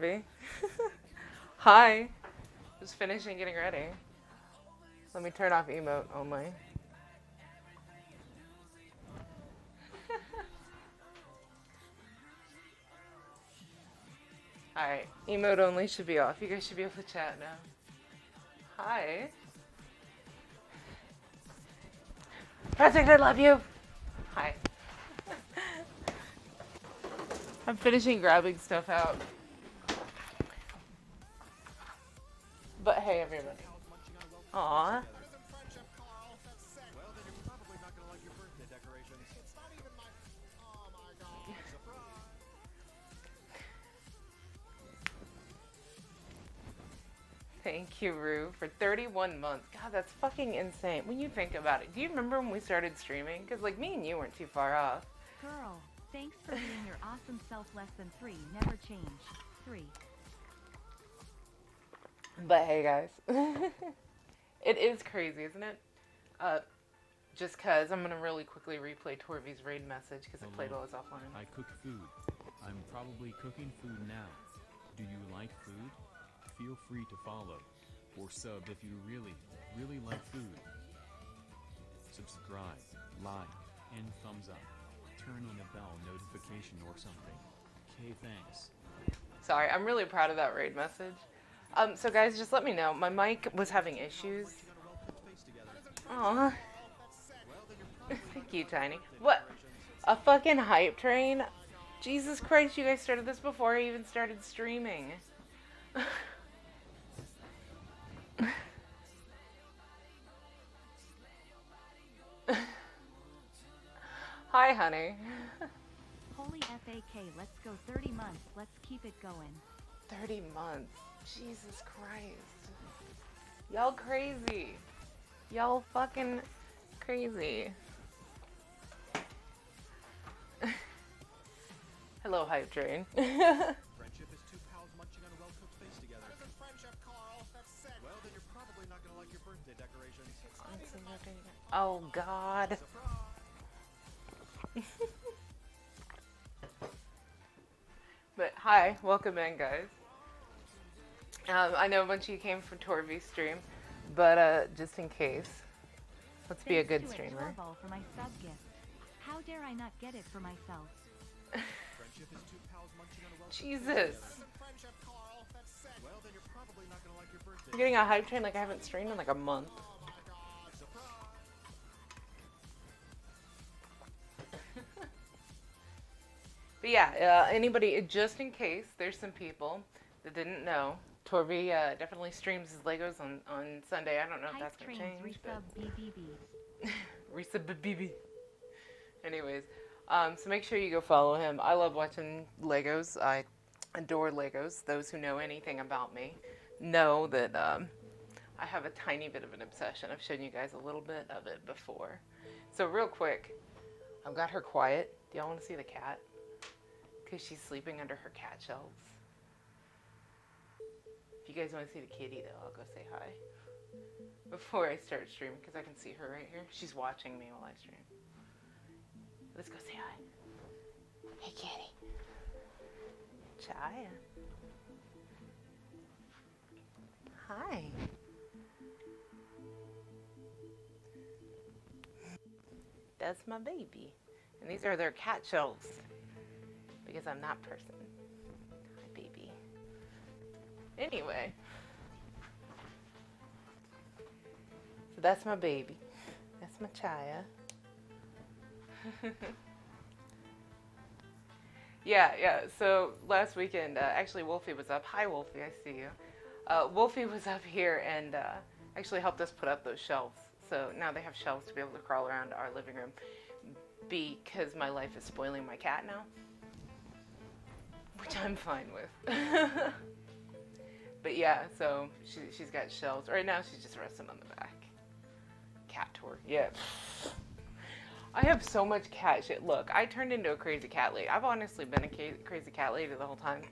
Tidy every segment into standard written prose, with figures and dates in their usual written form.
Torby. Hi. Just finishing getting ready. Let me turn off emote only. Alright, emote only should be off. You guys should be able to chat now. Hi. Project, I love you. Hi. I'm finishing grabbing stuff out. But hey, everybody. Aw. Thank you, Rue, for 31 months. God, that's fucking insane. When you think about it, do you remember when we started streaming? Because, like, me and you weren't too far off. Girl, thanks for being your awesome self. Less than 3, never change. 3. But hey, guys. It is crazy, isn't it? Just because I'm going to really quickly replay Torvy's raid message because it played while I was offline. I cook food. I'm probably cooking food now. Do you like food? Feel free to follow or sub if you really, really like food. Subscribe, like, and thumbs up. Turn on a bell notification or something. Okay, thanks. Sorry, I'm really proud of that raid message. So guys, just let me know. My mic was having issues. Aww. Thank you, Tiny. What? A fucking hype train? Jesus Christ, you guys started this before I even started streaming. Hi, honey. Holy FAK, let's go 30 months. Let's keep it going. 30 months. Jesus Christ. Y'all crazy. Y'all fucking crazy. Hello, hype train. Friendship is two pals munching on a well-cooked face together. That isn't friendship, Carl. That's sick. Well, then you're probably not gonna like your birthday decorations. Oh, God. But hi, welcome in, guys. I know a bunch of you came from Torvy's stream, but just in case, let's be a good streamer. For my sub gift. How dare I not get it for myself? Friendship is two pals munching on a well-cooked Jesus. That isn't friendship, Carl. That's sick. Well, then you're probably not gonna like your birthday. I'm getting a hype train like I haven't streamed in like a month. Oh my God! Surprise! But yeah, anybody, just in case, there's some people that didn't know, Torvy definitely streams his Legos on Sunday. I don't know if that's going to change, but... Resub BB. Anyways, so make sure you go follow him. I love watching Legos. I adore Legos. Those who know anything about me know that I have a tiny bit of an obsession. I've shown you guys a little bit of it before. So real quick, I've got her quiet. Do y'all want to see the cat? Because she's sleeping under her cat shelves. If you guys want to see the kitty, though, I'll go say hi. Before I start streaming, because I can see her right here. She's watching me while I stream. Let's go say hi. Hey, kitty. Chaya. Hi. That's my baby. And these are their cat shelves. Because I'm that person. Hi, baby. Anyway. So that's my baby. That's my Chaya. Yeah. So last weekend, actually Wolfie was up. Hi, Wolfie. I see you. Wolfie was up here and actually helped us put up those shelves. So now they have shelves to be able to crawl around our living room. Because my life is spoiling my cat now. Which I'm fine with. But yeah, so she's got shelves. Right now she's just resting on the back. Cat tour. Yeah. I have so much cat shit. Look, I turned into a crazy cat lady. I've honestly been a crazy cat lady the whole time.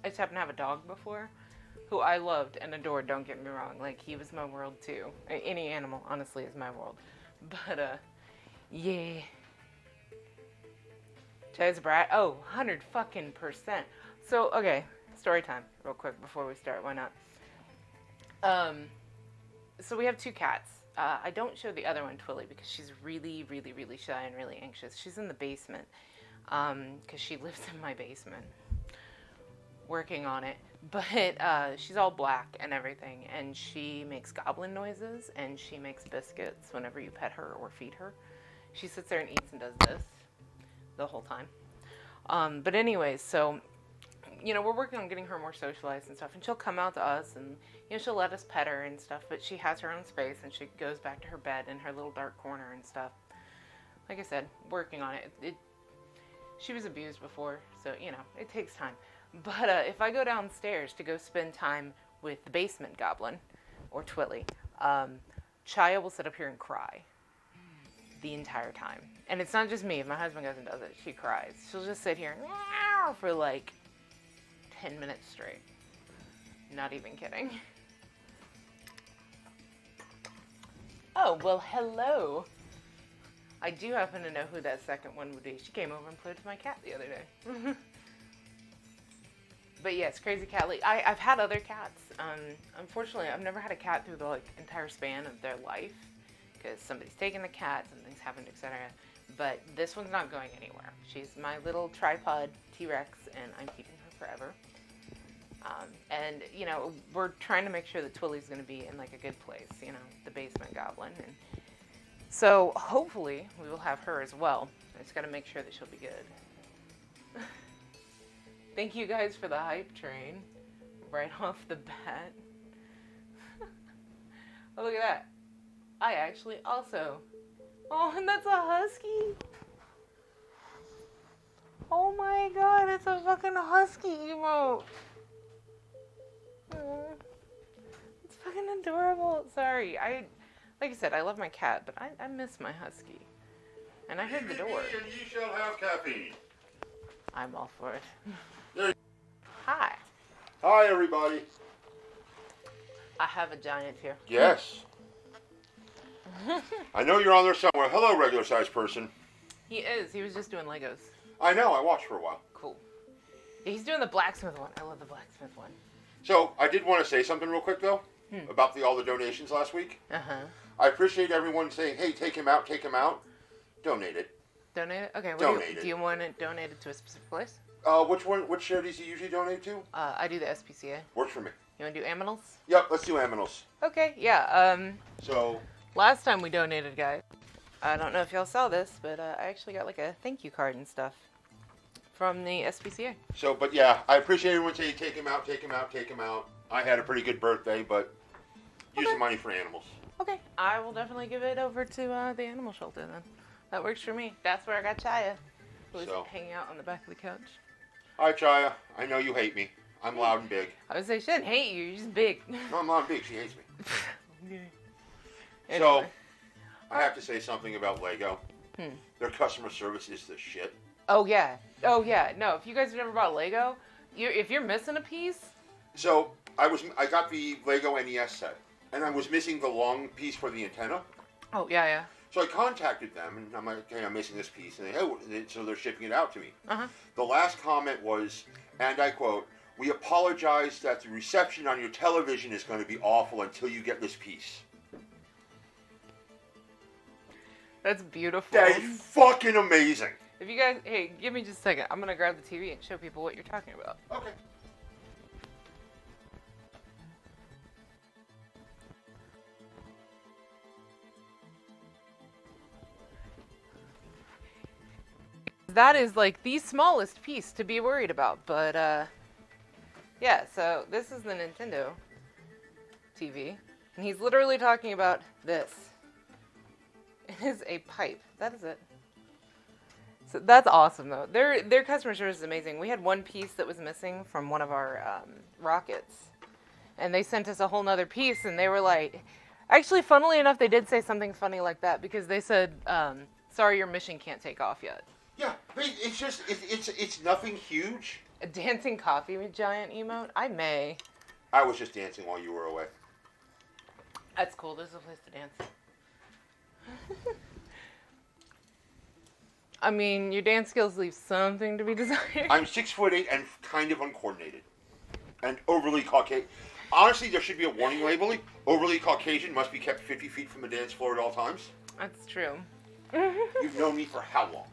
I just happened to have a dog before who I loved and adored, don't get me wrong. Like, he was my world too. Any animal, honestly, is my world. But, yeah. Chaz Brat. Oh, 100 fucking %. So, okay. story time, real quick, before we start. Why not? So we have 2 cats. I don't show the other one, Twilly, because she's really, really, really shy and really anxious. She's in the basement, because she lives in my basement, working on it. But she's all black and everything, and she makes goblin noises, and she makes biscuits whenever you pet her or feed her. She sits there and eats and does this the whole time. But anyways, so, you know, we're working on getting her more socialized and stuff, and she'll come out to us, and, you know, she'll let us pet her and stuff, but she has her own space, and she goes back to her bed in her little dark corner and stuff. Like I said, working on it. She was abused before, so, you know, it takes time. But if I go downstairs to go spend time with the basement goblin, or Twilly, Chaya will sit up here and cry the entire time. And it's not just me. If my husband goes and does it, she cries. She'll just sit here and meow for like 10 minutes straight. Not even kidding. Oh, well, hello. I do happen to know who that second one would be. She came over and played with my cat the other day. But yes, Crazy Cat Lady. I've had other cats. Unfortunately, I've never had a cat through the like entire span of their life because somebody's taken the cat, something's happened, etc. But this one's not going anywhere. She's my little tripod T-Rex, and I'm keeping her forever. And you know, we're trying to make sure that Twilly's going to be in like a good place. You know, the basement goblin, and so hopefully we will have her as well. I just got to make sure that she'll be good. Thank you guys for the hype train right off the bat. Oh, look at that. I actually also... Oh, and that's a husky. Oh my god, it's a fucking husky emote. It's fucking adorable. Sorry, like I said, I love my cat, but I miss my husky. And I heard the door. And ye shall have caffeine. I'm all for it. There. Hi. Hi, everybody. I have a giant here. Yes. I know you're on there somewhere. Hello, regular-sized person. He is. He was just doing Legos. I know. I watched for a while. Cool. Yeah, he's doing the blacksmith one. I love the blacksmith one. So, I did want to say something real quick, though, about all the donations last week. Uh-huh. I appreciate everyone saying, hey, take him out, take him out. Donate it. Donate it? Okay. Donate it. Do you want it donated to a specific place? Which charities do you usually donate to? I do the SPCA. Works for me. You want to do Aminals? Yep, let's do Aminals. Okay, yeah. So, Last time we donated, guys, I don't know if y'all saw this, but I actually got like a thank you card and stuff from the SPCA. but yeah, I appreciate everyone saying, take him out, take him out, take him out. I had a pretty good birthday, but use the money for animals. Okay, I will definitely give it over to the animal shelter then. That works for me. That's where I got Chaya, who was hanging out on the back of the couch. Hi, Chaya. I know you hate me. I'm loud and big. I would say she didn't hate you. You're just big. No, I'm loud and big. She hates me. Okay. So, Anyway. I have to say something about Lego. Their customer service is the shit. Oh yeah. Oh yeah. No, if you guys have never bought Lego, if you're missing a piece. So, I got the Lego NES set, and I was missing the long piece for the antenna. Oh yeah. So I contacted them, and I'm like, okay, I'm missing this piece. And so they're shipping it out to me. Uh-huh. The last comment was, and I quote, "We apologize that the reception on your television is going to be awful until you get this piece." That's beautiful. That is fucking amazing. If you guys, hey, give me just a second. I'm going to grab the TV and show people what you're talking about. Okay. That is like the smallest piece to be worried about, but yeah, so this is the Nintendo TV, and he's literally talking about this. It is a pipe. That is it. So that's awesome, though. Their customer service is amazing. We had one piece that was missing from one of our rockets, and they sent us a whole nother piece, and they were like, actually, funnily enough, they did say something funny like that, because they said, sorry, your mission can't take off yet. Yeah, it's just, it's nothing huge. A dancing coffee with giant emote? I may. I was just dancing while you were away. That's cool. There's a place to dance. I mean, your dance skills leave something to be desired. I'm 6'8" and kind of uncoordinated. and overly Caucasian. Honestly, there should be a warning labeling. Overly Caucasian must be kept 50 feet from the dance floor at all times. That's true. You've known me for how long?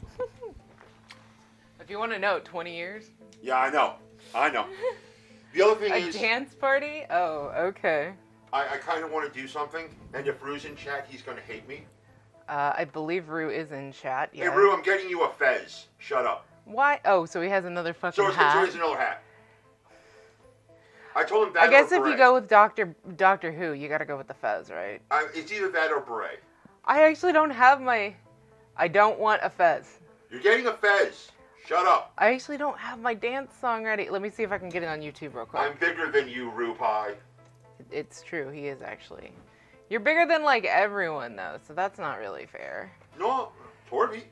If you want to know, 20 years? Yeah, I know. The other thing A is... dance party? Oh, okay. I kind of want to do something, and if Rue's in chat, he's going to hate me. I believe Rue is in chat, yeah. Hey, Rue, I'm getting you a fez. Shut up. Why? Oh, so he has another fucking So he hat. has another hat. I told him that I guess or if you beret. go with Doctor Who, you gotta go with the fez, right? It's either that or beret. I actually don't have my... I don't want a fez. You're getting a fez. Shut up. I actually don't have my dance song ready. Let me see if I can get it on YouTube real quick. I'm bigger than you, Rue Pie. It's true, he is actually. You're bigger than, like, everyone, though, so that's not really fair. No, Torby.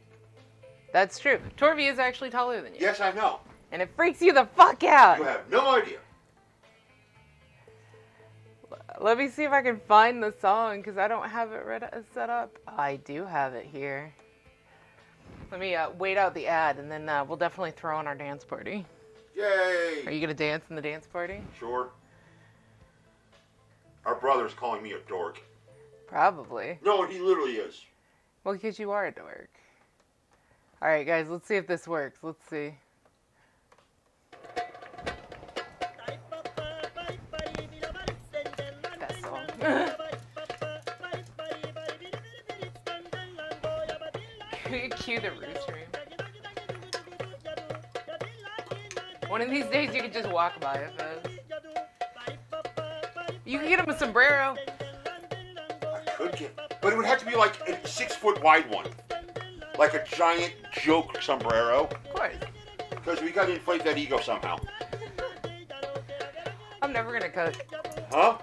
That's true. Torvi is actually taller than you. Yes, I know. And it freaks you the fuck out. You have no idea. Let me see if I can find the song, because I don't have it set up. I do have it here. Let me wait out the ad, and then we'll definitely throw on our dance party. Yay. Are you going to dance in the dance party? Sure. Our brother's calling me a dork. Probably. No, he literally is. Well, because you are a dork. Alright, guys, let's see if this works. Let's see. That song. Cue the Roo stream. One of these days you could just walk by it, Fez. You can get him a sombrero. I could get, but it would have to be like a 6 foot wide one. Like a giant joke sombrero. Of course. Because we gotta inflate that ego somehow. I'm never gonna cook. Huh?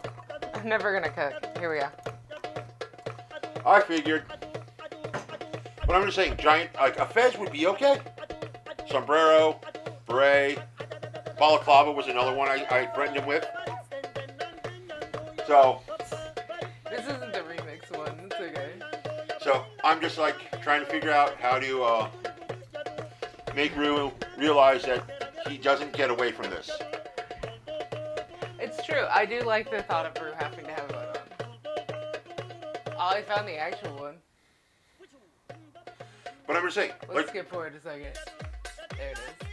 I'm never gonna cook. Here we go. I figured. But I'm just saying, giant, like a fez would be okay. Sombrero, beret, balaclava was another one I threatened him with. So, This isn't the remix one. It's okay. so I'm just like trying to figure out how to make Rue realize that he doesn't get away from this. It's true. I do like the thought of Rue having to have a vote on. Oh, I found the actual one. But I'm just saying, Let's like, skip forward a second. There it is.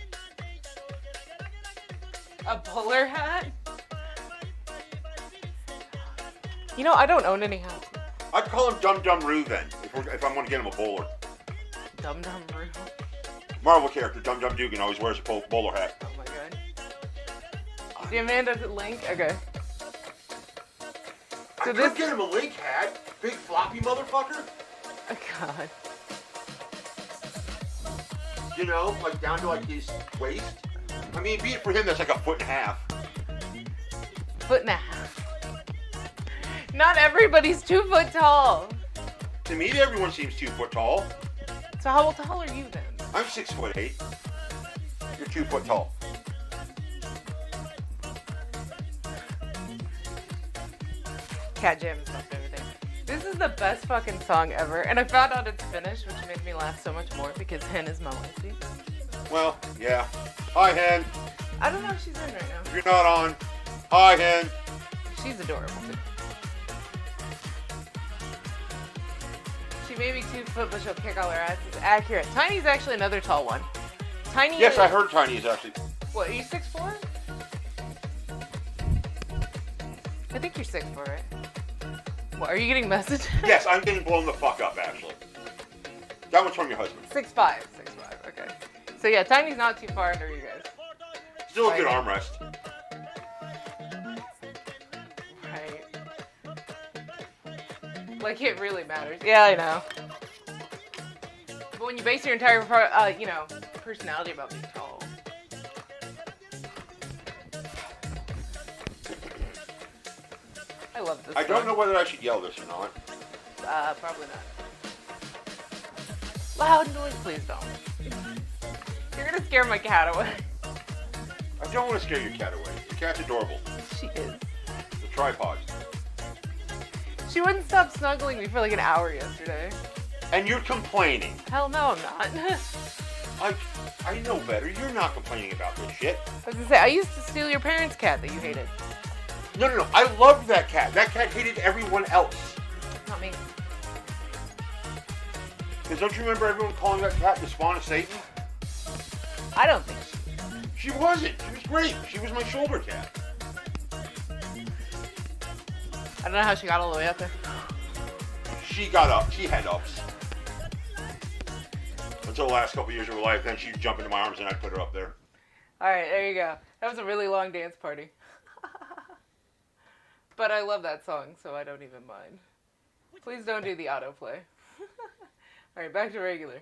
A bowler hat? You know, I don't own any hats. I'd call him Dum Dum Rue then, if I'm going to get him a bowler. Dum Dum Rue. Marvel character Dum Dum Dugan always wears a bowler hat. Oh my god. The Amanda link? Okay. I So could this- get him a Link hat, big floppy motherfucker. Oh god. You know, like down to like his waist. I mean, be it for him, that's like a foot and a half. Foot and a half. Not everybody's 2 foot tall. To me, everyone seems 2 foot tall. So how tall are you then? I'm 6'8". You're 2 foot tall. Cat Jam is my favorite thing. This is the best fucking song ever, and I found out it's Finnish, which made me laugh so much more because Hen is my wifey. Well, yeah. Hi, Hen. I don't know if she's in right now. If you're not on, hi, Hen. She's adorable too. She may be 2 foot, but she'll kick all her ass. It's accurate. Tiny's actually another tall one. Tiny. Yes, is, I heard Tiny is actually. What? Are you 6'4"? I think you're 6'4", right? What? Are you getting messages? Yes, I'm getting blown the fuck up, actually. That one's from your husband. 6'5". 6'5". Okay. So yeah, Tiny's not too far under you guys. Still a good Right. armrest. Right. Like it really matters. Yeah, I know. But when you base your entire, personality about being tall. I love this. I don't song. know whether I should yell this or not. Probably not. Loud noise, please don't. You're gonna scare my cat away. I don't want to scare your cat away. Your cat's adorable. She is. The tripod. She wouldn't stop snuggling me for like an hour yesterday. And you're complaining. Hell no, I'm not. I know better. You're not complaining about this shit. I was gonna say, I used to steal your parents' cat that you hated. No. I loved that cat. That cat hated everyone else. Not me. Because don't you remember everyone calling that cat the spawn of Satan? I don't think She wasn't. She was great. She was my shoulder cat. I don't know how she got all the way up there. She got up. She had ups. Until the last couple years of her life, then she'd jump into my arms and I'd put her up there. Alright, there you go. That was a really long dance party. But I love that song, so I don't even mind. Please don't do the autoplay. Alright, back to regular.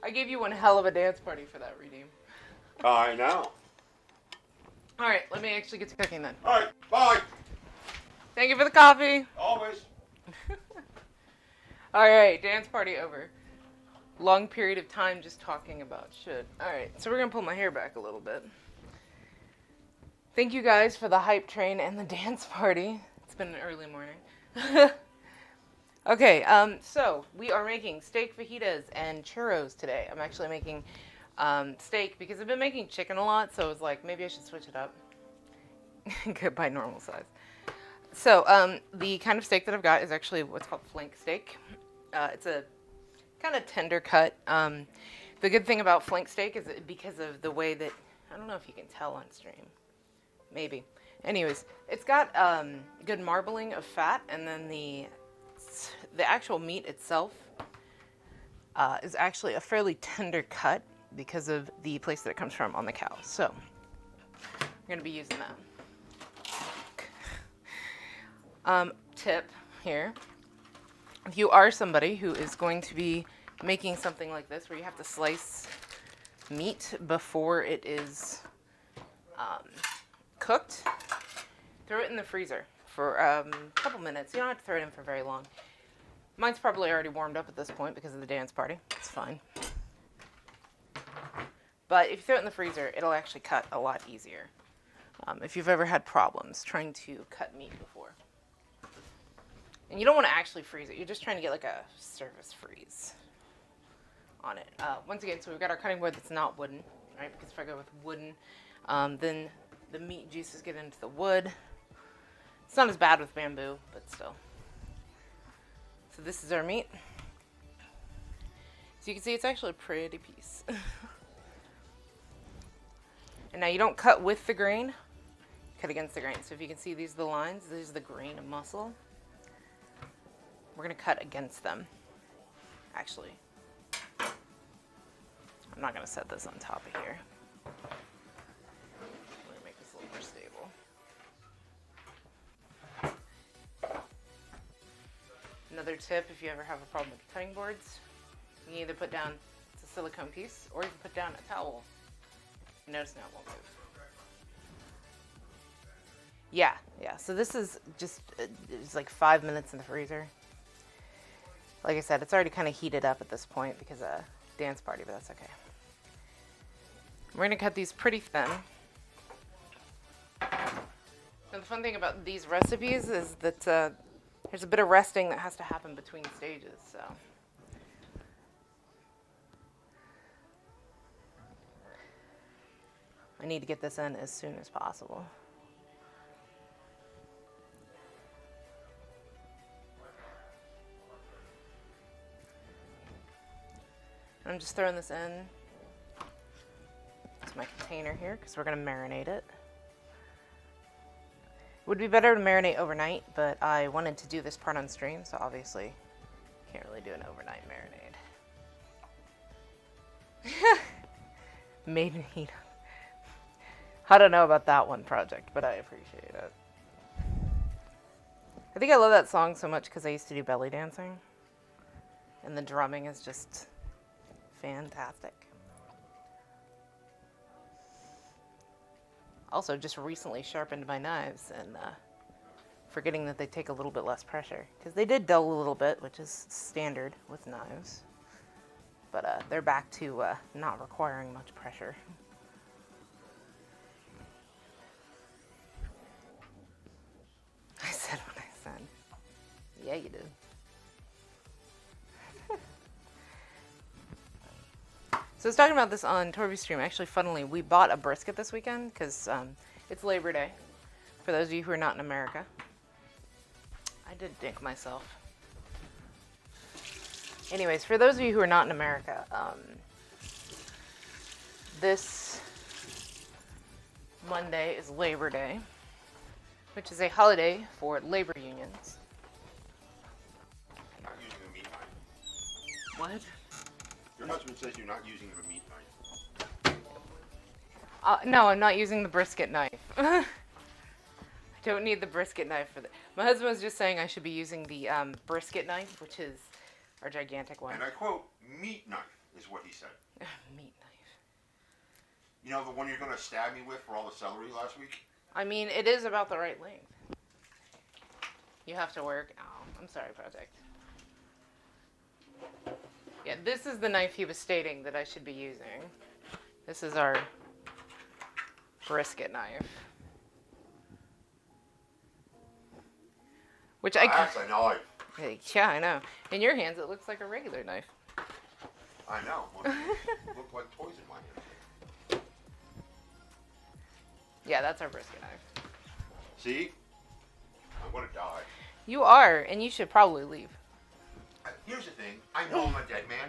I gave you one hell of a dance party for that redeem. I know. Alright, let me actually get to cooking then. Alright, bye. Thank you for the coffee. Always. Alright, dance party over. Long period of time just talking about shit. Alright, so we're gonna pull my hair back a little bit. Thank you guys for the hype train and the dance party. It's been an early morning. Okay, so we are making steak fajitas and churros today. I'm actually making steak because I've been making chicken a lot, so I was like, maybe I should switch it up. Goodbye, normal size. So, the kind of steak that I've got is actually what's called flank steak. It's a kind of tender cut. The good thing about flank steak is that because of the way that, I don't know if you can tell on stream. Maybe. Anyways, it's got good marbling of fat, and then the actual meat itself is actually a fairly tender cut because of the place that it comes from on the cow. So, I'm going to be using that. Tip here. If you are somebody who is going to be making something like this where you have to slice meat before it is cooked, throw it in the freezer for a couple minutes. You don't have to throw it in for very long. Mine's probably already warmed up at this point because of the dance party. It's fine. But if you throw it in the freezer, it'll actually cut a lot easier. If you've ever had problems trying to cut meat before. And you don't want to actually freeze it. You're just trying to get like a surface freeze on it. Once again, so we've got our cutting board that's not wooden, right? Because if I go with wooden, then the meat juices get into the wood. It's not as bad with bamboo, but still. So this is our meat. So you can see it's actually a pretty piece. And now you don't cut with the grain, cut against the grain. So if you can see, these are the lines. These are the grain of muscle. We're going to cut against them, actually. I'm not going to set this on top of here. I'm going to make this a little more stable. Another tip, if you ever have a problem with cutting boards, you can either put down a silicone piece or you can put down a towel. Notice now it won't move. Yeah. So this is just, it's like 5 minutes in the freezer. Like I said, it's already kind of heated up at this point because of dance party, but that's okay. We're going to cut these pretty thin. And the fun thing about these recipes is that there's a bit of resting that has to happen between stages, so. I need to get this in as soon as possible. I'm just throwing this in to my container here because we're going to marinate it. It would be better to marinate overnight, but I wanted to do this part on stream, so obviously can't really do an overnight marinade. Made in heat. I don't know about that one project, but I appreciate it. I think I love that song so much because I used to do belly dancing, and the drumming is just fantastic. Also, just recently sharpened my knives and forgetting that they take a little bit less pressure. Because they did dull a little bit, which is standard with knives. But they're back to not requiring much pressure. I said what I said. Yeah, you did. So I was talking about this on Torby's stream. Actually, funnily, we bought a brisket this weekend because it's Labor Day. For those of you who are not in America. I did dink myself. Anyways, for those of you who are not in America, this Monday is Labor Day, which is a holiday for labor unions. Not using a meat knife. What? Your husband says you're not using a meat knife. No, I'm not using the brisket knife. I don't need the brisket knife for that. My husband was just saying I should be using the brisket knife, which is our gigantic one. And I quote, meat knife is what he said. Meat knife. You know the one you're going to stab me with for all the celery last week? I mean, it is about the right length. You have to work. Oh, I'm sorry, Project. Yeah, this is the knife he was stating that I should be using. This is our brisket knife. Which That's a knife. Yeah, I know. In your hands, it looks like a regular knife. I know. Well, it looked like toys in my hand. Yeah, that's our brisket knife. See? I'm going to die. You are, and you should probably leave. Here's the thing. I know I'm a dead man.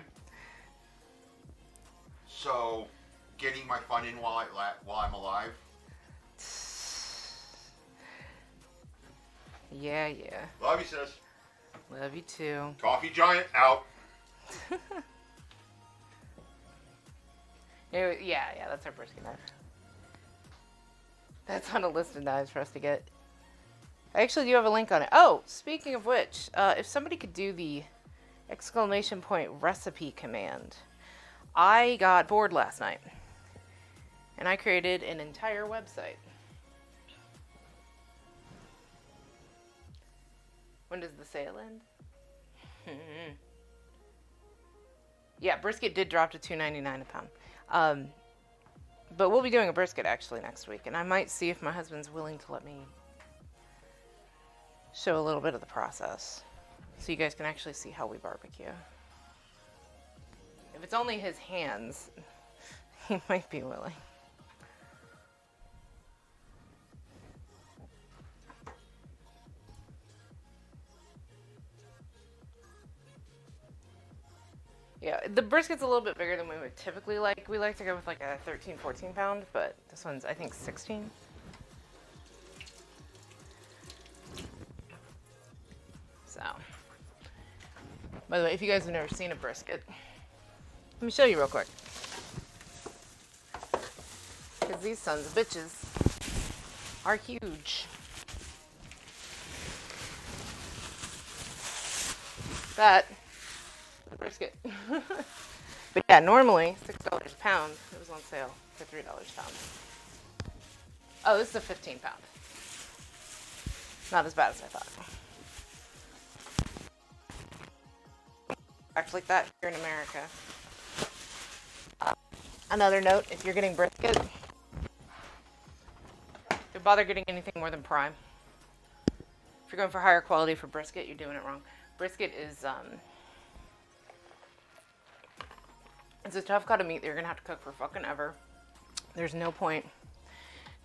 So, getting my fun in while I'm alive. Yeah. Love you, sis. Love you too. Coffee giant out. Yeah, that's our brisket knife. That's on a list of knives for us to get. I actually do have a link on it. Oh, speaking of which, if somebody could do the exclamation point recipe command. I got bored last night, and I created an entire website. When does the sale end? Yeah, brisket did drop to $2.99 a pound. But we'll be doing a brisket actually next week, and I might see if my husband's willing to let me show a little bit of the process so you guys can actually see how we barbecue. If it's only his hands, he might be willing. Yeah, the brisket's a little bit bigger than we would typically like. We like to go with like a 13, 14 pound, but this one's, I think, 16. So, by the way, if you guys have never seen a brisket, let me show you real quick. Because these sons of bitches are huge. That brisket. But yeah, normally $6 a pound. It was on sale for $3 a pound. Oh, this is a 15 pound. Not as bad as I thought. Act like that here in America. Another note, if you're getting brisket, don't bother getting anything more than prime. If you're going for higher quality for brisket, you're doing it wrong. Brisket is it's a tough cut of meat that you're gonna have to cook for fucking ever. There's no point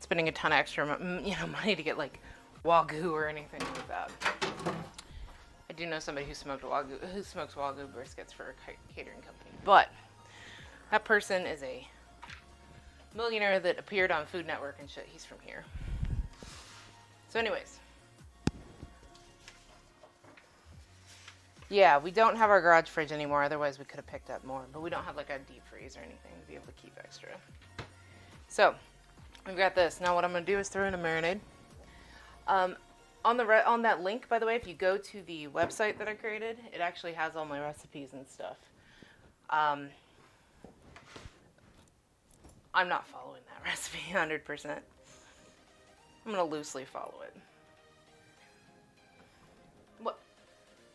spending a ton of extra money to get like Wagyu or anything like that. I do know somebody who smokes Wagyu briskets for a catering company, but that person is a millionaire that appeared on Food Network and shit. He's from here. So anyways. Yeah, we don't have our garage fridge anymore. Otherwise, we could have picked up more. But we don't have like a deep freeze or anything to be able to keep extra. So, we've got this. Now what I'm going to do is throw in a marinade. On that link, by the way, if you go to the website that I created, it actually has all my recipes and stuff. I'm not following that recipe 100%. I'm going to loosely follow it. What?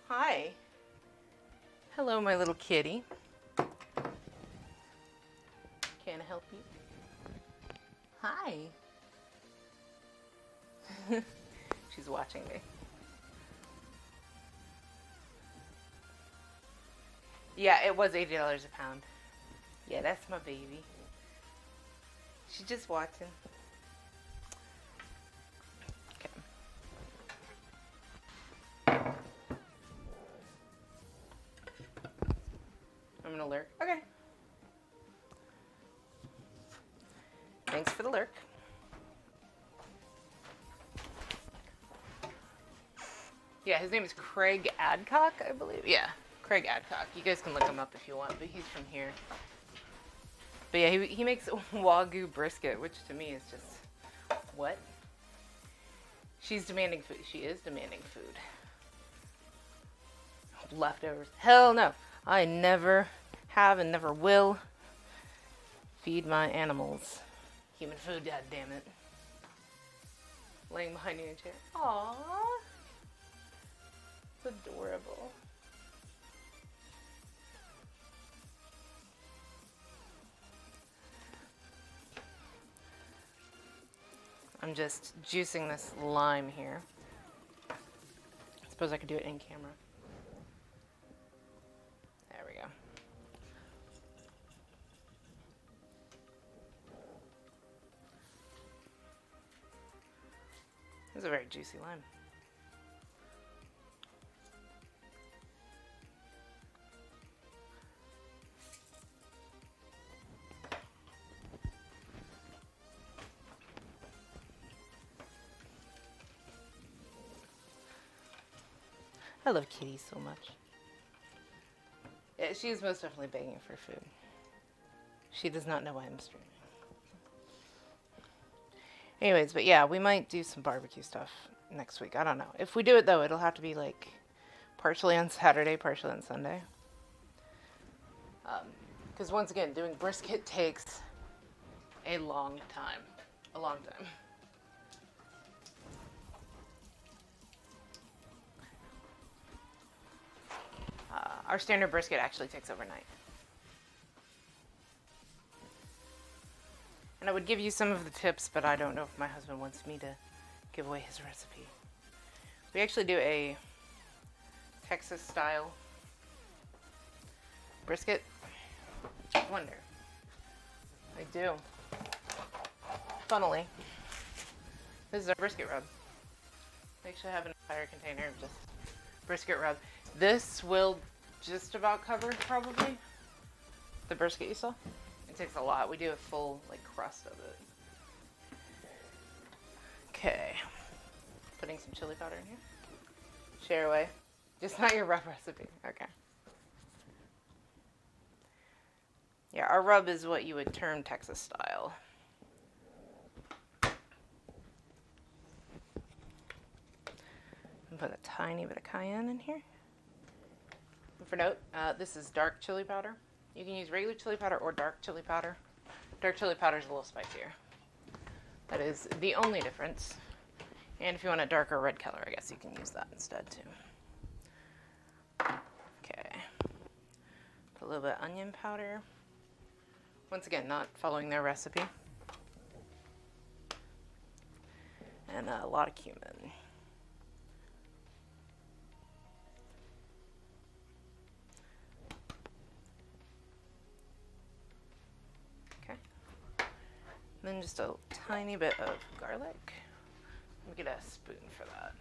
Hi. Hello, my little kitty. Can I help you? Hi. She's watching me. Yeah, it was $80 a pound. Yeah, that's my baby. She's just watching. Okay. I'm gonna lurk. Okay. Thanks for the lurk. Yeah, his name is Craig Adcock, I believe. Yeah, Craig Adcock. You guys can look him up if you want, but he's from here. But yeah, he makes Wagyu brisket, which to me is just, what? She's demanding food. She is demanding food. Leftovers. Hell no. I never have and never will feed my animals human food, god damn it. Laying behind you in a chair. Aww. It's adorable. I'm just juicing this lime here. I suppose I could do it in camera. There we go. This is a very juicy lime. I love Kitty so much. Yeah, she is most definitely begging for food. She does not know why I'm streaming. Anyways, but yeah, we might do some barbecue stuff next week. I don't know. If we do it, though, it'll have to be like partially on Saturday, partially on Sunday. Because once again, doing brisket takes a long time. A long time. Our standard brisket actually takes overnight. And I would give you some of the tips, but I don't know if my husband wants me to give away his recipe. We actually do a Texas style brisket. I wonder. I do. Funnily, this is our brisket rub. We actually have an entire container of just brisket rub. This will just about cover, probably, the brisket you saw. It takes a lot. We do a full, like, crust of it. Okay. Putting some chili powder in here. Share away. Just not your rub recipe. Okay. Yeah, our rub is what you would term Texas style. And put a tiny bit of cayenne in here. And for note, this is dark chili powder. You can use regular chili powder or dark chili powder. Dark chili powder is a little spicier. That is the only difference. And if you want a darker red color, I guess you can use that instead too. Okay. Put a little bit of onion powder. Once again, not following their recipe. And a lot of cumin. Then just a tiny bit of garlic. Let me get a spoon for that.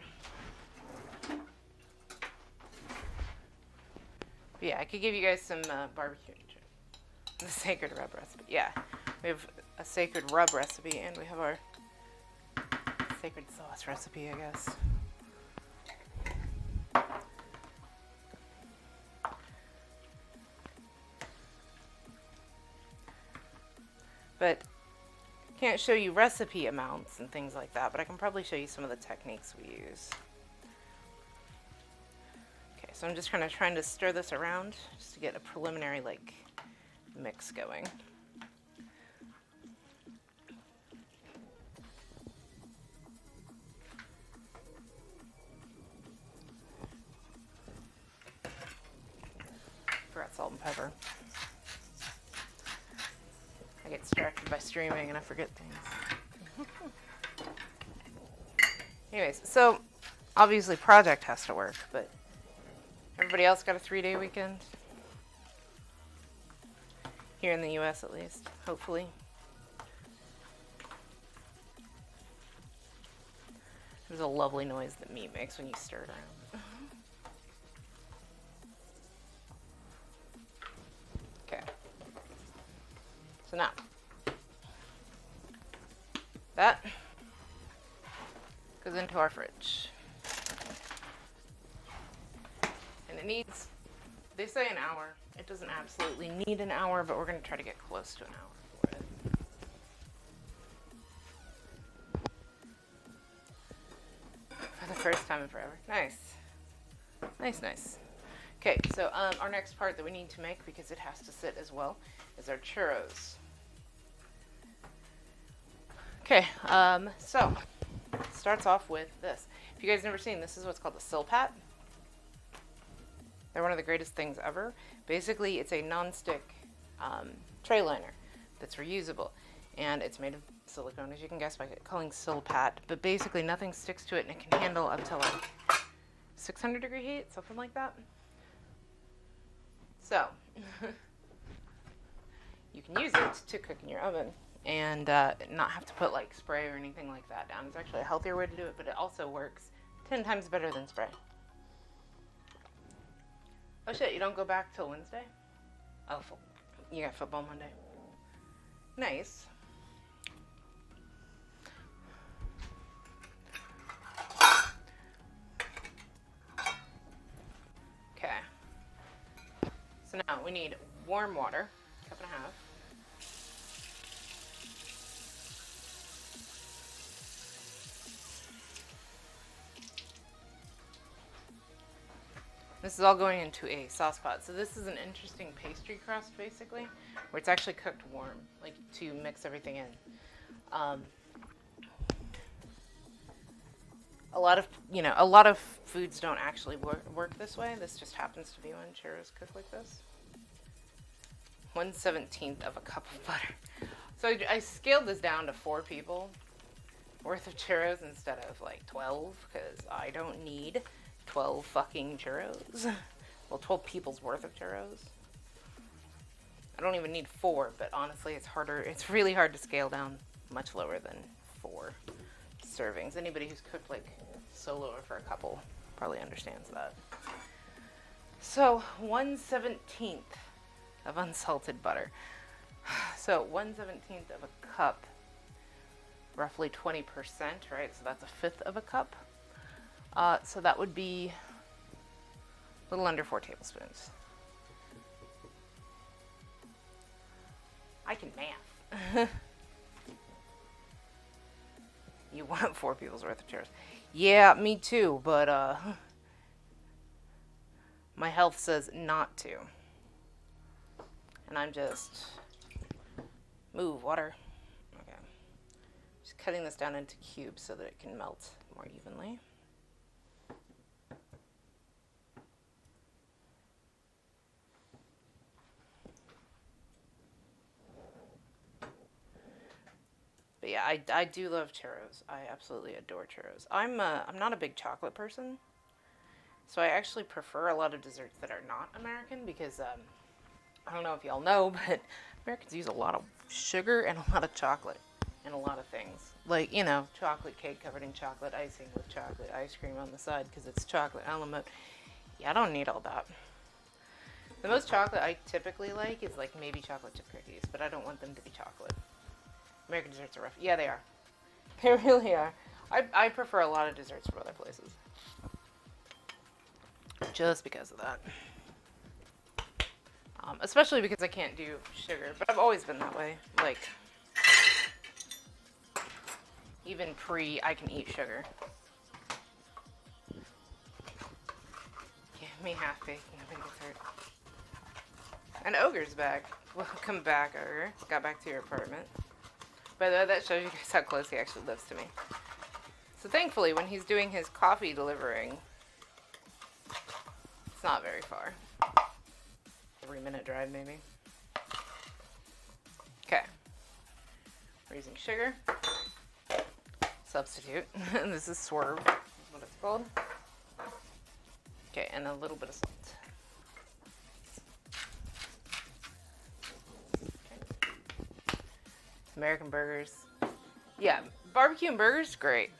But yeah, I could give you guys some barbecue. The sacred rub recipe. Yeah, we have a sacred rub recipe, and we have our sacred sauce recipe, I guess. But can't show you recipe amounts and things like that, but I can probably show you some of the techniques we use. Okay, so I'm just kind of trying to stir this around just to get a preliminary like mix going. Forgot salt and pepper. I get distracted by streaming and I forget things. Anyways, so obviously project has to work, but everybody else got a 3-day weekend? Here in the US at least, hopefully. There's a lovely noise that meat makes when you stir it around. Okay. So now, that goes into our fridge. And it needs, they say an hour. It doesn't absolutely need an hour, but we're going to try to get close to an hour for it. For the first time in forever. Nice. Nice, nice. Okay, so our next part that we need to make, because it has to sit as well, is our churros. Okay, so it starts off with this. If you guys never seen, this is what's called the silpat. They're one of the greatest things ever. Basically, it's a non-stick tray liner that's reusable, and it's made of silicone, as you can guess by calling silpat. But basically, nothing sticks to it, and it can handle up to like 600 degree heat, something like that. So you can use it to cook in your oven and not have to put like spray or anything like that down. It's actually a healthier way to do it, but it also works 10 times better than spray. Oh shit, you don't go back till Wednesday? Oh, you got football Monday. Nice. Okay. So now we need warm water, cup and a half. This is all going into a sauce pot. So this is an interesting pastry crust, basically, where it's actually cooked warm, like to mix everything in. A lot of foods don't actually work this way. This just happens to be when churros cook like this. 1/17 of a cup of butter. So I scaled this down to 4 people worth of churros instead of like 12, because I don't need 12 fucking churros. Well, 12 people's worth of churros. I don't even need 4, but honestly, it's really hard to scale down much lower than 4 servings. Anybody who's cooked like solo or for a couple probably understands that. So 1/17 of unsalted butter. So 1/17 of a cup, roughly 20%, right? So that's 1/5 of a cup. So that would be a little under 4 tablespoons. I can math. You want 4 people's worth of churros. Yeah, me too, but my health says not to. And I'm just... Move, water. Okay. Just cutting this down into cubes so that it can melt more evenly. But yeah, I do love churros. I absolutely adore churros. I'm not a big chocolate person, so I actually prefer a lot of desserts that are not American because I don't know if y'all know, but Americans use a lot of sugar and a lot of chocolate and a lot of things. Like, you know, chocolate cake covered in chocolate icing with chocolate ice cream on the side because it's chocolate a la mode. Yeah, I don't need all that. The most chocolate I typically like is like maybe chocolate chip cookies, but I don't want them to be chocolate. American desserts are rough. Yeah, they are. They really are. I prefer a lot of desserts from other places. Just because of that. Especially because I can't do sugar. But I've always been that way. Like, even I can eat sugar. Give me half baked, nobody gets hurt. And Ogre's back. Welcome back, Ogre. Got back to your apartment. By the way, that shows you guys how close he actually lives to me. So thankfully, when he's doing his coffee delivering, it's not very far. 3-minute drive, maybe. Okay. We're using sugar. Substitute. This is swerve, is what it's called. Okay, and a little bit of salt. American burgers. Yeah, barbecue and burgers, great.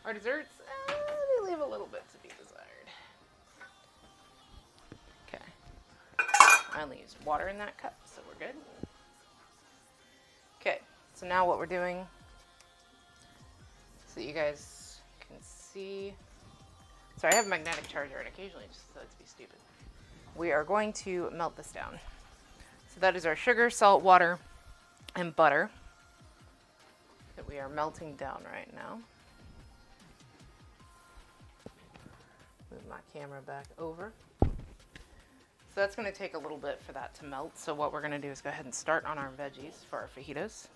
Our desserts, they leave a little bit to be desired. Okay. I only used water in that cup, so we're good. Okay, so now what we're doing, so you guys can see. Sorry, I have a magnetic charger, and occasionally it just decides to be stupid. We are going to melt this down. So that is our sugar, salt, water, and butter that we are melting down right now. Move my camera back over. So that's going to take a little bit for that to melt. So what we're going to do is go ahead and start on our veggies for our fajitas.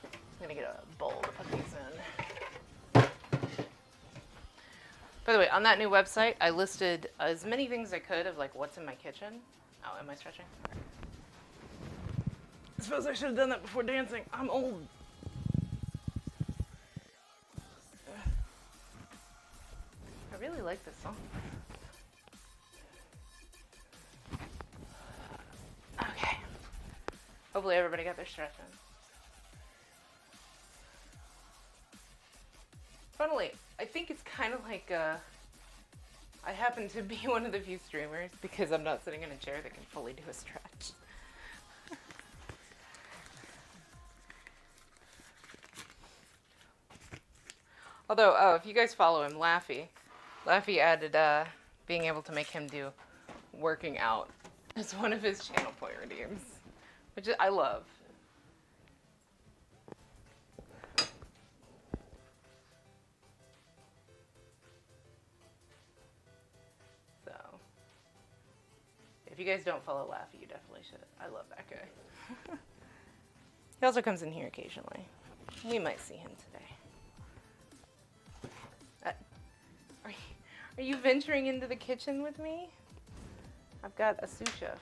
I'm going to get a bowl to put these in. By the way, on that new website, I listed as many things I could of like what's in my kitchen. Oh, am I stretching? I suppose I should have done that before dancing. I'm old. I really like this song. Okay. Hopefully everybody got their stretch in. Funnily, I think it's kind of like I happen to be one of the few streamers because I'm not sitting in a chair that can fully do a stretch. Although, if you guys follow him, Laffy added being able to make him do working out as one of his channel point redeems, which I love. So, if you guys don't follow Laffy, you definitely should. I love that guy. He also comes in here occasionally. We might see him today. Are you venturing into the kitchen with me? I've got a sous chef.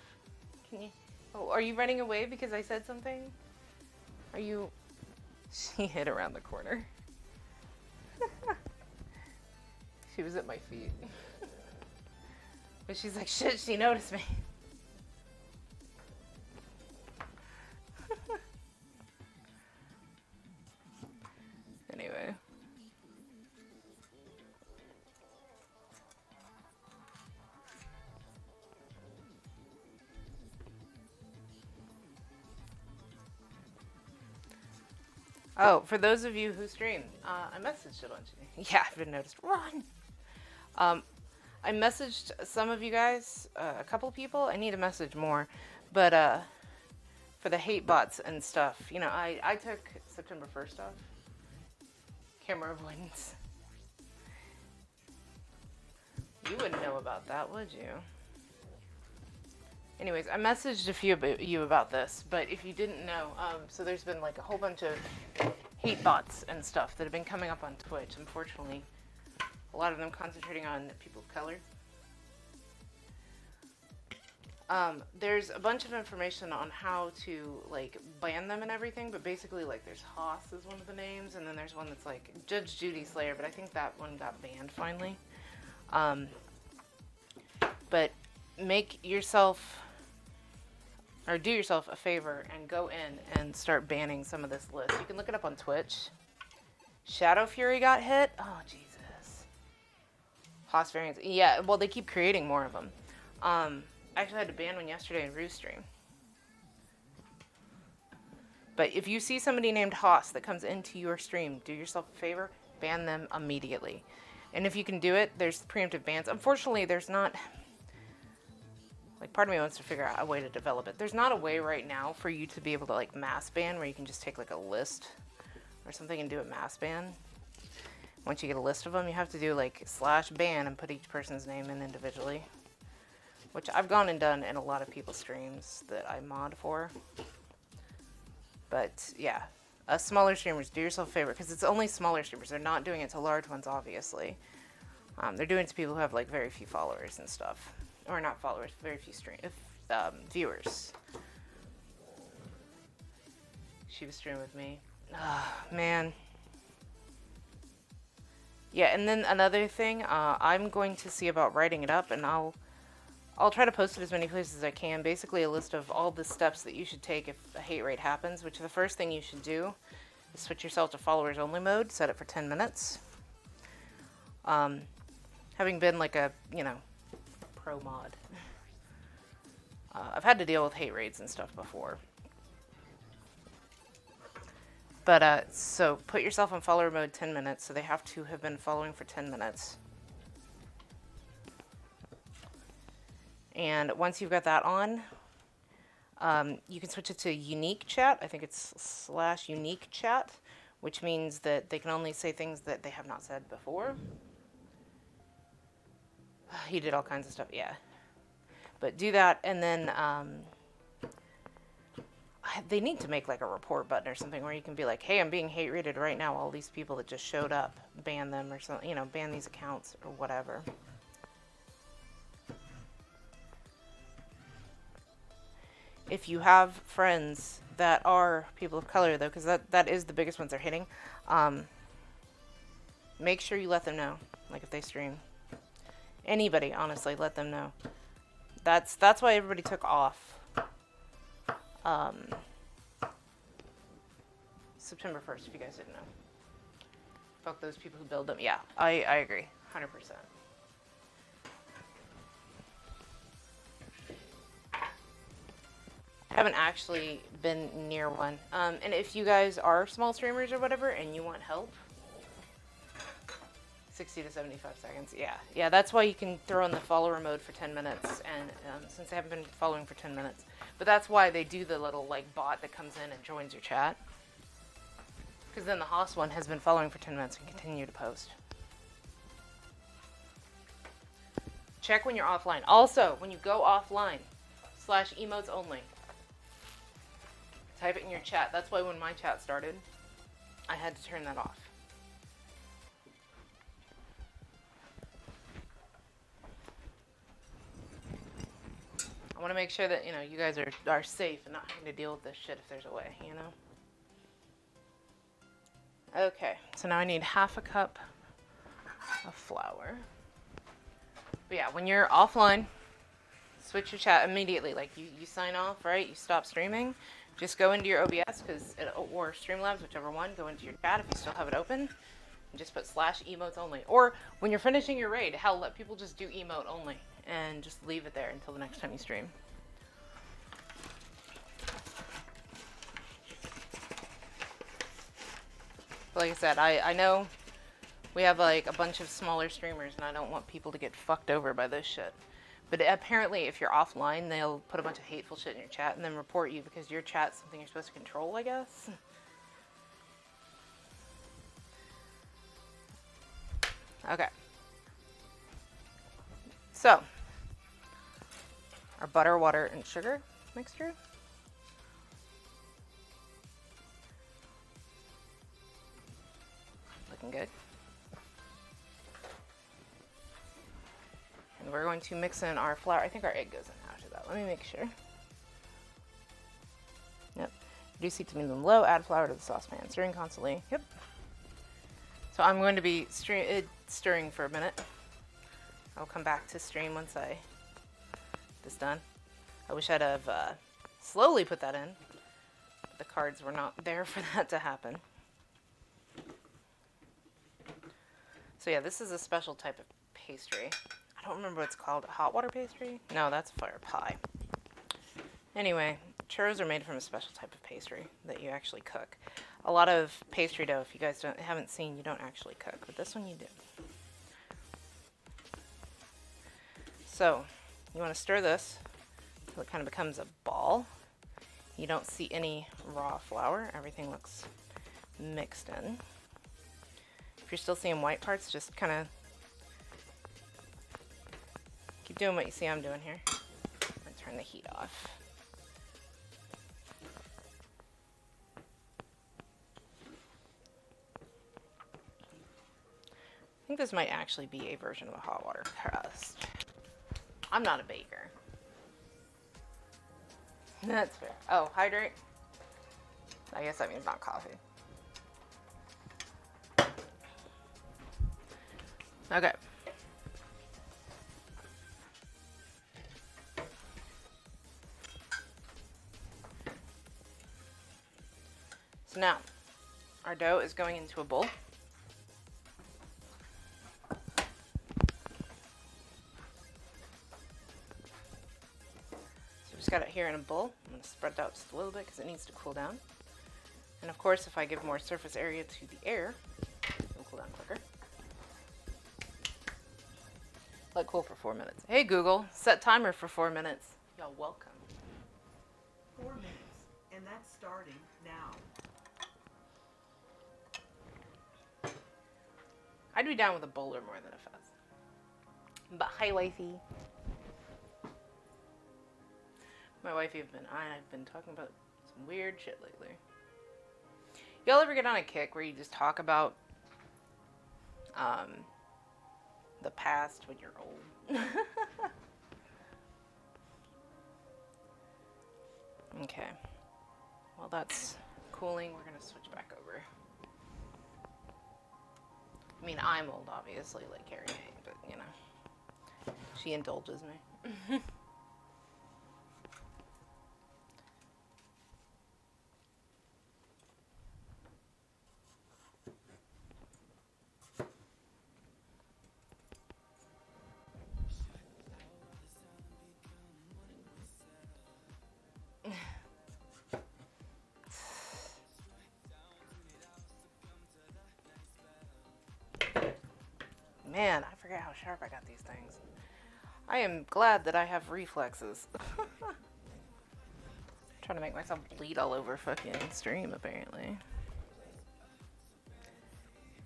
Can you? Oh, are you running away because I said something? Are you? She hid around the corner. She was at my feet. But she's like, shit, she noticed me. Anyway. Oh, for those of you who stream, I messaged a bunch of you. Yeah, I've been noticed. Run! I messaged some of you guys, a couple people. I need to message more. But for the hate bots and stuff, you know, I took September 1st off. Camera avoidance. You wouldn't know about that, would you? Anyways, I messaged a few of you about this, but if you didn't know, so there's been like a whole bunch of hate bots and stuff that have been coming up on Twitch. Unfortunately, a lot of them concentrating on people of color. There's a bunch of information on how to like ban them and everything, but basically like there's Haas is one of the names, and then there's one that's like Judge Judy Slayer, but I think that one got banned finally. But make yourself, or do yourself a favor and go in and start banning some of this list. You can look it up on Twitch. Shadow Fury got hit. Oh, Jesus. Haas variants. Yeah, well, they keep creating more of them. I actually had to ban one yesterday in Roost Stream. But if you see somebody named Haas that comes into your stream, do yourself a favor, ban them immediately. And if you can do it, there's preemptive bans. Unfortunately, there's not... Like, part of me wants to figure out a way to develop it. There's not a way right now for you to be able to, like, mass ban, where you can just take, like, a list or something and do a mass ban. Once you get a list of them, you have to do, like, /ban and put each person's name in individually. Which I've gone and done in a lot of people's streams that I mod for. But, yeah. Smaller streamers, do yourself a favor, because it's only smaller streamers. They're not doing it to large ones, obviously. They're doing it to people who have, like, very few followers and stuff. Or not followers, very few viewers. She was streaming with me. Oh, man. Yeah, and then another thing, I'm going to see about writing it up, and I'll I'll try to post it as many places as I can. Basically, a list of all the steps that you should take if a hate raid happens, which the first thing you should do is switch yourself to followers only mode, set it for 10 minutes. Having been like a, pro mod, I've had to deal with hate raids and stuff before. But, so put yourself on follower mode 10 minutes, so they have to have been following for 10 minutes. And once you've got that on, you can switch it to unique chat. I think it's /unique chat, which means that they can only say things that they have not said before. He did all kinds of stuff, yeah. But do that, and then they need to make like a report button or something where you can be like, hey, I'm being hate raided right now. All these people that just showed up, ban them or something, ban these accounts or whatever. If you have friends that are people of color, though, because that is the biggest ones they're hitting, make sure you let them know, like if they stream. Anybody, honestly, let them know. That's why everybody took off. September 1st, if you guys didn't know. Fuck those people who build them. Yeah, I agree, 100%. Haven't actually been near one. And if you guys are small streamers or whatever and you want help, 60 to 75 seconds. Yeah, that's why you can throw in the follower mode for 10 minutes. And since they haven't been following for 10 minutes, but that's why they do the little like bot that comes in and joins your chat. Because then the Haas one has been following for 10 minutes and continue to post. Check when you're offline. Also, when you go offline, /emotes only. Type it in your chat. That's why when my chat started, I had to turn that off. I want to make sure that, you guys are safe and not having to deal with this shit if there's a way, Okay, so now I need half a cup of flour. But yeah, when you're offline, switch your chat immediately. Like you sign off, right? You stop streaming. Just go into your OBS or Streamlabs, whichever one. Go into your chat if you still have it open. And just put /emotes only. Or when you're finishing your raid, hell, let people just do emote only. And just leave it there until the next time you stream. But like I said, I know we have like a bunch of smaller streamers and I don't want people to get fucked over by this shit. But apparently if you're offline, they'll put a bunch of hateful shit in your chat and then report you because your chat's something you're supposed to control, I guess. Okay. So, our butter, water, and sugar mixture. Looking good. And we're going to mix in our flour. I think our egg goes in after that. Let me make sure. Yep. Reduce heat to medium low. Add flour to the saucepan. Stirring constantly. Yep. So I'm going to be stirring for a minute. I'll come back to stream once I get this done. I wish I'd have slowly put that in. But the cards were not there for that to happen. So yeah, this is a special type of pastry. I don't remember what it's called. A hot water pastry? No, that's a fire pie. Anyway, churros are made from a special type of pastry that you actually cook. A lot of pastry dough, if you guys haven't seen, you don't actually cook, but this one you do. So, you want to stir this until it kind of becomes a ball. You don't see any raw flour. Everything looks mixed in. If you're still seeing white parts, just kind of keep doing what you see I'm doing here. And turn the heat off. I think this might actually be a version of a hot water crust. I'm not a baker. That's fair. Oh, hydrate? I guess that means not coffee. Our dough is going into a bowl. So we just got it here in a bowl. I'm going to spread it out just a little bit because it needs to cool down. And of course, if I give more surface area to the air, it'll cool down quicker. Let cool for 4 minutes. Hey Google, set timer for 4 minutes. Y'all welcome. 4 minutes, and that's starting now. I'd be down with a bowler more than a fez. But hi, wifey. My wifey and I've been talking about some weird shit lately. Y'all ever get on a kick where you just talk about the past when you're old? Okay. While that's cooling, we're gonna switch back over. I mean, I'm old, obviously, like Carrie Mae, but you know, she indulges me. Man, I forget how sharp I got these things. I am glad that I have reflexes. Trying to make myself bleed all over fucking stream, apparently.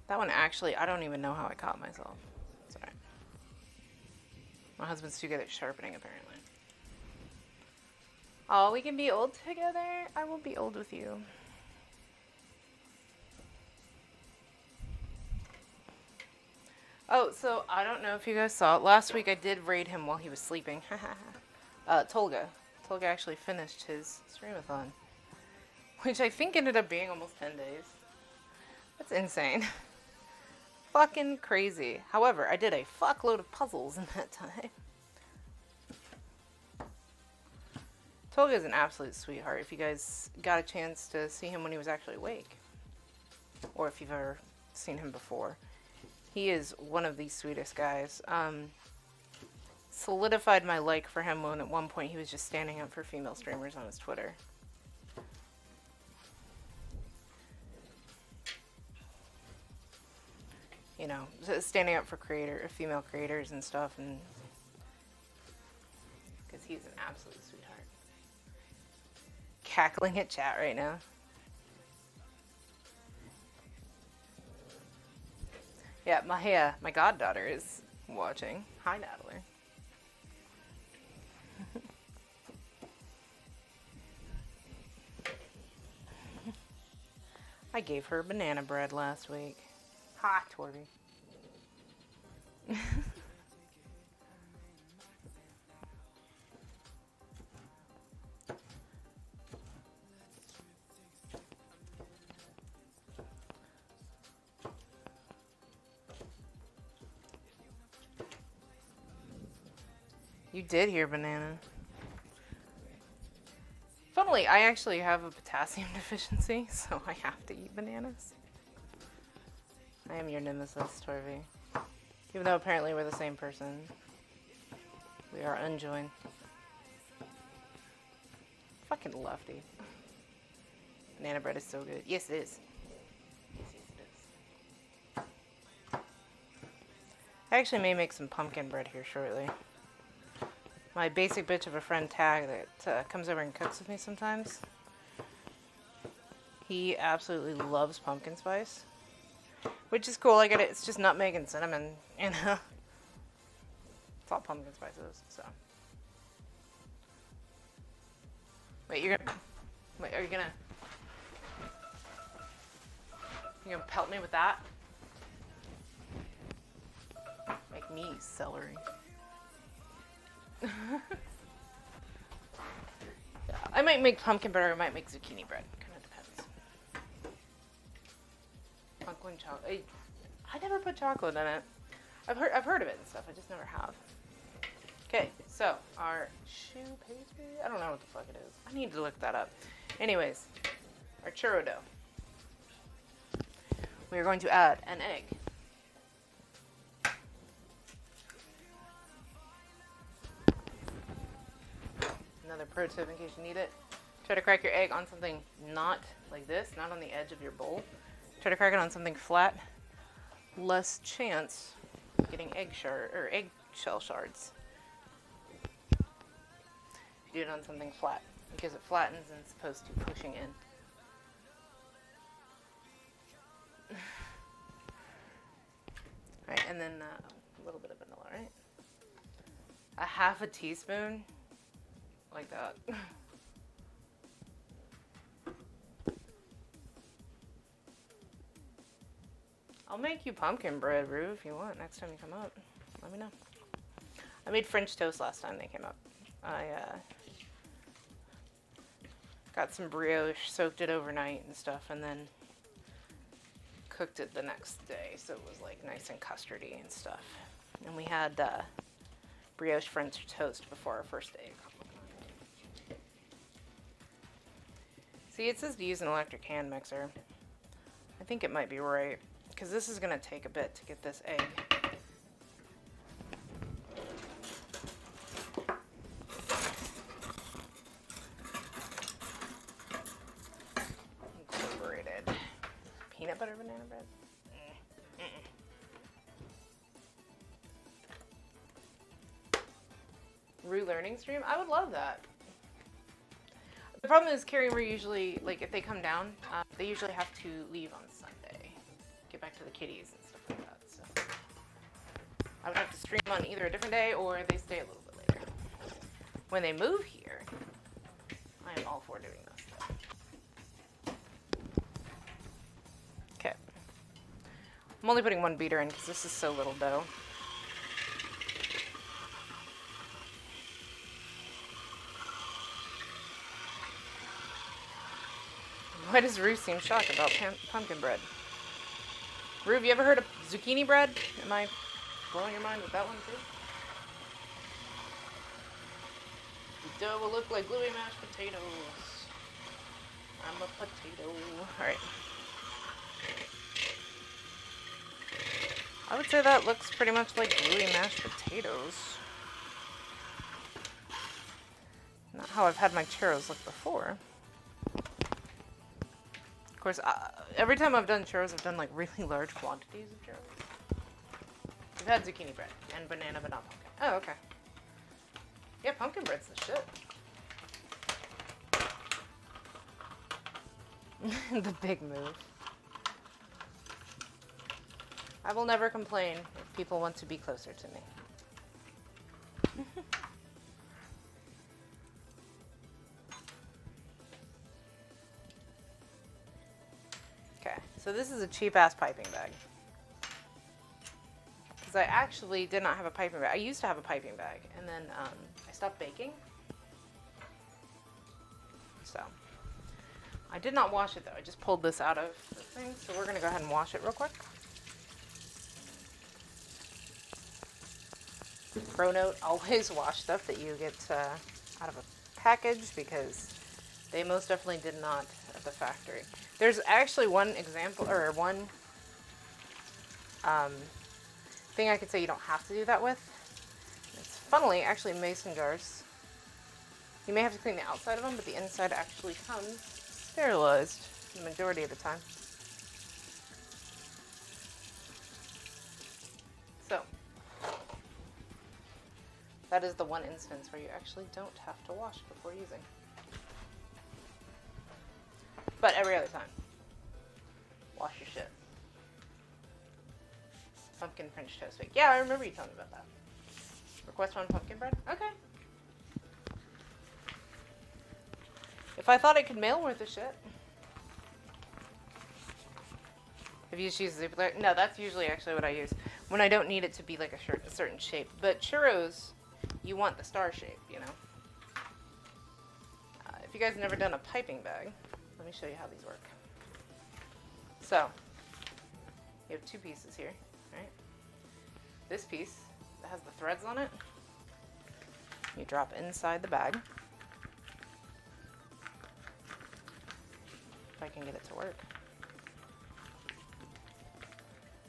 That one actually, I don't even know how I caught myself. It's alright. My husband's too good at sharpening, apparently. Oh, we can be old together? I will be old with you. Oh, so I don't know if you guys saw it. Last week I did raid him while he was sleeping. Tolga. Tolga actually finished his streamathon. Which I think ended up being almost 10 days. That's insane. Fucking crazy. However, I did a fuckload of puzzles in that time. Tolga's an absolute sweetheart. If you guys got a chance to see him when he was actually awake. Or if you've ever seen him before. He is one of the sweetest guys. Solidified my like for him when at one point he was just standing up for female streamers on his Twitter. You know, standing up for female creators and stuff, and because he's an absolute sweetheart. Cackling at chat right now. Yeah, my goddaughter is watching. Hi, Natalie. I gave her banana bread last week. Ha, Torby. You did hear banana. Funnily, I actually have a potassium deficiency, so I have to eat bananas. I am your nemesis, Torby. Even though apparently we're the same person. We are unjoined. Fucking lefty. Banana bread is so good. Yes, it is. Yes, it is. I actually may make some pumpkin bread here shortly. My basic bitch of a friend Tag that comes over and cooks with me sometimes. He absolutely loves pumpkin spice. Which is cool, I get it. It's just nutmeg and cinnamon, you know. It's all pumpkin spice is, so. Wait, are you gonna pelt me with that? Make me celery. Yeah, I might make pumpkin bread or I might make zucchini bread. Kind of depends. Pumpkin chocolate. I never put chocolate in it. I've heard of it and stuff. I just never have. Okay, so our choux pastry. I don't know what the fuck it is. I need to look that up. Anyways, our churro dough. we are going to add an egg. Another pro tip in case you need it. Try to crack your egg on something not like this, not on the edge of your bowl. Try to crack it on something flat. Less chance of getting eggshell shards. If you do it on something flat, because it flattens and it's opposed to pushing in. Alright, and then a little bit of vanilla, right? A half a teaspoon, like that. I'll make you pumpkin bread, Rue, if you want, next time you come up. Let me know. I made French toast last time they came up. I got some brioche, soaked it overnight and stuff, and then cooked it the next day, so it was like nice and custardy and stuff. And we had brioche French toast before our first egg. See, it says to use an electric hand mixer. I think it might be right, because this is going to take a bit to get this egg. Incorporated. Peanut butter banana bread? Rue learning stream? I would love that. The problem is Carrie and Rue usually, like if they come down, they usually have to leave on Sunday. Get back to the kitties and stuff like that. So I would have to stream on either a different day or they stay a little bit later. When they move here, I am all for doing this. Okay. I'm only putting one beater in because this is so little dough. Why does Rue seem shocked about pumpkin bread? Rue, have you ever heard of zucchini bread? Am I blowing your mind with that one too? The dough will look like gluey mashed potatoes. I'm a potato. Alright. I would say that looks pretty much like gluey mashed potatoes. Not how I've had my churros look before. Of course, every time I've done churros, I've done like really large quantities of churros. We've had zucchini bread and banana, but not pumpkin. Oh, okay. Yeah, pumpkin bread's the shit. The big move. I will never complain if people want to be closer to me. Okay, so this is a cheap-ass piping bag. Because I actually did not have a piping bag. I used to have a piping bag, and then I stopped baking. So, I did not wash it, though. I just pulled this out of the thing, so we're going to go ahead and wash it real quick. Pro note, always wash stuff that you get out of a package, because they most definitely did not at the factory. There's actually one example, or one thing I could say you don't have to do that with. It's funnily actually mason jars. You may have to clean the outside of them, but the inside actually comes sterilized the majority of the time. So, that is the one instance where you actually don't have to wash before using. But every other time, wash your shit. Pumpkin French toast bake. Yeah, I remember you telling me about that. Request one pumpkin bread? Okay. If I thought I could mail worth of shit. Have you used Ziploc? No, that's usually actually what I use when I don't need it to be like a certain shape. But churros, you want the star shape, you know. If you guys have never done a piping bag, let me show you how these work. So, you have two pieces here, right? This piece that has the threads on it, you drop inside the bag. If I can get it to work.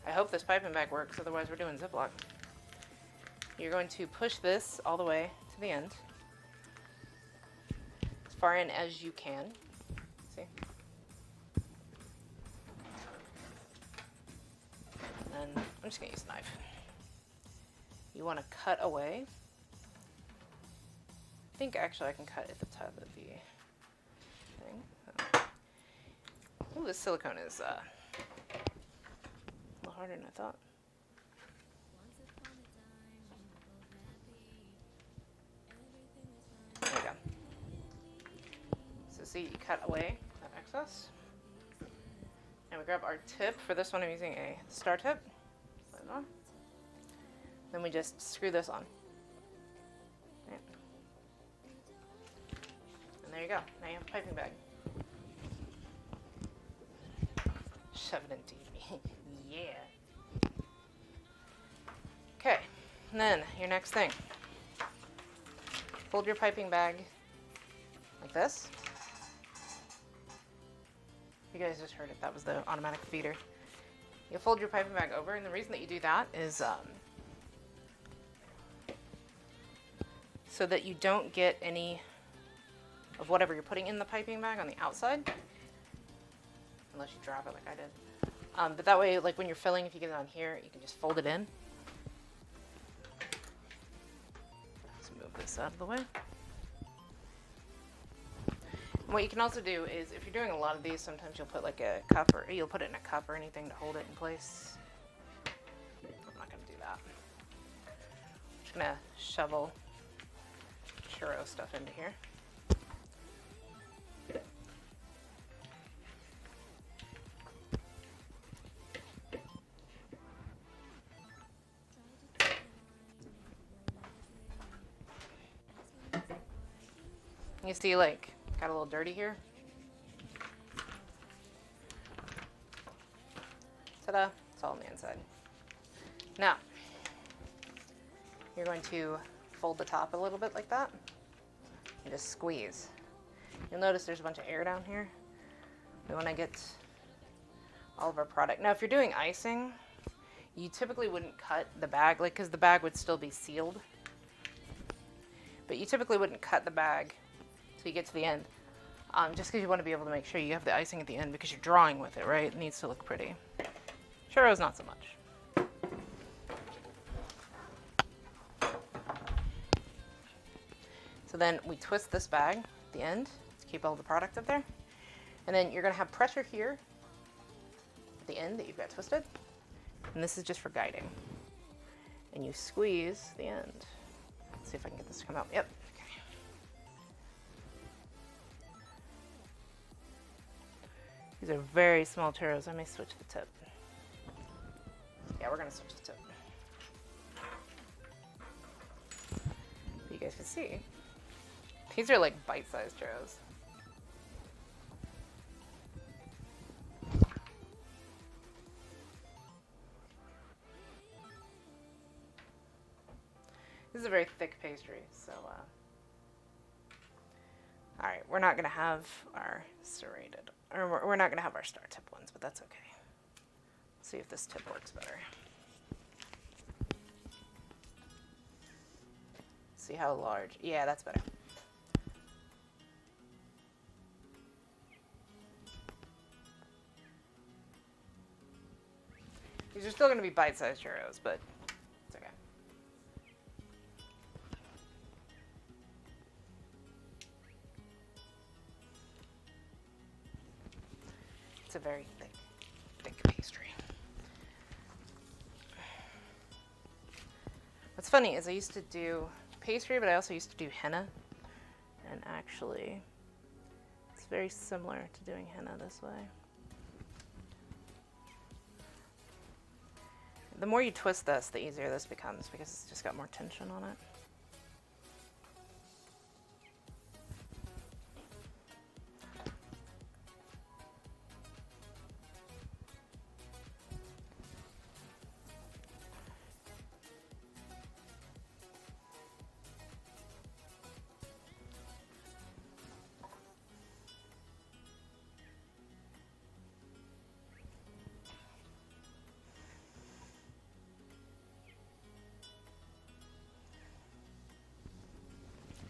I hope this piping bag works, otherwise we're doing Ziploc. You're going to push this all the way to the end. As far in as you can. See? And I'm just going to use a knife. You want to cut away. I think actually I can cut at the top of the thing. Ooh, this silicone is a little harder than I thought. There we go. So see, you cut away that excess. And we grab our tip. For this one I'm using a star tip. Slide it on. Then we just screw this on. Right. And there you go. Now you have a piping bag. Shove it into me. Yeah. Okay. And then your next thing. Fold your piping bag like this. You guys just heard it. That was the automatic feeder. You'll fold your piping bag over, and the reason that you do that is so that you don't get any of whatever you're putting in the piping bag on the outside, unless you drop it like I did. But that way, like when you're filling, if you get it on here, you can just fold it in. Let's move this out of the way. And what you can also do is, if you're doing a lot of these, sometimes you'll put like a cup, or you'll put it in a cup or anything to hold it in place. I'm not going to do that. I'm just going to shovel churro stuff into here. You see, like, got a little dirty here. Ta-da, it's all on the inside. Now, you're going to fold the top a little bit like that and just squeeze. You'll notice there's a bunch of air down here. We want to get all of our product. Now, if you're doing icing, you typically wouldn't cut the bag, like, because the bag would still be sealed. But you typically wouldn't cut the bag till you get to the end, just because you want to be able to make sure you have the icing at the end, because you're drawing with it, right? It needs to look pretty. Churros, not so much. So then we twist this bag at the end to keep all the product up there. And then you're going to have pressure here at the end that you've got twisted. And this is just for guiding. And you squeeze the end. Let's see if I can get this to come out. Yep. Okay. These are very small churros. I may switch the tip. Yeah, we're going to switch the tip. You guys can see. These are like bite-sized churros. This is a very thick pastry, so all right, we're not gonna have our serrated, or we're not gonna have our star tip ones, but that's okay. Let's see if this tip works better. See how large? Yeah, that's better. These are still gonna be bite-sized churros, but it's okay. It's a very thick pastry. What's funny is I used to do pastry, but I also used to do henna. And actually, it's very similar to doing henna this way. The more you twist this, the easier this becomes, because it's just got more tension on it.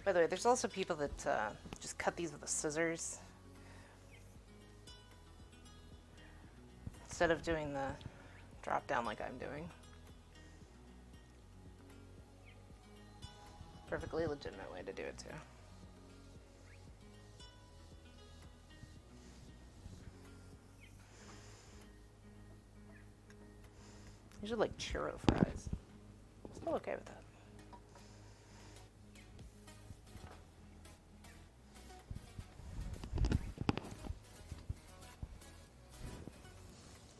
By the way, there's also people that just cut these with the scissors instead of doing the drop down like I'm doing. Perfectly legitimate way to do it too. These are like churro fries. Still okay with that.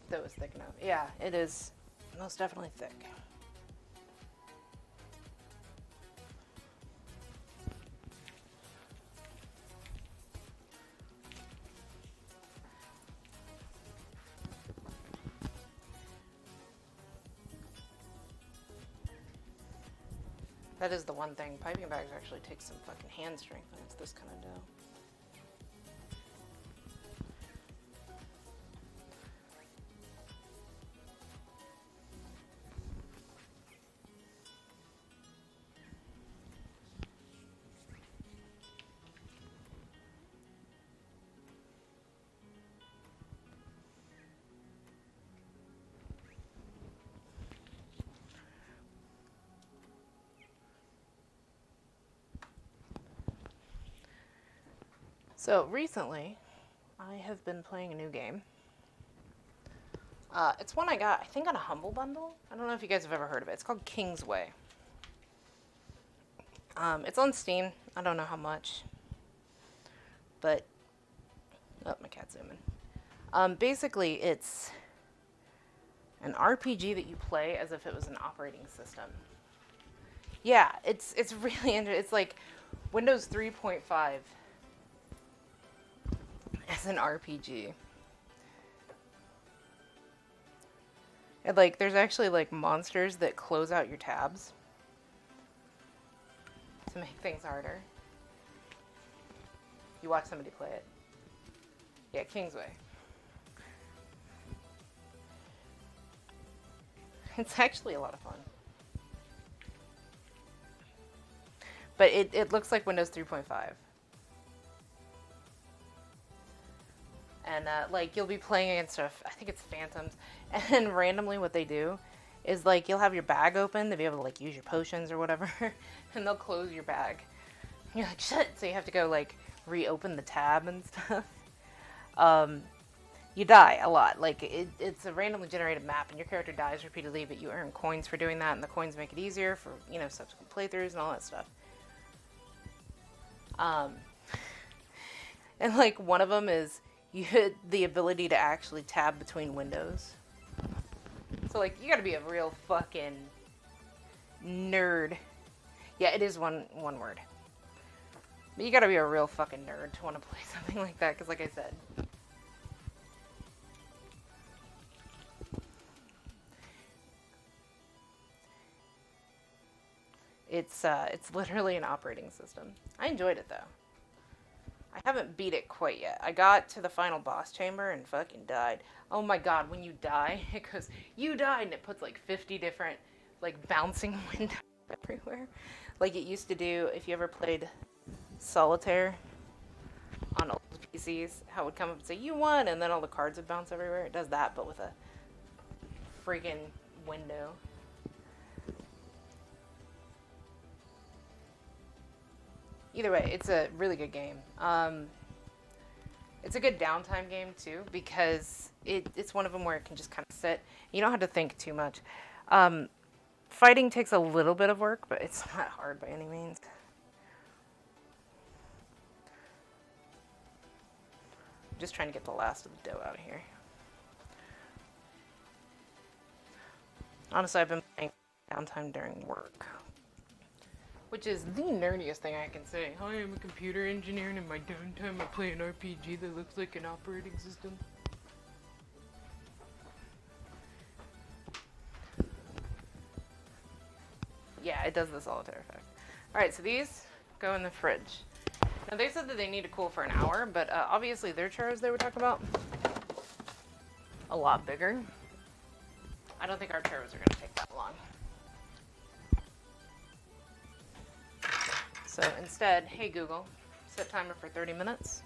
That was thick enough. Yeah, it is most definitely thick. That is the one thing. Piping bags actually take some fucking hand strength when it's this kind of dough. So recently, I have been playing a new game. It's one I got, I think, on a Humble Bundle. I don't know if you guys have ever heard of it. It's called Kingsway. It's on Steam. I don't know how much, but oh, my cat's zooming. Basically, it's an RPG that you play as if it was an operating system. Yeah, it's really interesting. It's like Windows 3.5 as an RPG. And like, there's actually like monsters that close out your tabs to make things harder. You watch somebody play it. Yeah, Kingsway. It's actually a lot of fun. But it looks like Windows 3.5. And like, you'll be playing against I think it's phantoms, and then randomly what they do is like, you'll have your bag open to be able to like use your potions or whatever, and they'll close your bag. And you're like, shit, so you have to go like reopen the tab and stuff. You die a lot. Like, it's a randomly generated map, and your character dies repeatedly, but you earn coins for doing that, and the coins make it easier for, you know, subsequent playthroughs and all that stuff. And like, one of them is you hit the ability to actually tab between windows. So like, you gotta be a real fucking nerd. Yeah, it is one word. But you gotta be a real fucking nerd to want to play something like that, because like I said, it's literally an operating system. I enjoyed it though. I haven't beat it quite yet. I got to the final boss chamber and fucking died. Oh my god, when you die, it goes, you died, and it puts like 50 different like bouncing windows everywhere. Like it used to do if you ever played Solitaire on old PCs, how it would come up and say, you won, and then all the cards would bounce everywhere. It does that, but with a freaking window. Either way, it's a really good game. It's a good downtime game too, because it's one of them where it can just kind of sit. You don't have to think too much. Fighting takes a little bit of work, but it's not hard by any means. I'm just trying to get the last of the dough out of here. Honestly, I've been playing downtime during work, which is the nerdiest thing I can say. Hi, I'm a computer engineer, and in my downtime I play an RPG that looks like an operating system. Yeah, it does the solitaire effect. Alright, so these go in the fridge. Now, they said that they need to cool for an hour, but obviously their churros they were talking about a lot bigger. I don't think our churros are going to take that long. So instead, hey Google, set timer for 30 minutes.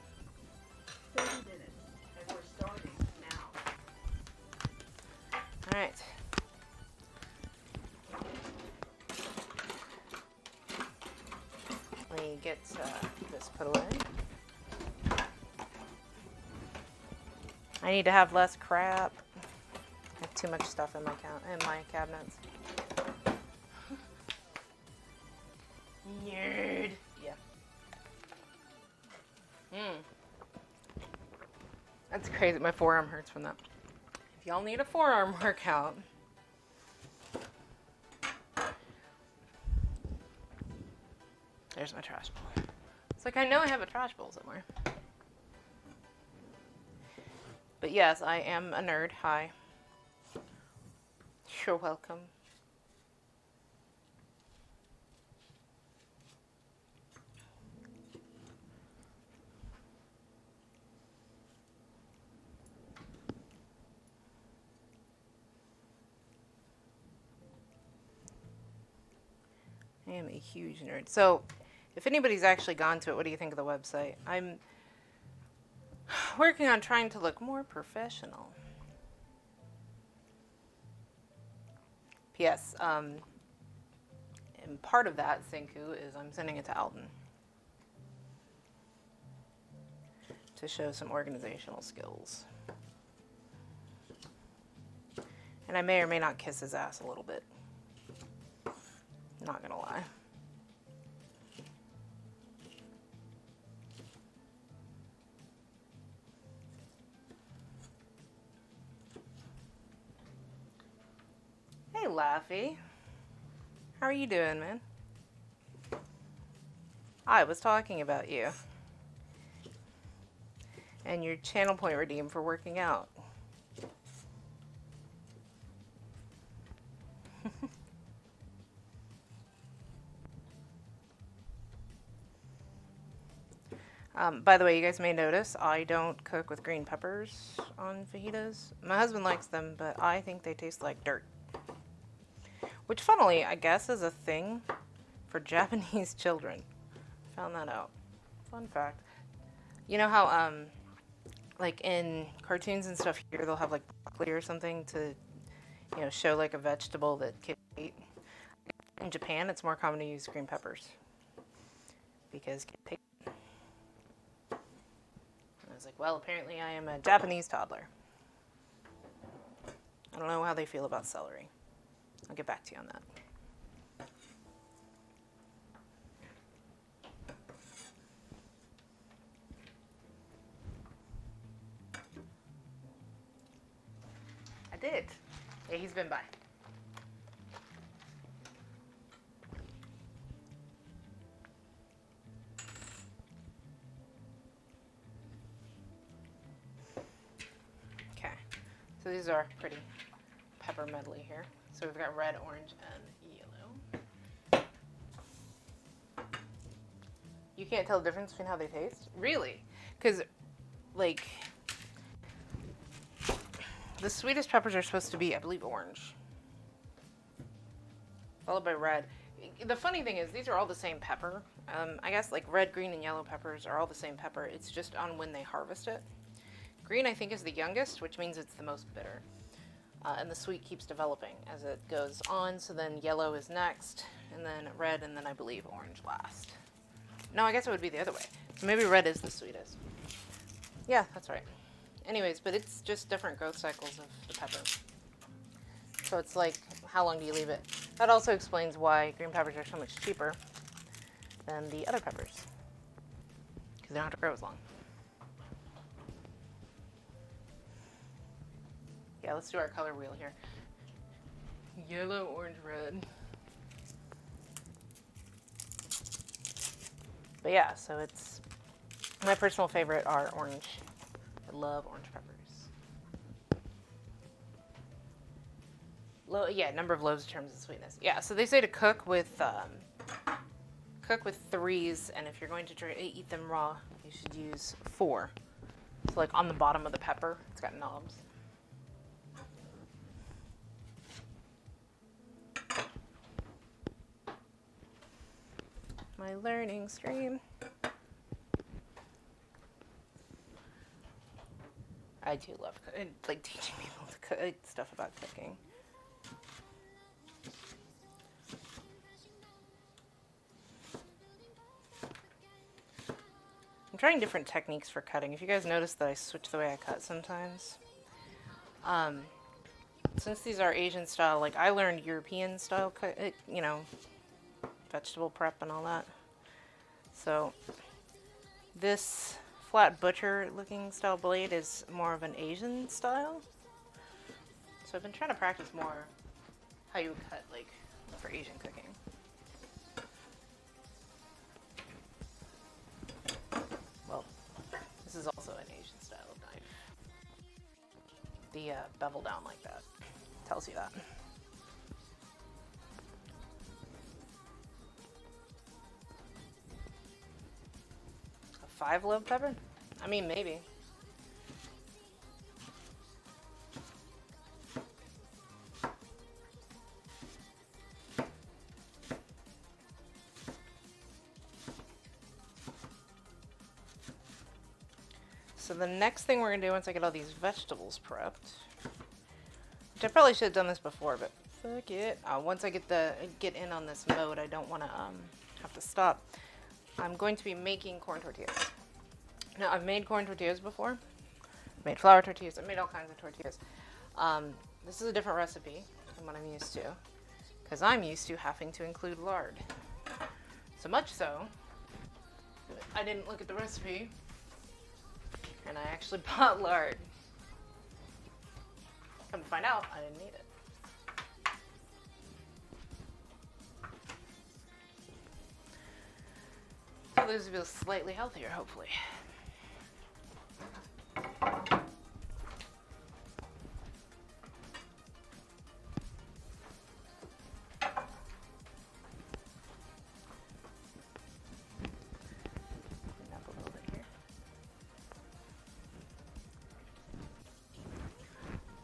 30 minutes, and we're starting now. All right. Let me get this put away. I need to have less crap. I have too much stuff in my cabinets. Nerd. Yeah. That's crazy. My forearm hurts from that. If y'all need a forearm workout, there's my trash bowl. It's like I know I have a trash bowl somewhere. But yes, I am a nerd. Hi. You're welcome. I am a huge nerd. So, if anybody's actually gone to it, what do you think of the website? I'm working on trying to look more professional. P.S. And part of that, Senku, is I'm sending it to Alden to show some organizational skills. And I may or may not kiss his ass a little bit. Not gonna lie. Hey, Laffy. How are you doing, man? I was talking about you. And your channel point redeem for working out. By the way, you guys may notice I don't cook with green peppers on fajitas. My husband likes them, but I think they taste like dirt. Which, funnily, I guess is a thing for Japanese children. Found that out. Fun fact. You know how, like in cartoons and stuff here, they'll have like broccoli or something to, you know, show like a vegetable that kids eat. In Japan, it's more common to use green peppers because kids take. I was like, well, apparently I am a Japanese toddler. I don't know how they feel about celery. I'll get back to you on that. I did. Yeah, he's been by. Okay, so these are pretty pepper medley here. So we've got red, orange, and yellow. You can't tell the difference between how they taste? Really? Because, like, the sweetest peppers are supposed to be, I believe, orange. Followed by red. The funny thing is, these are all the same pepper. I guess, like, red, green, and yellow peppers are all the same pepper. It's just on when they harvest it. Green, I think, is the youngest, which means it's the most bitter. And the sweet keeps developing as it goes on. So then yellow is next, and then red, and then I believe orange last. No, I guess it would be the other way. So maybe red is the sweetest. Yeah, that's right. Anyways, but it's just different growth cycles of the pepper. So it's like, how long do you leave it? That also explains why green peppers are so much cheaper than the other peppers. Because they don't have to grow as long. Yeah, let's do our color wheel here. Yellow, orange, red. But yeah, so it's, my personal favorite are orange. I love orange peppers. Yeah, number of loaves determines the sweetness. Yeah, so they say to cook with 3s, and if you're going to eat them raw, you should use 4. So like on the bottom of the pepper, it's got knobs. my learning stream. I do love like teaching people to cook, stuff about cooking. I'm trying different techniques for cutting. If you guys notice that I switch the way I cut sometimes. Since these are Asian style, like I learned European style cut, you know, vegetable prep and all that. So this flat butcher looking style blade is more of an Asian style. So I've been trying to practice more how you would cut like for Asian cooking. Well, this is also an Asian style of knife. The bevel down like that tells you that. A 5-lobe pepper? I mean, maybe. So the next thing we're gonna do once I get all these vegetables prepped, which I probably should have done this before, but fuck it. Once I get in on this mode, I don't want to have to stop. I'm going to be making corn tortillas. Now I've made corn tortillas before. I've made flour tortillas. I've made all kinds of tortillas. This is a different recipe than what I'm used to, because I'm used to having to include lard. So much so, I didn't look at the recipe. And I actually bought lard. Come to find out, I didn't need it. So this will be slightly healthier, hopefully.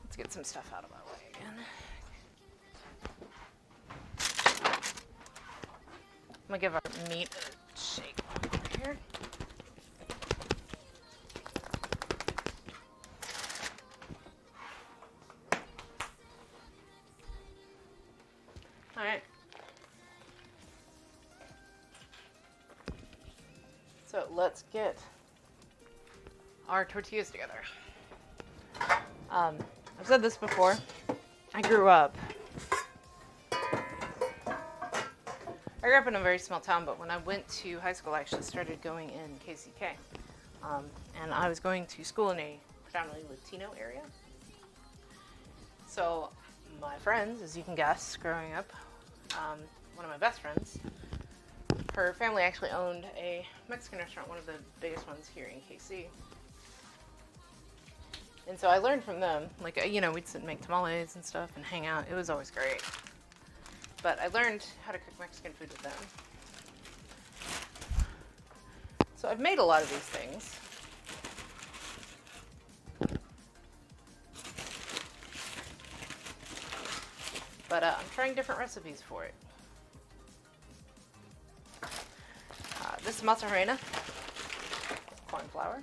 Let's get some stuff out of our way again. I'm gonna give our meat a shake over here. All right. So let's get our tortillas together. I've said this before. I grew up in a very small town, but when I went to high school, I actually started going in KCK. And I was going to school in a predominantly Latino area. So my friends, as you can guess, growing up, one of my best friends, her family actually owned a Mexican restaurant, one of the biggest ones here in KC. And so I learned from them, like, you know, we'd sit and make tamales and stuff and hang out. It was always great. But I learned how to cook Mexican food with them. So I've made a lot of these things. But I'm trying different recipes for it. This is mozzarella, corn flour.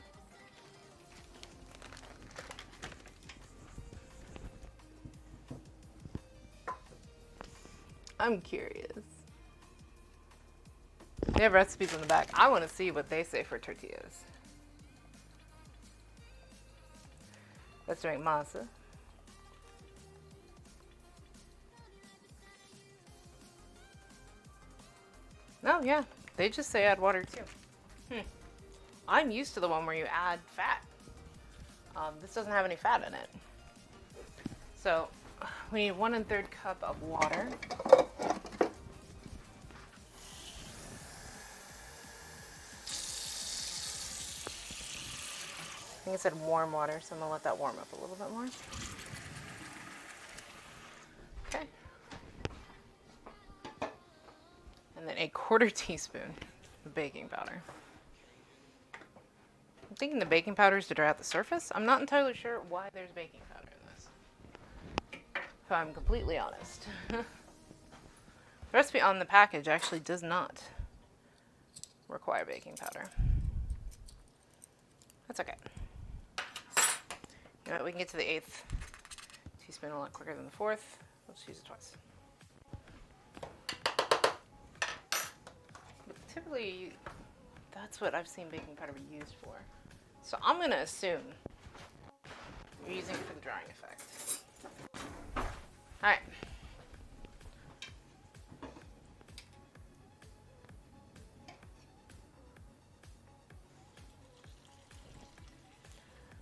I'm curious. They have recipes on the back. I want to see what they say for tortillas. Let's make masa. Oh yeah, they just say add water too. I'm used to the one where you add fat. This doesn't have any fat in it. So we need 1 1/3 cup of water. I think it said warm water, so I'm gonna let that warm up a little bit more. Okay. And then 1/4 teaspoon of baking powder. I'm thinking the baking powder is to dry out the surface. I'm not entirely sure why there's baking powder in this, if I'm completely honest. The recipe on the package actually does not require baking powder. That's okay. You know what, we can get to the 8th teaspoon a lot quicker than the 4th. Let's use it twice. But typically, that's what I've seen baking powder be used for. So I'm going to assume you're using it for the drying effect. Alright.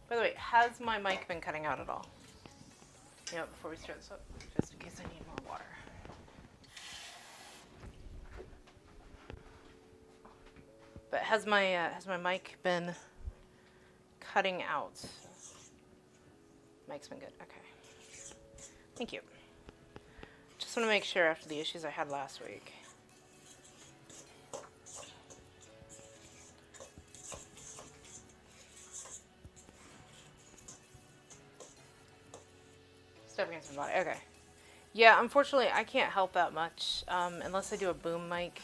By the way, has my mic been cutting out at all? You know, before we start this up, just in case I need more water. But has my mic been cutting out? Mic's been good. Okay. Thank you. Just want to make sure after the issues I had last week. Stuff against my body. Okay. Yeah, unfortunately, I can't help that much unless I do a boom mic.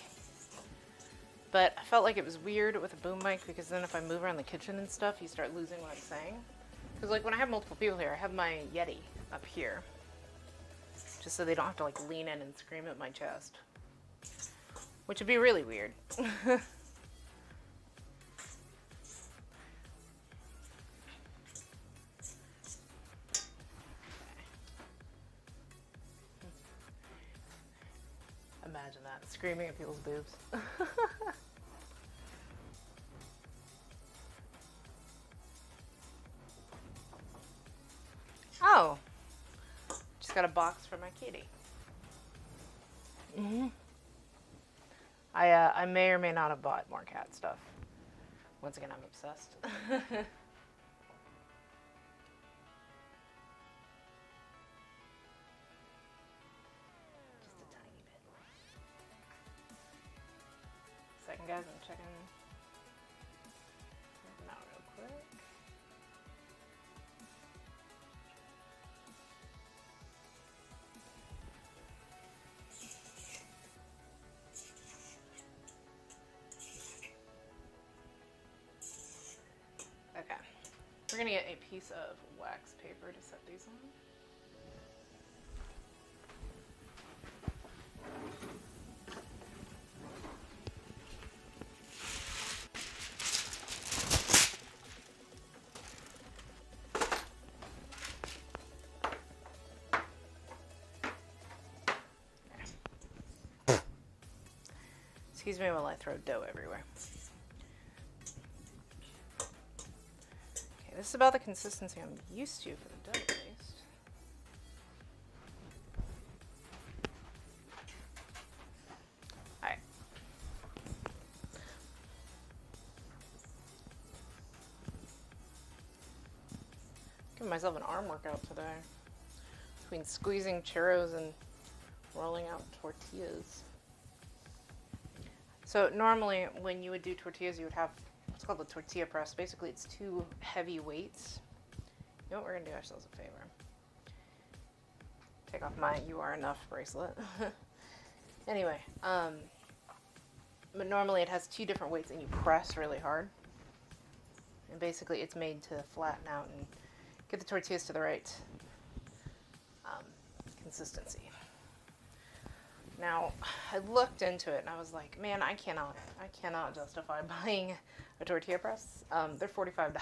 But I felt like it was weird with a boom mic because then if I move around the kitchen and stuff, you start losing what I'm saying. Because like when I have multiple people here, I have my Yeti up here. Just so they don't have to like lean in and scream at my chest. Which would be really weird. Imagine that, screaming at people's boobs. Oh, just got a box for my kitty. I may or may not have bought more cat stuff. Once again, I'm obsessed. Just a tiny bit. Second, guys, I'm checking them out real quick. Okay. We're gonna get a piece of wax paper to set these on. Excuse me while I throw dough everywhere. Okay, this is about the consistency I'm used to for the dough paste. Alright. Giving myself an arm workout today. Between squeezing churros and rolling out tortillas. So normally when you would do tortillas, you would have what's called the tortilla press. Basically, it's 2 heavy weights. You know what, we're gonna do ourselves a favor. Take off my "You Are Enough" bracelet. Anyway, but normally it has 2 different weights and you press really hard. And basically it's made to flatten out and get the tortillas to the right consistency. Now, I looked into it and I was like, man, I cannot justify buying a tortilla press. They're $45.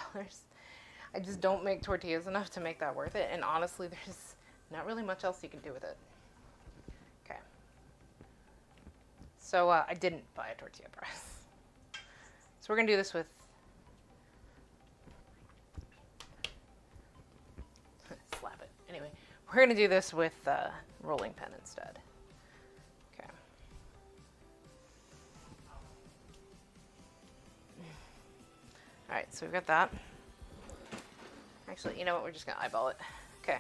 I just don't make tortillas enough to make that worth it. And honestly, there's not really much else you can do with it. Okay. So I didn't buy a tortilla press. So we're going to do this with slap it. Anyway, we're going to do this with rolling pin instead. Alright, so we've got that. Actually, you know what? We're just going to eyeball it. Okay.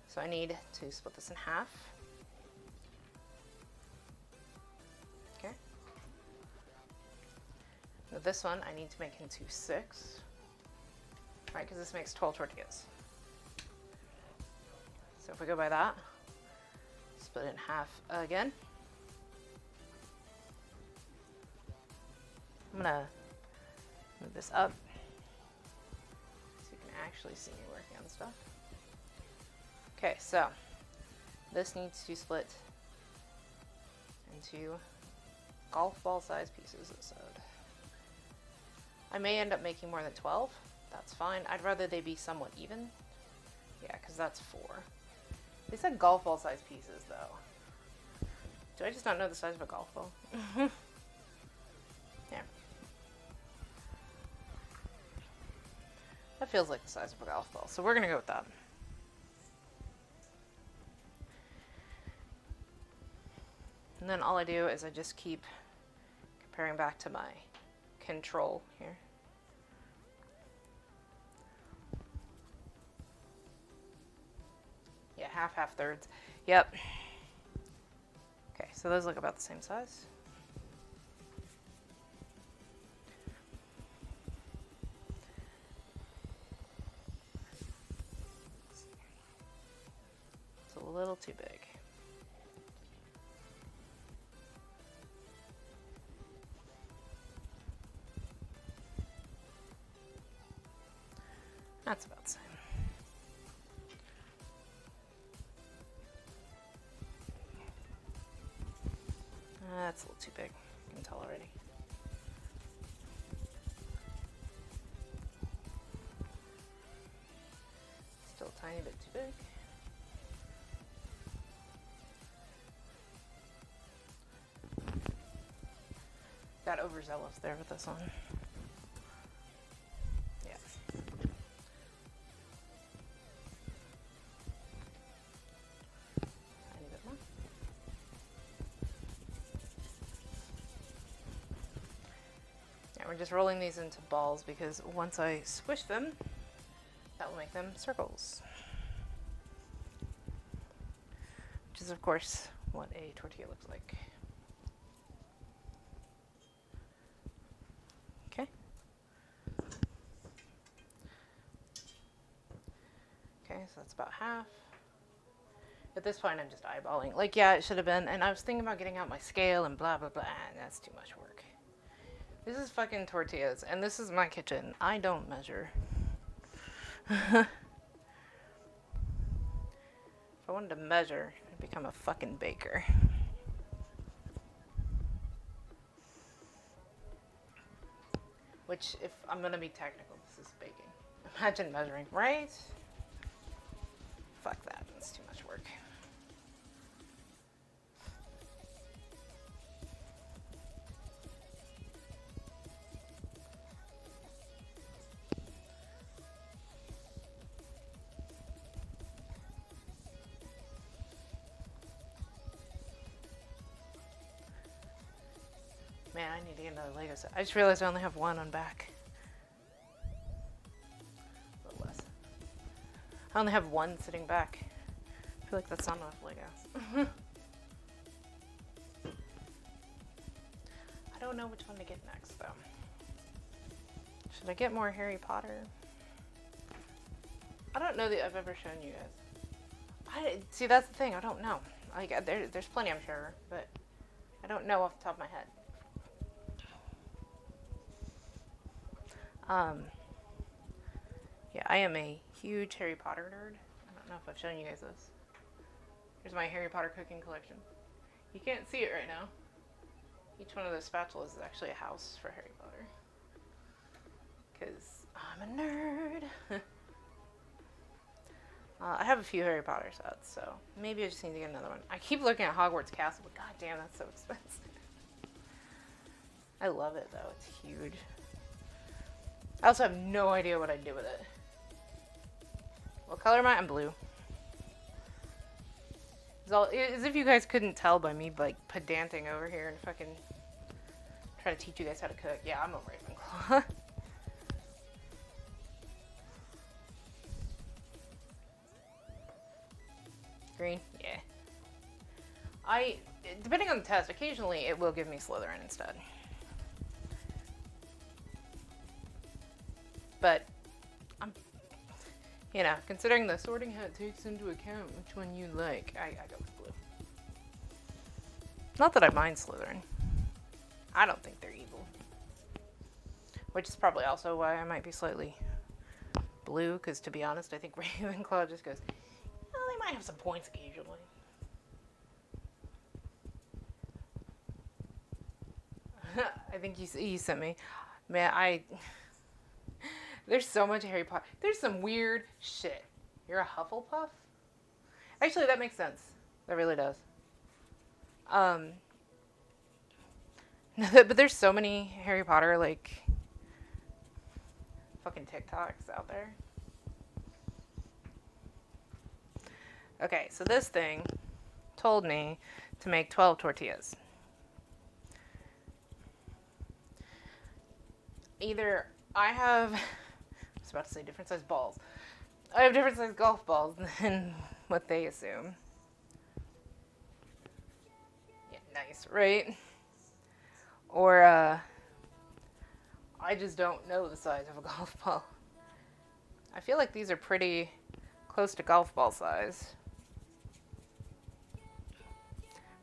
So I need to split this in half. Okay. Now this one I need to make into 6. Right, because this makes 12 tortillas. So if we go by that, split it in half again. I'm gonna move this up so you can actually see me working on stuff. Okay, so this needs to split into golf ball size pieces of sewed. I may end up making more than 12. That's fine. I'd rather they be somewhat even. Yeah, because that's 4. They said golf ball size pieces, though. Do I just not know the size of a golf ball? Yeah. That feels like the size of a golf ball, so we're going to go with that. And then all I do is I just keep comparing back to my control here. Yeah, half, thirds. Yep. Okay, so those look about the same size. It's a little too big. That's about the same. That's a little too big. You can tell already. Still a tiny bit too big. Got overzealous there with this one. Yeah. Tiny bit more. Yeah, we're just rolling these into balls because once I squish them, that will make them circles. Which is, of course, what a tortilla looks like. Okay. Okay, so that's about half. At this point, I'm just eyeballing. Like, yeah, it should have been. And I was thinking about getting out my scale and blah, blah, blah. And that's too much work. This is fucking tortillas, and this is my kitchen. I don't measure. If I wanted to measure, I'd become a fucking baker. Which, if I'm gonna be technical, this is baking. Imagine measuring, right? Fuck that, that's too much work. Man, I need to get another Lego set. I just realized I only have one on back. A little less. I only have one sitting back. I feel like that's not enough Legos. I don't know which one to get next, though. Should I get more Harry Potter? I don't know that I've ever shown you guys. See, that's the thing. I don't know. Like, there's plenty, I'm sure, but I don't know off the top of my head. Yeah, I am a huge Harry Potter nerd. I don't know if I've shown you guys this. Here's my Harry Potter cooking collection. You can't see it right now. Each one of those spatulas is actually a house for Harry Potter. Because I'm a nerd. I have a few Harry Potter sets, so maybe I just need to get another one. I keep looking at Hogwarts Castle, but god damn, that's so expensive. I love it, though. It's huge. I also have no idea what I'd do with it. What color am I? I'm blue. As if you guys couldn't tell by me, like, pedanting over here and fucking trying to teach you guys how to cook. Yeah, I'm a Ravenclaw. Green? Yeah. Depending on the test, occasionally it will give me Slytherin instead. But, considering the sorting hat takes into account which one you like, I go with blue. Not that I mind Slytherin. I don't think they're evil. which is probably also why I might be slightly blue, because to be honest, I think Ravenclaw just goes, well, they might have some points occasionally. I think you sent me. Man, there's so much Harry Potter. There's some weird shit. You're a Hufflepuff? Actually, that makes sense. That really does. But there's so many Harry Potter, like, fucking TikToks out there. Okay, so this thing told me to make 12 tortillas. Either I have, I was about to say different size balls. I have different size golf balls than what they assume. Yeah, nice, right? Or, I just don't know the size of a golf ball. I feel like these are pretty close to golf ball size.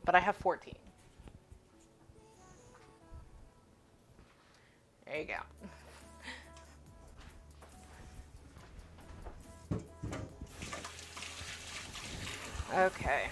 But I have 14. There you go. Okay.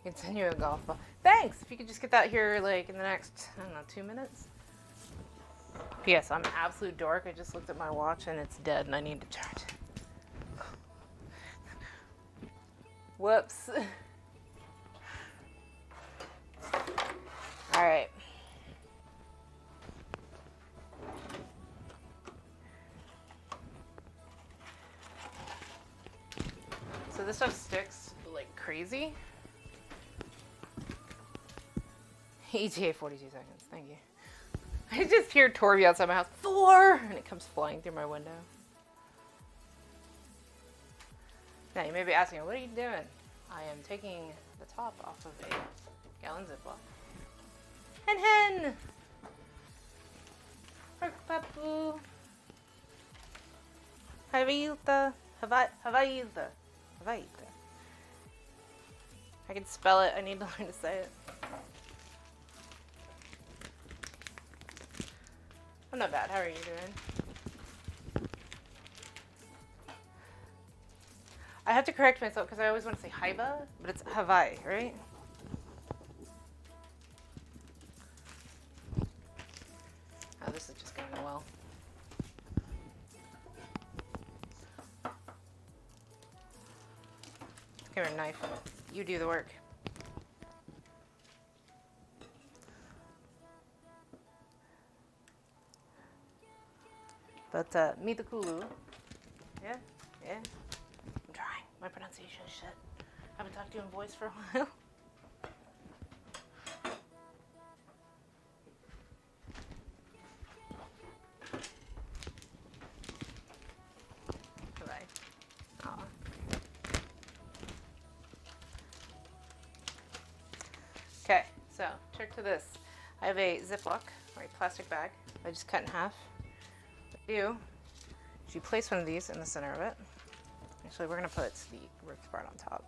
Continue a golf ball. Thanks! If you could just get that here, like, in the next, I don't know, 2 minutes. P.S. I'm an absolute dork. I just looked at my watch and it's dead and I need to charge it. Whoops. Alright. So this stuff sticks like crazy. ETA 42 seconds. Thank you. I just hear Torby outside my house. Thor! And it comes flying through my window. Now you may be asking, what are you doing? I am taking the top off of a gallon Ziploc. Hen! Perk papu. Havayuta. Havayuta. I can spell it. I need to learn to say it. I'm not bad. How are you doing? I have to correct myself because I always want to say Haiba, but it's Hawaii, right? Oh, this is just going well. Give her a knife. You do the work. But, Mitakulu. Yeah? Yeah? I'm trying. My pronunciation is shit. I haven't talked to you in voice for a while. Bye. Aw. Okay, so, trick to this. I have a Ziploc, or a plastic bag. I just cut in half. Do is you place one of these in the center of it. Actually, we're going to put the ripped part on top.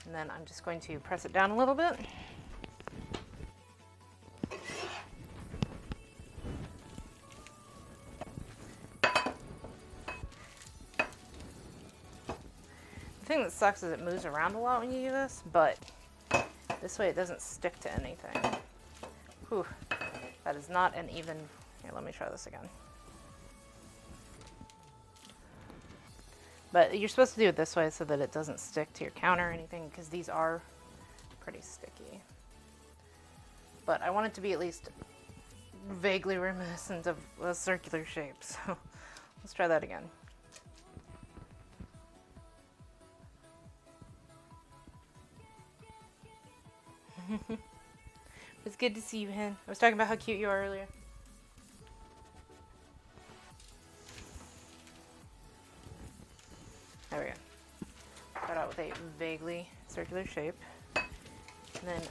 And then I'm just going to press it down a little bit. The thing that sucks is it moves around a lot when you do this, but this way it doesn't stick to anything. Whew, that is not an even... Here, let me try this again. But you're supposed to do it this way so that it doesn't stick to your counter or anything, because these are pretty sticky. But I want it to be at least vaguely reminiscent of a circular shape, so let's try that again. It's good to see you, Hen. I was talking about how cute you are earlier. There we go. Start out with a vaguely circular shape. And then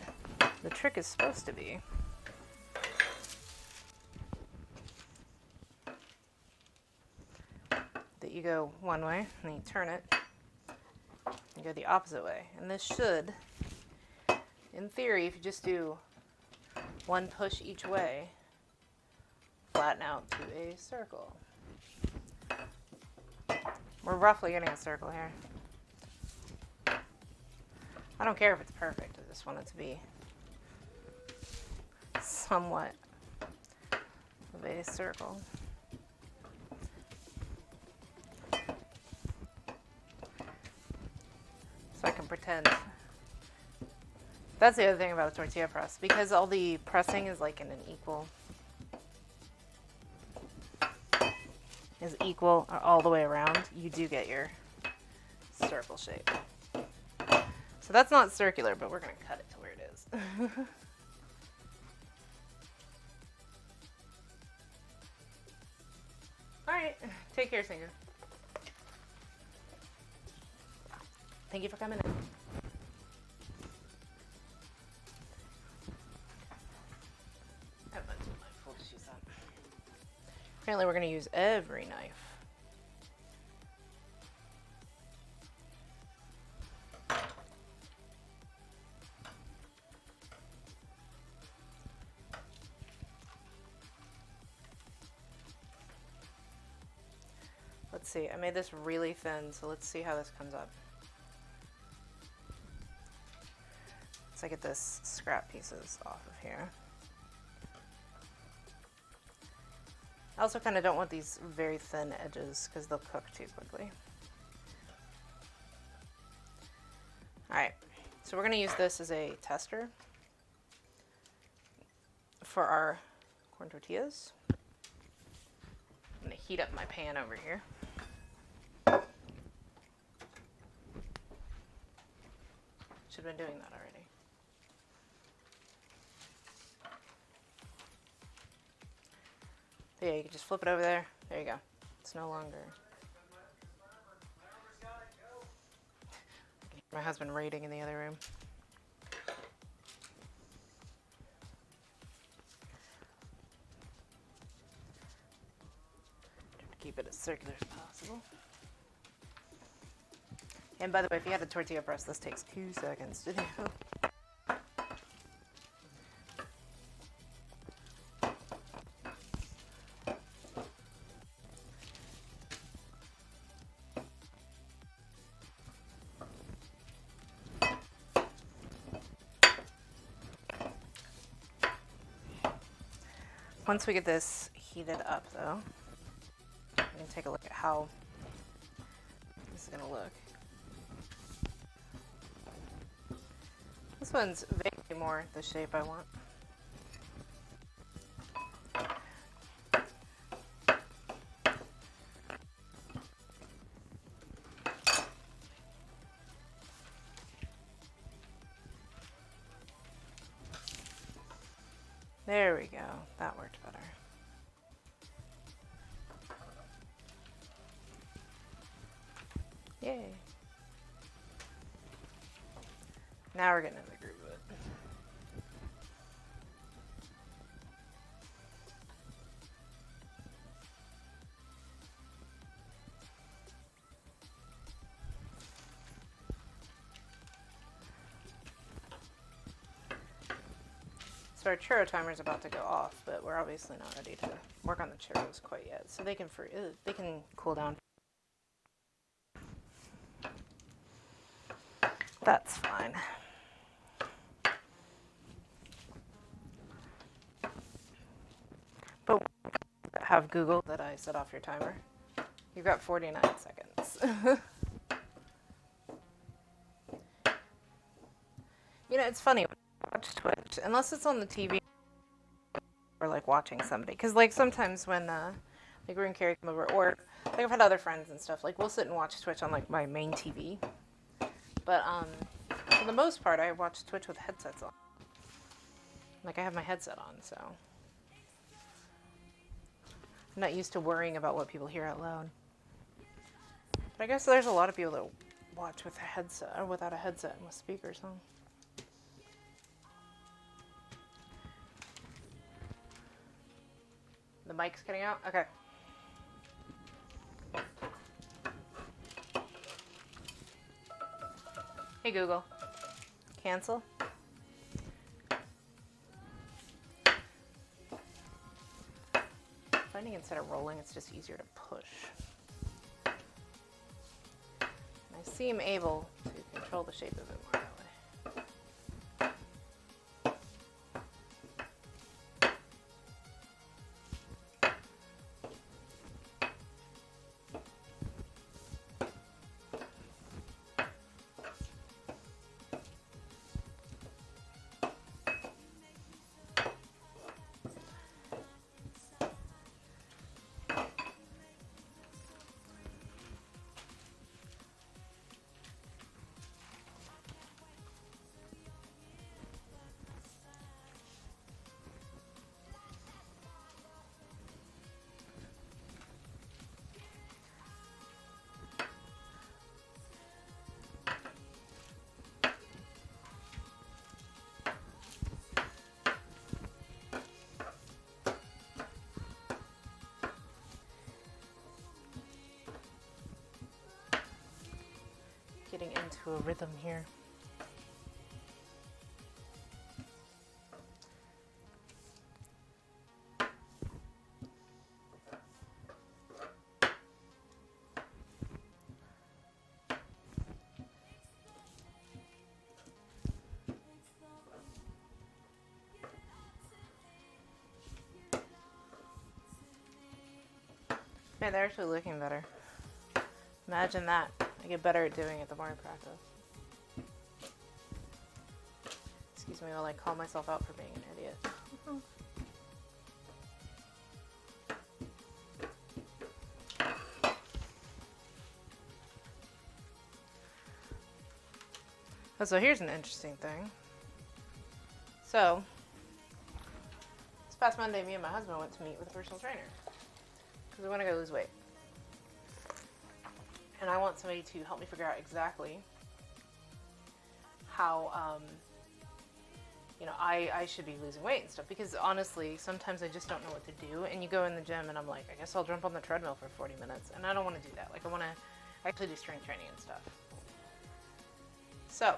the trick is supposed to be you go one way, and then you turn it, and go the opposite way. And this should, in theory, if you just do one push each way, flatten out to a circle. We're roughly getting a circle here. I don't care if it's perfect, I just want it to be somewhat of a circle. So I can pretend. That's the other thing about a tortilla press. Because all the pressing is like in an equal all the way around, you do get your circle shape. So that's not circular, but we're going to cut it to where it is. Alright, take care, Singer. Thank you for coming in. I have a bunch of knife. We'll just use that. Apparently we're going to use every knife. Let's see, I made this really thin, so let's see how this comes up. So I get this scrap pieces off of here. I also kind of don't want these very thin edges because they'll cook too quickly. Alright, so we're going to use this as a tester for our corn tortillas. I'm going to heat up my pan over here. Should have been doing that already. But yeah, you can just flip it over there. There you go. It's no longer. My husband raiding in the other room. Keep it as circular as possible. And by the way, if you had a tortilla press, this takes 2 seconds to do. Once we get this heated up, though, we can take a look at how this is going to look. This one's vaguely more the shape I want. There we go. That worked better. Yay. Now we're getting in the groove of it. So our churro timer is about to go off, but we're obviously not ready to work on the churros quite yet. So they can cool down. That's fine. But have Google that I set off your timer. You've got 49 seconds. You know, it's funny when I watch Twitch, unless it's on the TV or like watching somebody, because like sometimes when like Rue and Carrie come over, or like I've had other friends and stuff, like we'll sit and watch Twitch on like my main TV. But for the most part, I watch Twitch with headsets on. Like I have my headset on, so I'm not used to worrying about what people hear out loud. But I guess there's a lot of people that watch with a headset or without a headset and with speakers on. The mic's cutting out? Okay. Hey Google. Cancel. Finding instead of rolling, it's just easier to push. I seem able to control the shape of it more that way. Getting into a rhythm here. Man, they're actually looking better. Imagine that. I get better at doing it the more I practice. Excuse me while I call myself out for being an idiot. Oh, so here's an interesting thing. So, this past Monday, me and my husband went to meet with a personal trainer. Because we want to go lose weight. And I want somebody to help me figure out exactly how, I should be losing weight and stuff. Because honestly, sometimes I just don't know what to do. And you go in the gym and I'm like, I guess I'll jump on the treadmill for 40 minutes. And I don't want to do that. Like, I want to actually do strength training and stuff. So,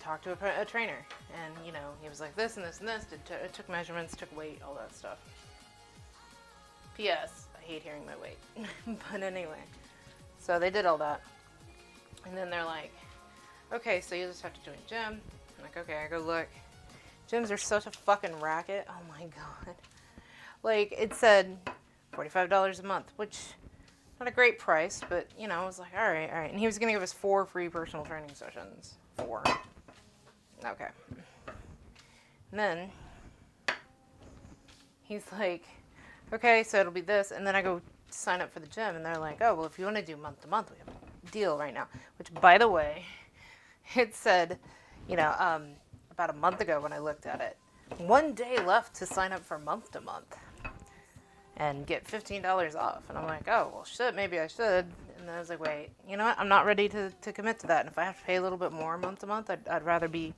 talked to a trainer. And, he was like this and this and this. Took measurements, took weight, all that stuff. P.S. I hate hearing my weight. But anyway. So they did all that. And then they're like, okay, so you just have to join a gym. I'm like, okay, I go look. Gyms are such a fucking racket. Oh my god. Like, it said $45 a month, which, not a great price, but, I was like, alright. And he was going to give us 4 free personal training sessions. 4. Okay. And then, he's like, okay, so it'll be this. And then I go sign up for the gym, and they're like, oh, well, if you want to do month to month, we have a deal right now. Which, by the way, it said, about a month ago when I looked at it, 1 day left to sign up for month to month and get $15 off. And I'm like, oh, well, shit, maybe I should. And then I was like, wait, you know what? I'm not ready to commit to that. And if I have to pay a little bit more month to month, I'd rather be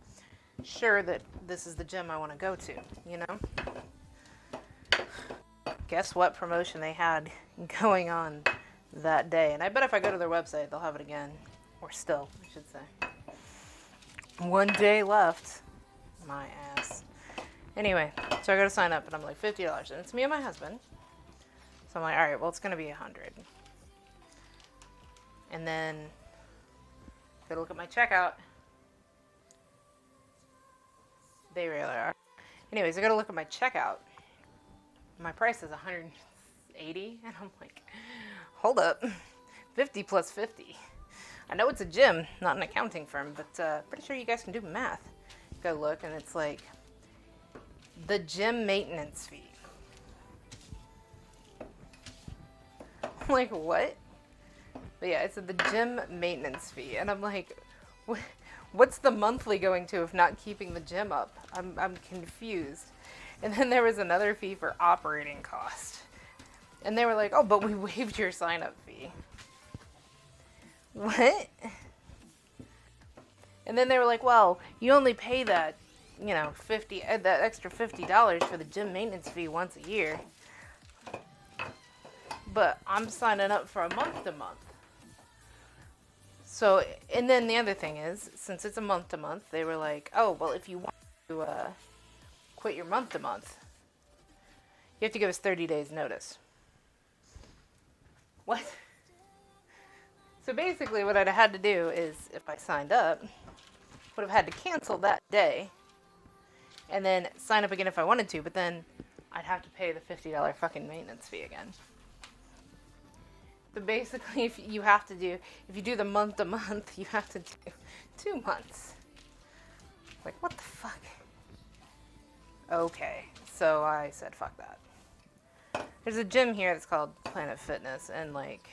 sure that this is the gym I want to go to, Guess what promotion they had going on that day. And I bet if I go to their website, they'll have it again. Or still, I should say. 1 day left. My ass. Anyway, so I go to sign up, and I'm like, $50. And it's me and my husband. So I'm like, all right, well, it's going to be $100. And then, go to look at my checkout. They really are. Anyways, I go to look at my checkout. My price is $180, and I'm like, hold up, 50 plus 50. I know it's a gym, not an accounting firm, but pretty sure you guys can do math. Go look, and it's like the gym maintenance fee. I'm like, what? But yeah, it's the gym maintenance fee, and I'm like, what's the monthly going to if not keeping the gym up? I'm confused. And then there was another fee for operating cost. And they were like, oh, but we waived your sign-up fee. What? And then they were like, well, you only pay that, that extra $50 for the gym maintenance fee once a year. But I'm signing up for a month to month. So, and then the other thing is, since it's a month to month, they were like, oh, well, if you want to quit your month to month, you have to give us 30 days notice. What? So basically what I'd have had to do is, if I signed up, would have had to cancel that day and then sign up again if I wanted to, but then I'd have to pay the $50 fucking maintenance fee again. So basically, if you do the month to month, you have to do 2 months. Like, what the fuck? Okay, so I said fuck that. There's a gym here that's called Planet Fitness, and like,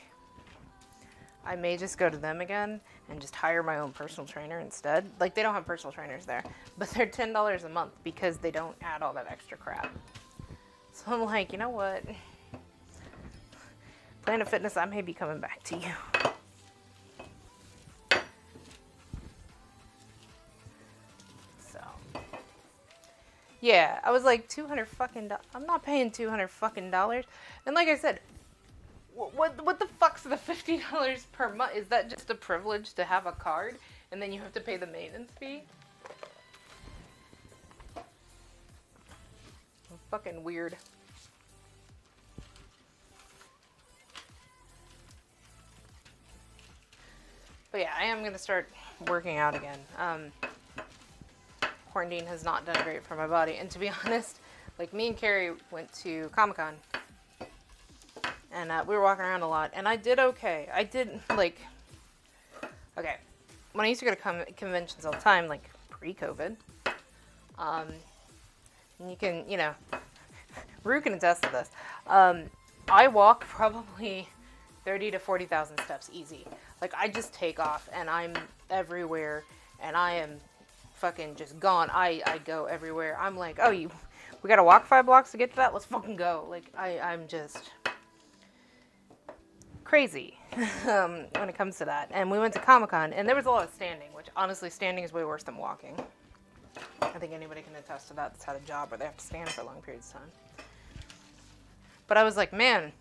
I may just go to them again and just hire my own personal trainer instead. Like, they don't have personal trainers there, but they're $10 a month because they don't add all that extra crap. So I'm like, you know what? Planet Fitness, I may be coming back to you. So, yeah, I was like, $200 fucking dollars. I'm not paying $200 fucking dollars. And like I said, what the fuck's the $50 per month? Is that just a privilege to have a card and then you have to pay the maintenance fee? Fucking weird. But yeah, I am going to start working out again. Quarantine has not done great for my body. And to be honest, like, me and Carrie went to Comic-Con. And we were walking around a lot. And I did okay. I did, like... Okay. When I used to go to conventions all the time, like, pre-COVID. And you can, you know... Rue can attest to this. I walk probably 30 to 40,000 steps easy. Like, I just take off, and I'm everywhere, and I am fucking just gone. I go everywhere. I'm like, oh, we gotta walk 5 blocks to get to that? Let's fucking go. Like, I'm just crazy when it comes to that. And we went to Comic-Con, and there was a lot of standing, which, honestly, standing is way worse than walking. I think anybody can attest to that that's had a job where they have to stand for long periods of time. But I was like, man,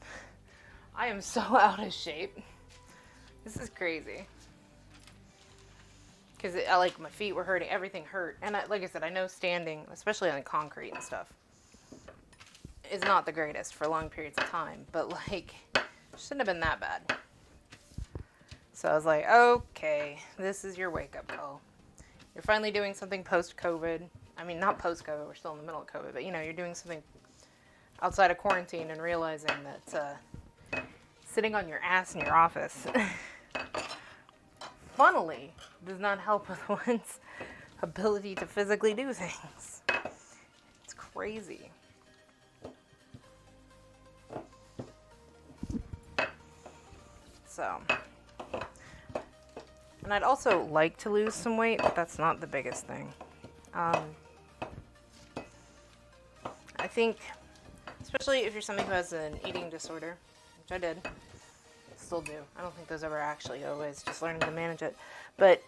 I am so out of shape. This is crazy. Because like, my feet were hurting, everything hurt. And like I said, I know standing, especially on concrete and stuff, is not the greatest for long periods of time. But like, it shouldn't have been that bad. So I was like, okay, this is your wake-up call. You're finally doing something post-COVID. I mean, not post-COVID, we're still in the middle of COVID. But, you know, you're doing something outside of quarantine and realizing that sitting on your ass in your office, funnily, does not help with one's ability to physically do things. It's crazy. So, and I'd also like to lose some weight, but that's not the biggest thing. I think, especially if you're somebody who has an eating disorder, which I did, still do. I don't think those ever actually go away. It's just learning to manage it. But,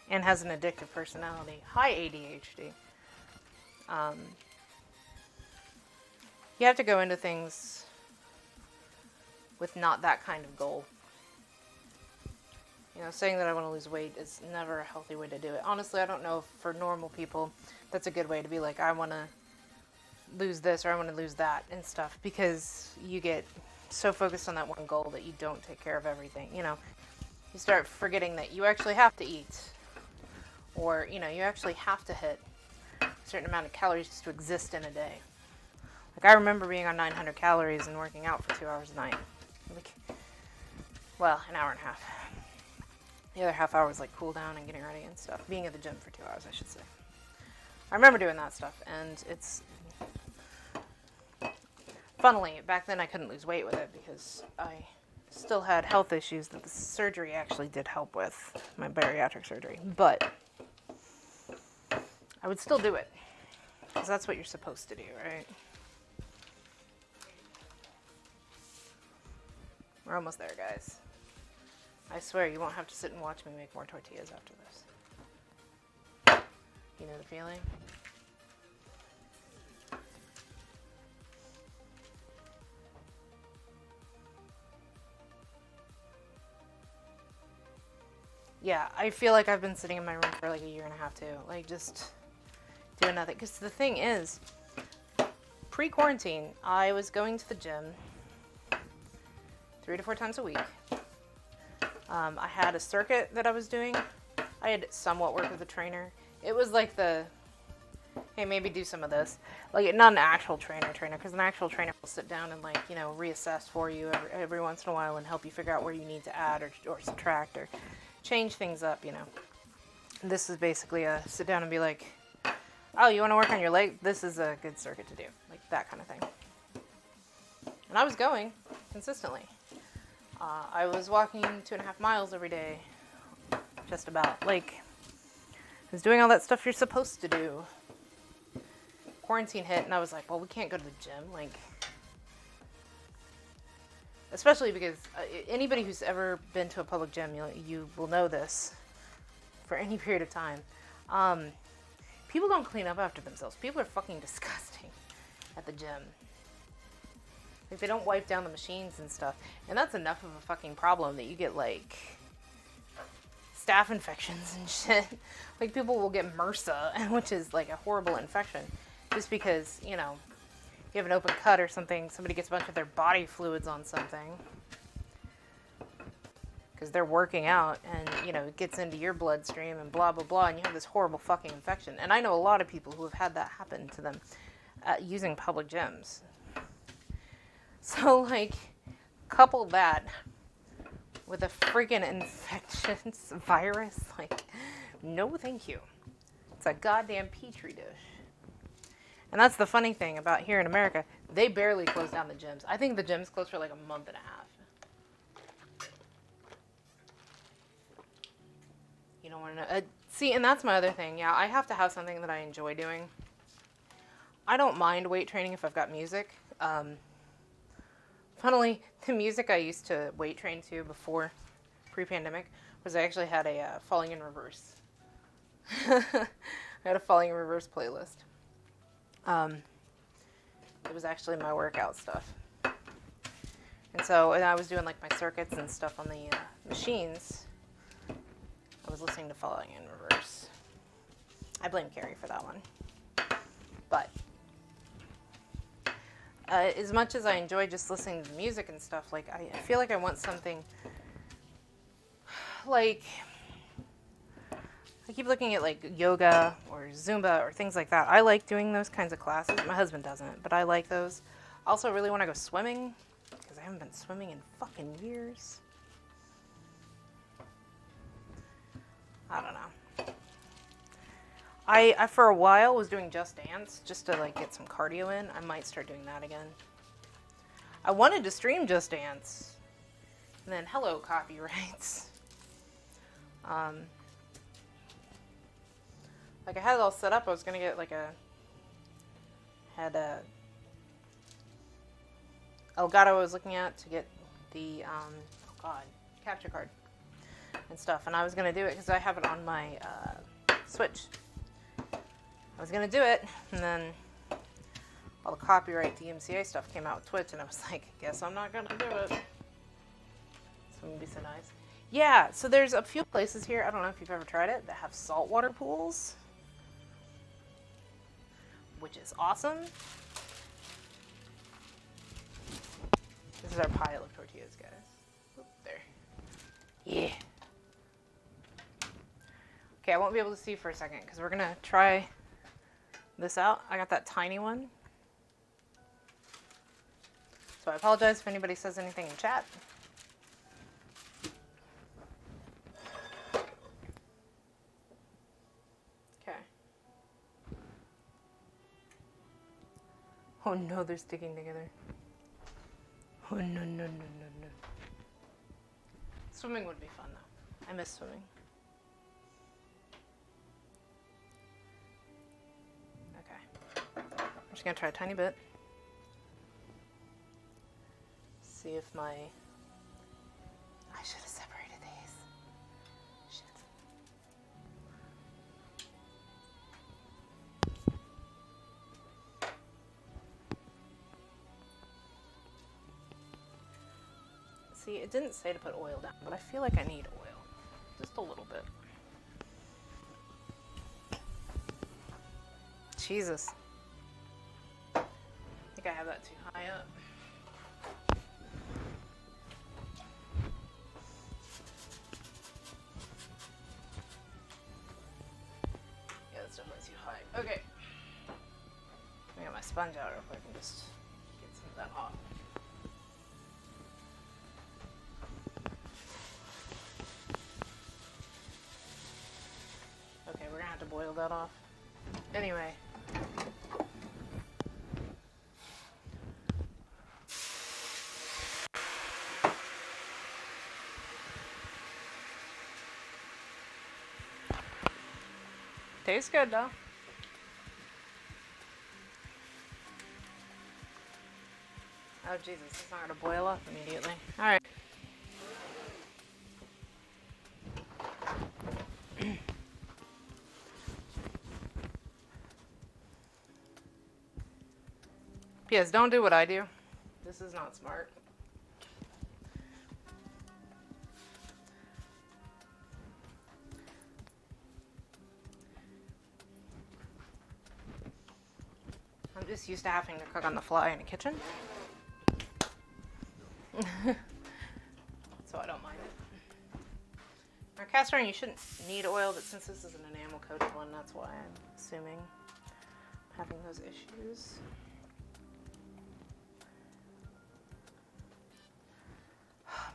and has an addictive personality, high ADHD. You have to go into things with not that kind of goal. You know, saying that I want to lose weight is never a healthy way to do it. Honestly, I don't know if for normal people that's a good way to be like, I want to lose this or I want to lose that and stuff, because you get so focused on that one goal that you don't take care of everything. You know, you start forgetting that you actually have to eat, or, you know, you actually have to hit a certain amount of calories just to exist in a day. Like, I remember being on 900 calories and working out for 2 hours a night. Like, well, an hour and a half. The other half hour was like cool down and getting ready and stuff. Being at the gym for 2 hours, I should say. I remember doing that stuff, and it's... Funnily, back then I couldn't lose weight with it because I still had health issues that the surgery actually did help with, my bariatric surgery. But I would still do it, because that's what you're supposed to do, right? We're almost there, guys. I swear you won't have to sit and watch me make more tortillas after this. You know the feeling? yeah, I feel like I've been sitting in my room for like a year and a half too. Like just doing nothing. Because the thing is, pre-quarantine, I was going to the gym 3 to 4 times a week. I had a circuit that I was doing. I had somewhat work with a trainer. It was like the, hey, maybe do some of this. Like, not an actual trainer, because an actual trainer will sit down and, like, you know, reassess for you every once in a while and help you figure out where you need to add or subtract or change things up, you know. This is basically a sit down and be like, oh, you want to work on your leg? This is a good circuit to do. Like, that kind of thing. And I was going consistently. I was walking 2.5 miles every day, just about. Like, I was doing all that stuff you're supposed to do. Quarantine hit, and I was like, well, we can't go to the gym. Like, especially because anybody who's ever been to a public gym, you will know this for any period of time. People don't clean up after themselves. People are fucking disgusting at the gym. Like, they don't wipe down the machines and stuff. And that's enough of a fucking problem that you get, like, staph infections and shit. Like, people will get MRSA, which is, like, a horrible infection. Just because, you know, you have an open cut or something, somebody gets a bunch of their body fluids on something. Because they're working out and, you know, it gets into your bloodstream and blah, blah, blah, and you have this horrible fucking infection. And I know a lot of people who have had that happen to them using public gyms. So, like, couple that with a freaking infectious virus, like, no thank you. It's a goddamn petri dish. And that's the funny thing about here in America. They barely close down the gyms. I think the gyms close for like a month and a half. You don't want to know. See, and that's my other thing. Yeah, I have to have something that I enjoy doing. I don't mind weight training if I've got music. Funnily, the music I used to weight train to before pre-pandemic was I actually had a Falling in Reverse. I had a Falling in Reverse playlist. It was actually my workout stuff. And so, and I was doing like my circuits and stuff on the machines. I was listening to Falling in Reverse. I blame Carrie for that one. But as much as I enjoy just listening to the music and stuff, like I feel like I want something like, I keep looking at like yoga or Zumba or things like that. I like doing those kinds of classes. My husband doesn't, but I like those. I also really want to go swimming because I haven't been swimming in fucking years. I don't know. I for a while was doing Just Dance just to like get some cardio in. I might start doing that again. I wanted to stream Just Dance. And then hello copyrights. Like I had it all set up. I was gonna get like Elgato I was looking at to get the capture card and stuff, and I was gonna do it because I have it on my Switch. I was gonna do it, and then all the copyright DMCA stuff came out with Twitch, and I was like, guess I'm not gonna do it. It's gonna be so nice. Yeah, so there's a few places here, I don't know if you've ever tried it, that have saltwater pools, which is awesome. This is our pile of tortillas, guys. Oop, there. Yeah. Okay, I won't be able to see for a second because we're gonna try this out. I got that tiny one. So I apologize if anybody says anything in chat. Okay. Oh no, they're sticking together. Oh no, no, no, no, no. Swimming would be fun though. I miss swimming. I'm just gonna try a tiny bit. See if my... I should have separated these. Shit. See, it didn't say to put oil down, but I feel like I need oil. Just a little bit. Jesus. I think I have that too high up. Yeah, that's definitely too high. Okay. Let me get my sponge out real quick and just get some of that off. Okay, we're gonna have to boil that off. Anyway. Tastes good though. Oh Jesus, it's not gonna boil up immediately. Alright. P.S. Don't do what I do. This is not smart. I'm just used to having to cook on the fly in a kitchen. So I don't mind it. Our cast iron, you shouldn't need oil, but since this is an enamel coated one, that's why I'm assuming I'm having those issues.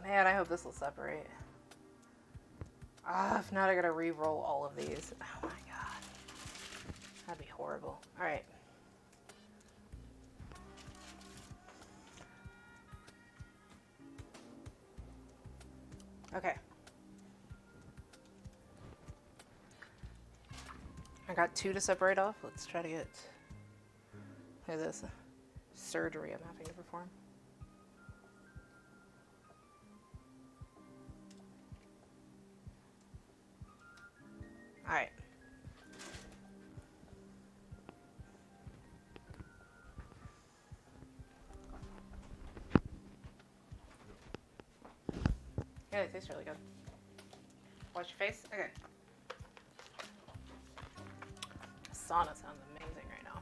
Man, I hope this will separate. If not, I gotta re-roll all of these. Oh my god. That'd be horrible. Alright. Okay. I got 2 to separate off. Let's try to get... Look at this. Surgery I'm having to perform. Alright. Yeah, they taste really good. Wash your face? Okay. Sauna sounds amazing right now.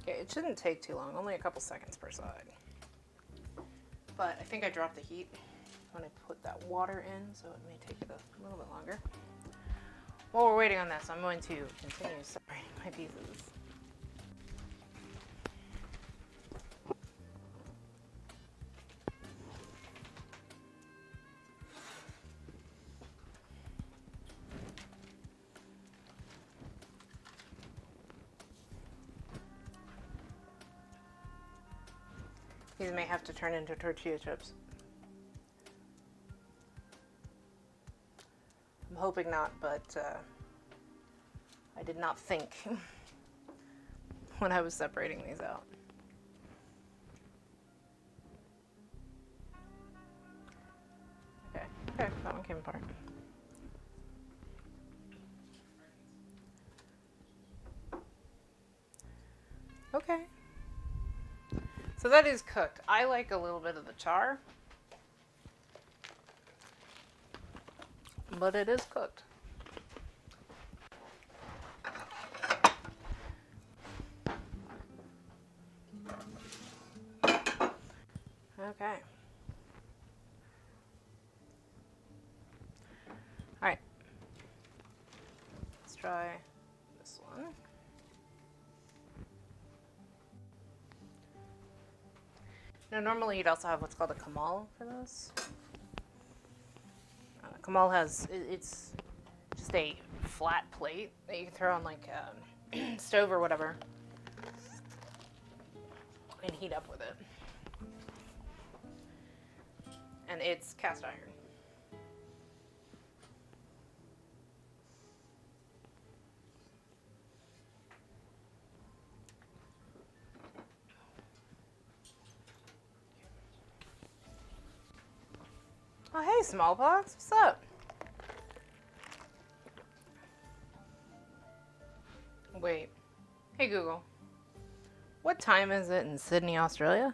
Okay, it shouldn't take too long, only a couple seconds per side. But I think I dropped the heat when I put that water in, so it may take it a little bit longer. While we're waiting on this, I'm going to continue separating my pieces. These may have to turn into tortilla chips. I'm hoping not, but I did not think when I was separating these out. Okay, that one came apart. Okay. So that is cooked. I like a little bit of the char, but it is cooked. Okay. All right. Let's try this one. Now, normally you'd also have what's called a kamal for this. Kamal has, it's just a flat plate that you can throw on like a stove or whatever and heat up with it. And it's cast iron. Oh, hey, Smallpox. What's up? Wait. Hey, Google. What time is it in Sydney, Australia?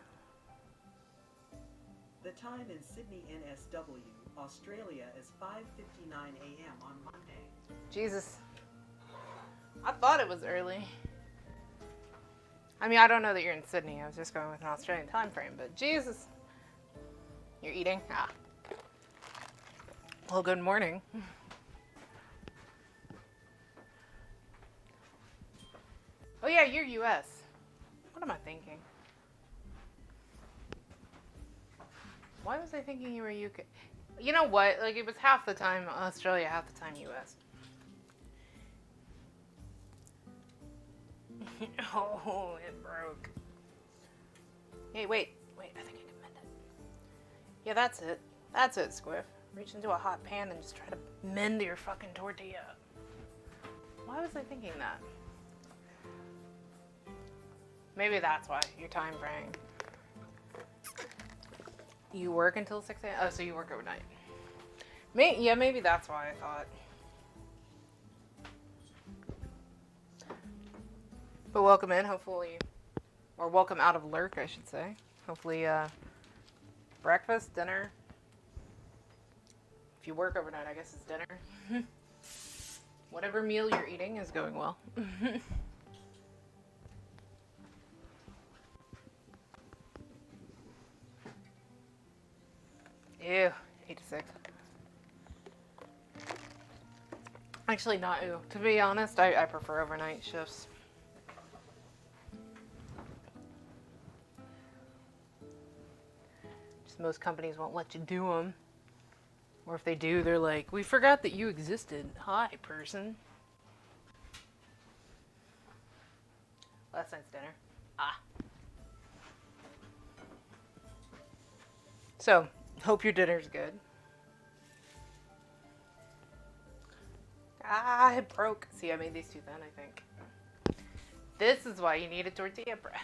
The time in Sydney, NSW, Australia is 5:59 a.m. on Monday. Jesus. I thought it was early. I mean, I don't know that you're in Sydney. I was just going with an Australian time frame, but Jesus. You're eating? Ah. Well, good morning. Oh yeah, you're US. What am I thinking? Why was I thinking you were UK? You know what? Like, it was half the time Australia, half the time US. Oh, it broke. Hey, wait. I think I can mend it. Yeah, that's it. That's it, Squiff. Reach into a hot pan and just try to mend your fucking tortilla. Why was I thinking that? Maybe that's why. Your time frame. You work until 6 a.m.? Oh, so you work overnight. Yeah, maybe that's why I thought. But welcome in, hopefully. Or welcome out of lurk, I should say. Hopefully, breakfast, dinner. If you work overnight, I guess it's dinner. Whatever meal you're eating is going well. Ew, 8 to 6. Actually, not ew. To be honest, I prefer overnight shifts. Just most companies won't let you do them. Or if they do, they're like, we forgot that you existed. Hi, person. Last night's dinner. Ah. So, hope your dinner's good. Ah, it broke. See, I made these too thin, I think. This is why you need a tortilla press.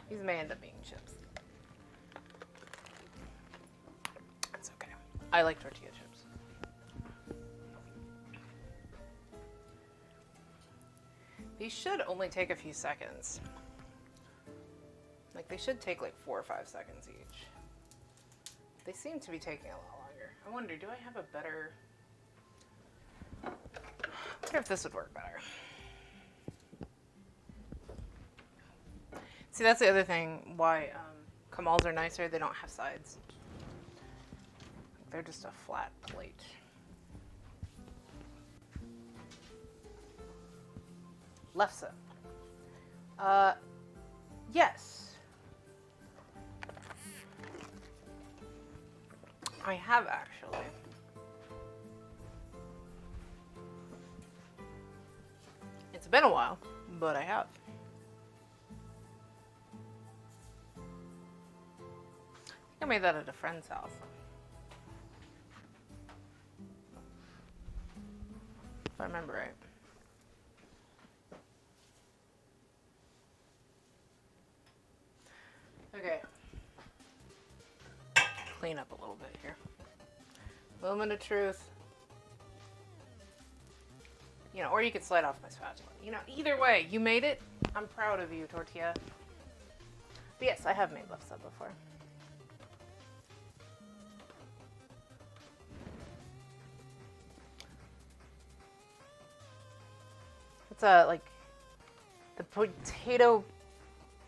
These may end up being chips. That's okay. I like tortilla chips. These should only take a few seconds. Like, they should take like 4 or 5 seconds each. They seem to be taking a lot longer. I wonder, do I have a better... I wonder if this would work better. See, that's the other thing why Kamals are nicer. They don't have sides. They're just a flat plate. Lefse. Yes. I have actually. It's been a while, but I have. I think I made that at a friend's house. If I remember right. Okay. Clean up a little bit here. Moment of truth. You know, or you could slide off my spatula. You know, either way, you made it. I'm proud of you, tortilla. But yes, I have made lefse before. It's like the potato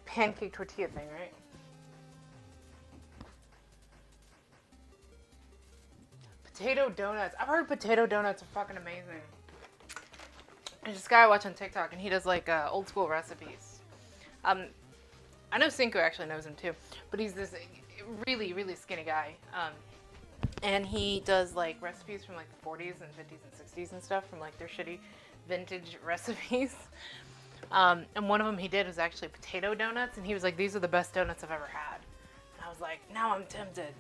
pancake tortilla thing, right? Potato donuts. I've heard potato donuts are fucking amazing. There's this guy I watch on TikTok, and he does like old school recipes. I know Cinco actually knows him too, but he's this really, really skinny guy. And he does like recipes from like the 40s and 50s and 60s and stuff from like their shitty vintage recipes. And one of them he did was actually potato donuts, and he was like, these are the best donuts I've ever had. And I was like, now I'm tempted.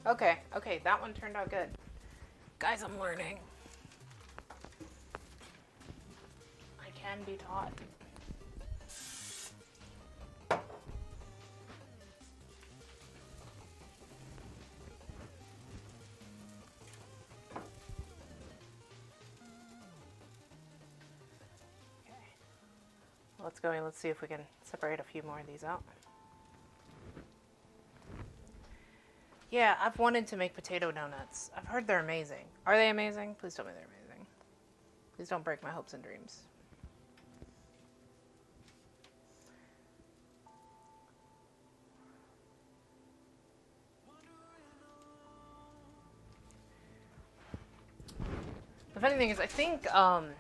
Okay, that one turned out good. Guys, I'm learning. I can be taught. Okay. let's go and let's see if we can separate a few more of these out. Yeah, I've wanted to make potato donuts. I've heard they're amazing. Are they amazing? Please tell me they're amazing. Please don't break my hopes and dreams. The funny thing is, I think, Klube?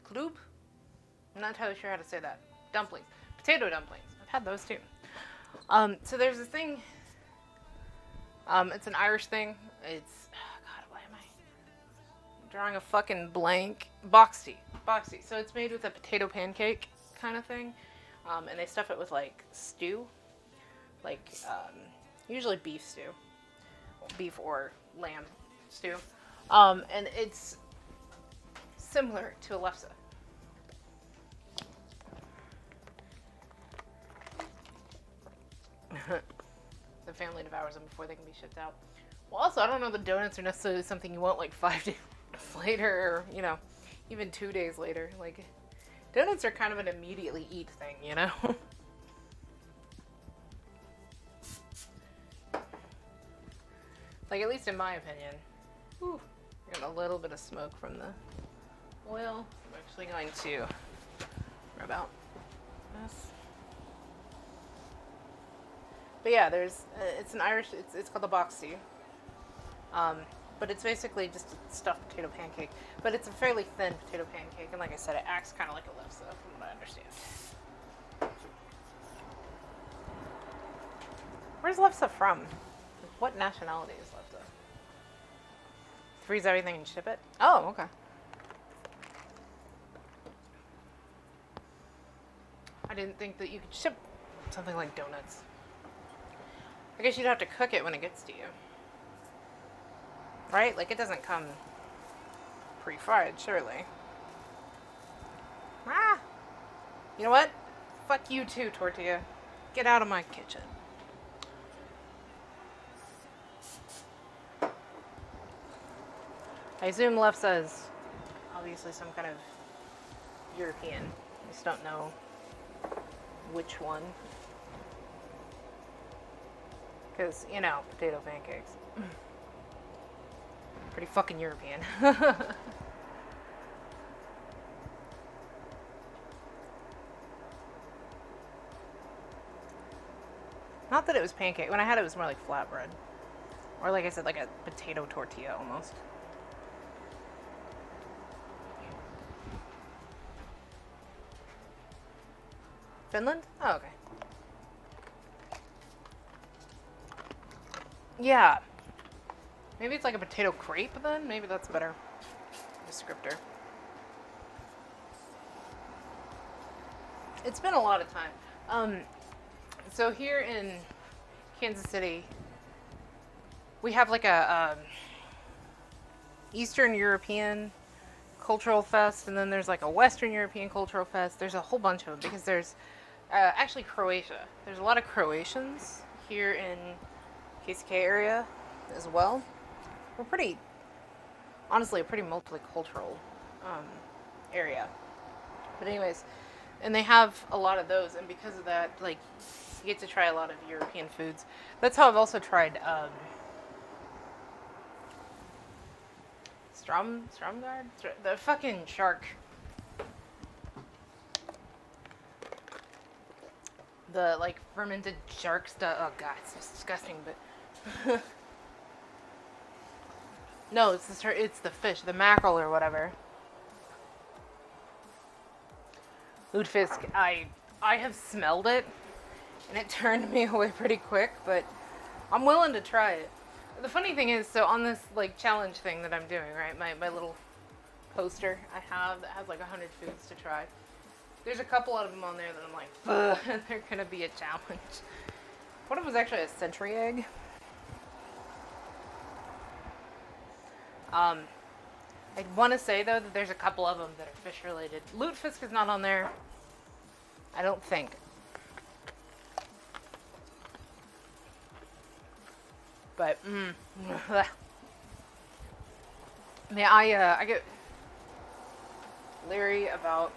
Klube? I'm not entirely sure how to say that. Dumplings. Potato dumplings. I've had those too. So there's this thing, it's an Irish thing. It's, oh God, why am I drawing a fucking blank? Boxty. Boxty. So it's made with a potato pancake kind of thing. And they stuff it with like stew. Like, usually beef stew. Beef or lamb stew. And it's similar to a lefse. The family devours them before they can be shipped out. Well, also, I don't know the donuts are necessarily something you want like 5 days later, or, you know, even 2 days later. Like, donuts are kind of an immediately eat thing, you know? Like, at least in my opinion. Whew, got a little bit of smoke from the oil. I'm actually going to rub out this. But yeah, there's, it's an Irish, it's called the boxty. But it's basically just a stuffed potato pancake. But it's a fairly thin potato pancake, and like I said, it acts kind of like a lefse, from what I understand. Where's lefse from? What nationality is lefse? Freeze everything and ship it? Oh, okay. I didn't think that you could ship something like donuts. I guess you'd have to cook it when it gets to you. Right? Like, it doesn't come pre-fried, surely. Ah! You know what? Fuck you too, tortilla. Get out of my kitchen. I assume lefse is obviously some kind of European. I just don't know which one. Because, you know, potato pancakes. Pretty fucking European. Not that it was pancake. When I had it, it was more like flatbread. Or like I said, like a potato tortilla almost. Finland? Oh, okay. Yeah. Maybe it's like a potato crepe then? Maybe that's a better descriptor. It's been a lot of time. So here in Kansas City, we have like a Eastern European Cultural Fest, and then there's like a Western European Cultural Fest. There's a whole bunch of them because there's actually Croatia. There's a lot of Croatians here in KCK area as well. We're pretty, honestly, a pretty multicultural area. But anyways, and they have a lot of those, and because of that, like, you get to try a lot of European foods. That's how I've also tried Stromgard? The fucking shark. The, like, fermented shark stuff. Oh, God, it's disgusting, but... No, it's the fish, the mackerel or whatever. Lutefisk, I have smelled it, and it turned me away pretty quick, but I'm willing to try it. The funny thing is, so on this, like, challenge thing that I'm doing, right, my little poster I have that has, like, 100 foods to try, there's a couple of them on there that I'm like, ugh, they're gonna be a challenge. One of them was actually a century egg. I want to say, though, that there's a couple of them that are fish-related. Lutefisk is not on there, I don't think. But, Yeah, I get leery about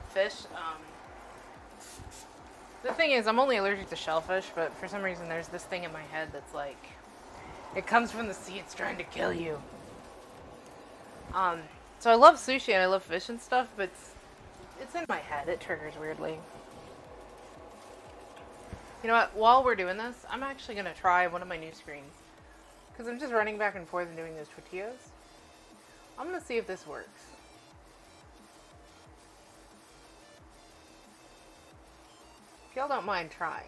fish. The thing is, I'm only allergic to shellfish, but for some reason there's this thing in my head that's like, it comes from the sea, it's trying to kill you. So I love sushi and I love fish and stuff, but it's in my head. It triggers weirdly. You know what? While we're doing this, I'm actually going to try one of my new screens. Because I'm just running back and forth and doing those tortillas. I'm going to see if this works. If y'all don't mind trying.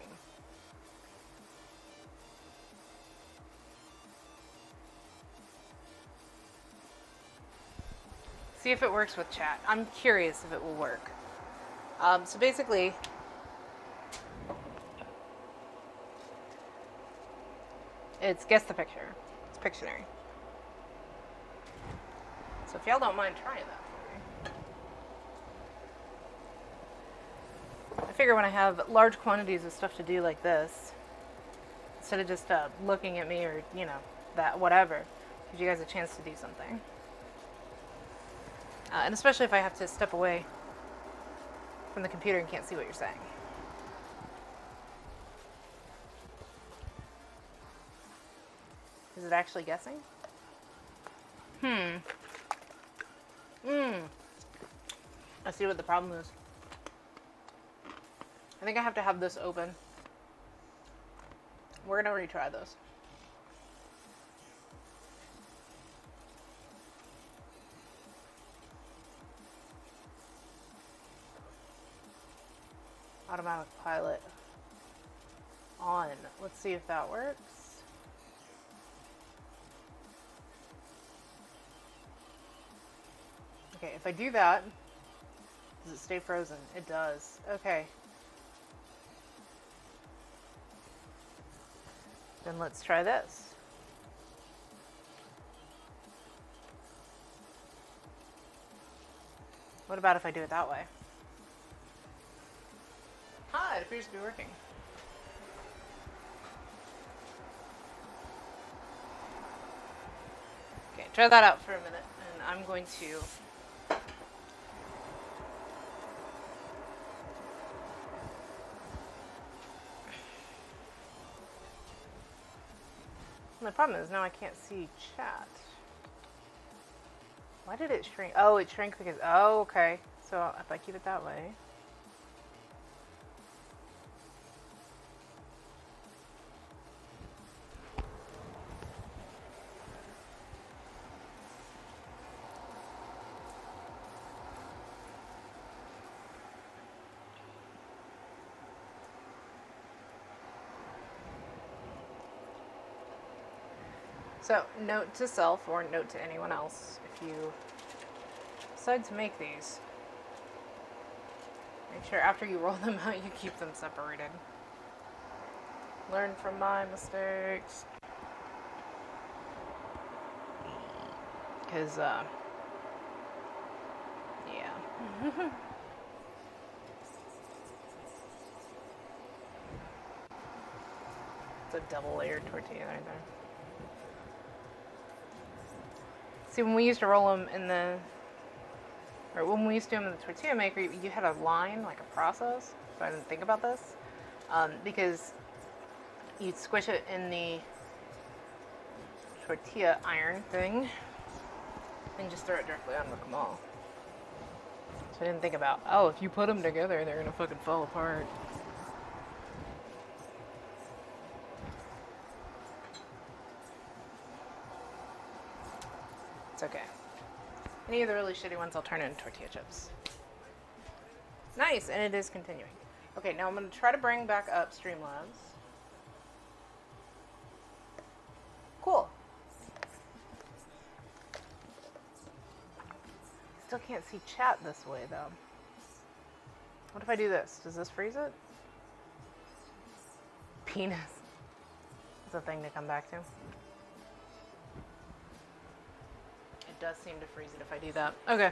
See if it works with chat. I'm curious if it will work. So basically, it's guess the picture. It's Pictionary. So if y'all don't mind trying that for me. I figure when I have large quantities of stuff to do like this, instead of just looking at me or, you know, that whatever, gives you guys a chance to do something. And especially if I have to step away from the computer and can't see what you're saying. Is it actually guessing? I see what the problem is. I think I have to have this open. We're gonna retry this. Automatic pilot on. Let's see if that works. Okay, if I do that, does it stay frozen? It does. Okay. Then let's try this. What about if I do it that way? Ah, it appears to be working. Okay, try that out for a minute, and I'm going to the problem is now I can't see chat. Why did it shrink? Oh, it shrank because, oh, okay. So if I keep it that way. So, note to self or note to anyone else, if you decide to make these, make sure after you roll them out you keep them separated. Learn from my mistakes. Because, yeah. It's a double layered tortilla right there. See, when we used to roll them in the, or when we used to do them in the tortilla maker, you had a line, like a process. So I didn't think about this. Because you'd squish it in the tortilla iron thing and just throw it directly on the comal. So I didn't think about, oh, if you put them together, they're gonna fucking fall apart. It's okay. Any of the really shitty ones, I'll turn into tortilla chips. Nice, and it is continuing. Okay, now I'm going to try to bring back up Streamlabs. Cool. Still can't see chat this way, though. What if I do this? Does this freeze it? Penis. It's a thing to come back to. It does seem to freeze it if I do that. Okay.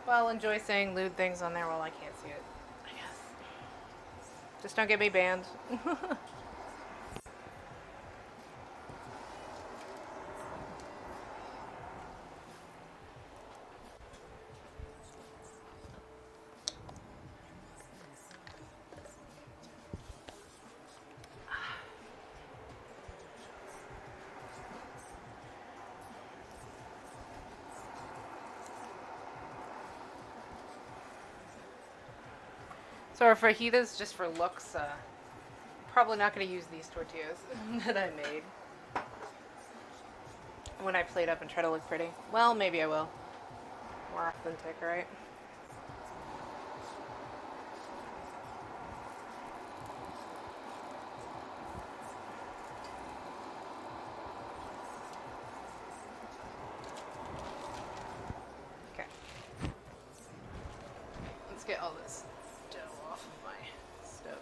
Well, enjoy saying lewd things on there while I can't see it, I guess. Just don't get me banned. So our fajitas, just for looks, probably not going to use these tortillas that I made when I plate up and try to look pretty. Well, maybe I will. More authentic, right? Okay. Let's get all this dough off of my stove.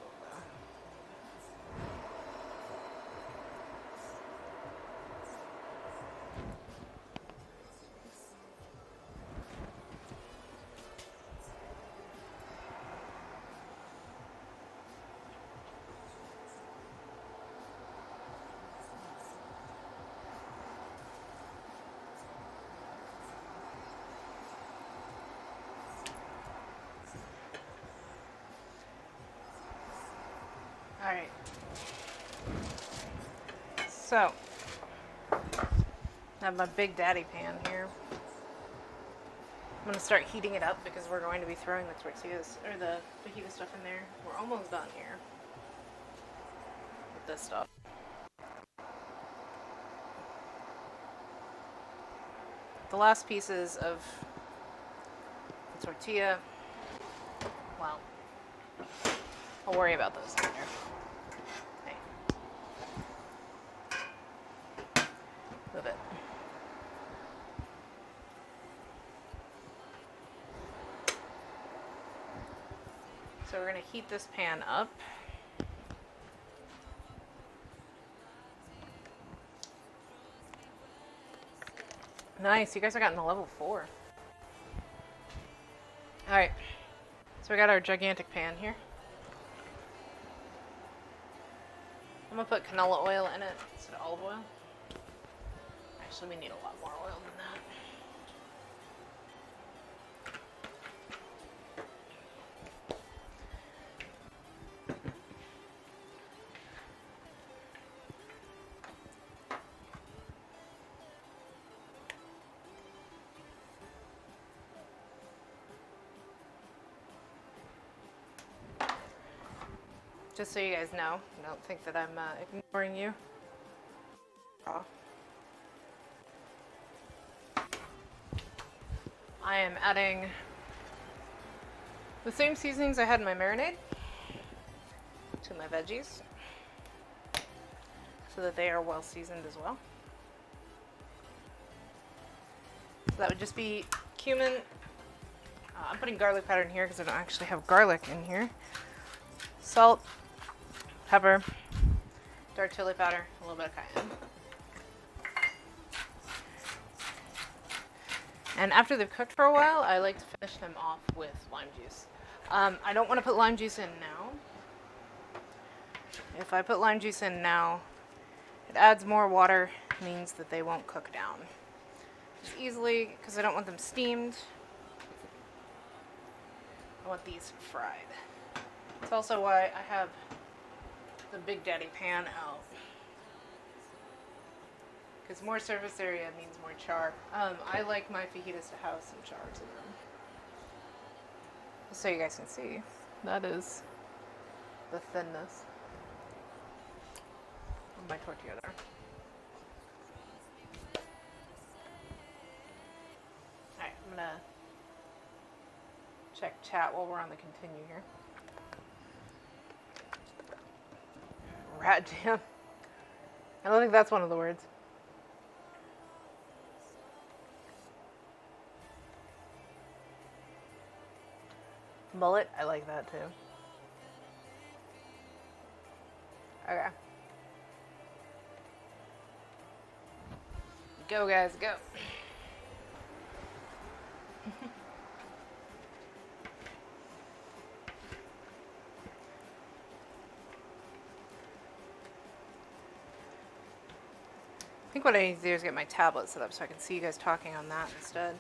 Alright. So, I have my Big Daddy pan here. I'm going to start heating it up because we're going to be throwing the tortillas, or the fajita stuff in there. We're almost done here with this stuff. The last pieces of the tortilla, well, I'll worry about those later. Hey. Move it. So we're going to heat this pan up. Nice, you guys are getting to level 4. Alright, so we got our gigantic pan here. I'm going to put canola oil in it instead of olive oil. Actually, we need a lot more oil than that. Just so you guys know, don't think that I'm ignoring you. I am adding the same seasonings I had in my marinade to my veggies so that they are well seasoned as well. So that would just be cumin. I'm putting garlic powder in here because I don't actually have garlic in here. Salt, pepper, dark chili powder, a little bit of cayenne. And after they've cooked for a while, I like to finish them off with lime juice. I don't want to put lime juice in now. If I put lime juice in now, it adds more water, means that they won't cook down as easily, because I don't want them steamed. I want these fried. It's also why I have the Big Daddy pan out. Because more surface area means more char. I like my fajitas to have some char to them. So you guys can see, that is the thinness of my tortilla there. Alright, I'm gonna check chat while we're on the continue here. Rat jam. I don't think that's one of the words. Mullet, I like that too. Okay. Go guys, go. I think what I need to do is get my tablet set up so I can see you guys talking on that instead.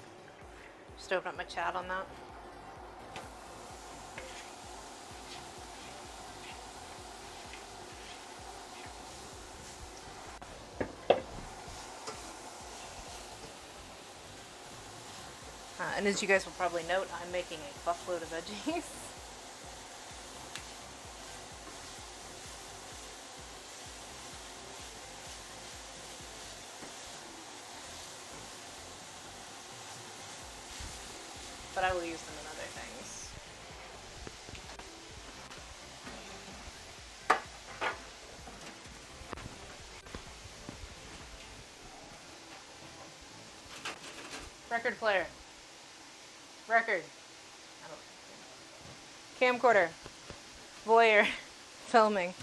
Just open up my chat on that. And as you guys will probably note, I'm making a buttload of veggies. but I will use them in other things. Record player. Record. Camcorder. Voyeur. Filming. Is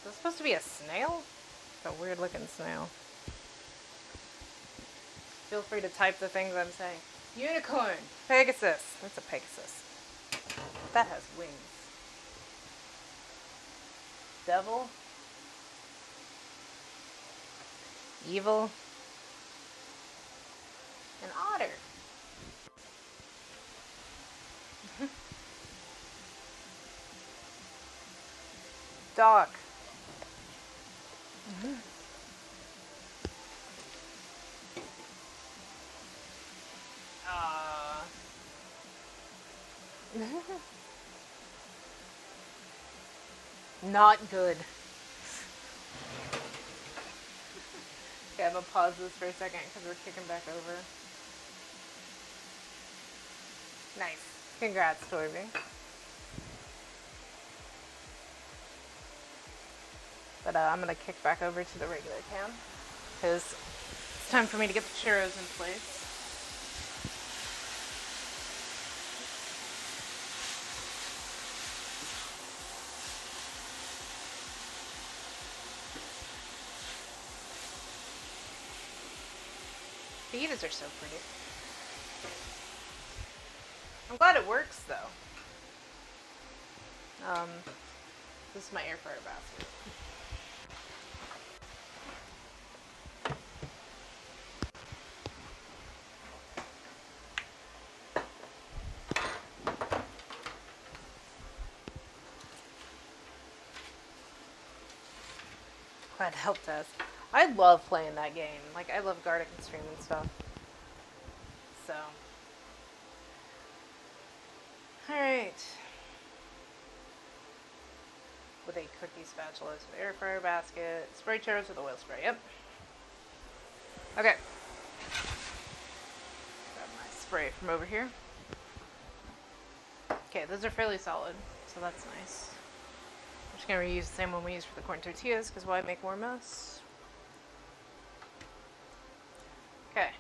this supposed to be a snail? It's a weird looking snail. Feel free to type the things I'm saying. Unicorn. Pegasus. That's a Pegasus. That has wings. Devil. Evil. An otter. Dog. Not good. Okay, I'm gonna pause this for a second because we're kicking back over. Nice. Congrats, Torby. But I'm gonna kick back over to the regular cam because it's time for me to get the churros in place. Fajitas are so pretty. I'm glad it works though. This is my air fryer basket. Glad it helped us. I love playing that game. Like, I love Gartic and Stream and stuff. So. Alright. With a cookie spatula to the air fryer basket. Spray churros with oil spray. Yep. Okay. Grab my spray from over here. Okay, those are fairly solid. So that's nice. I'm just going to reuse the same one we used for the corn tortillas because why make more mess? Okay.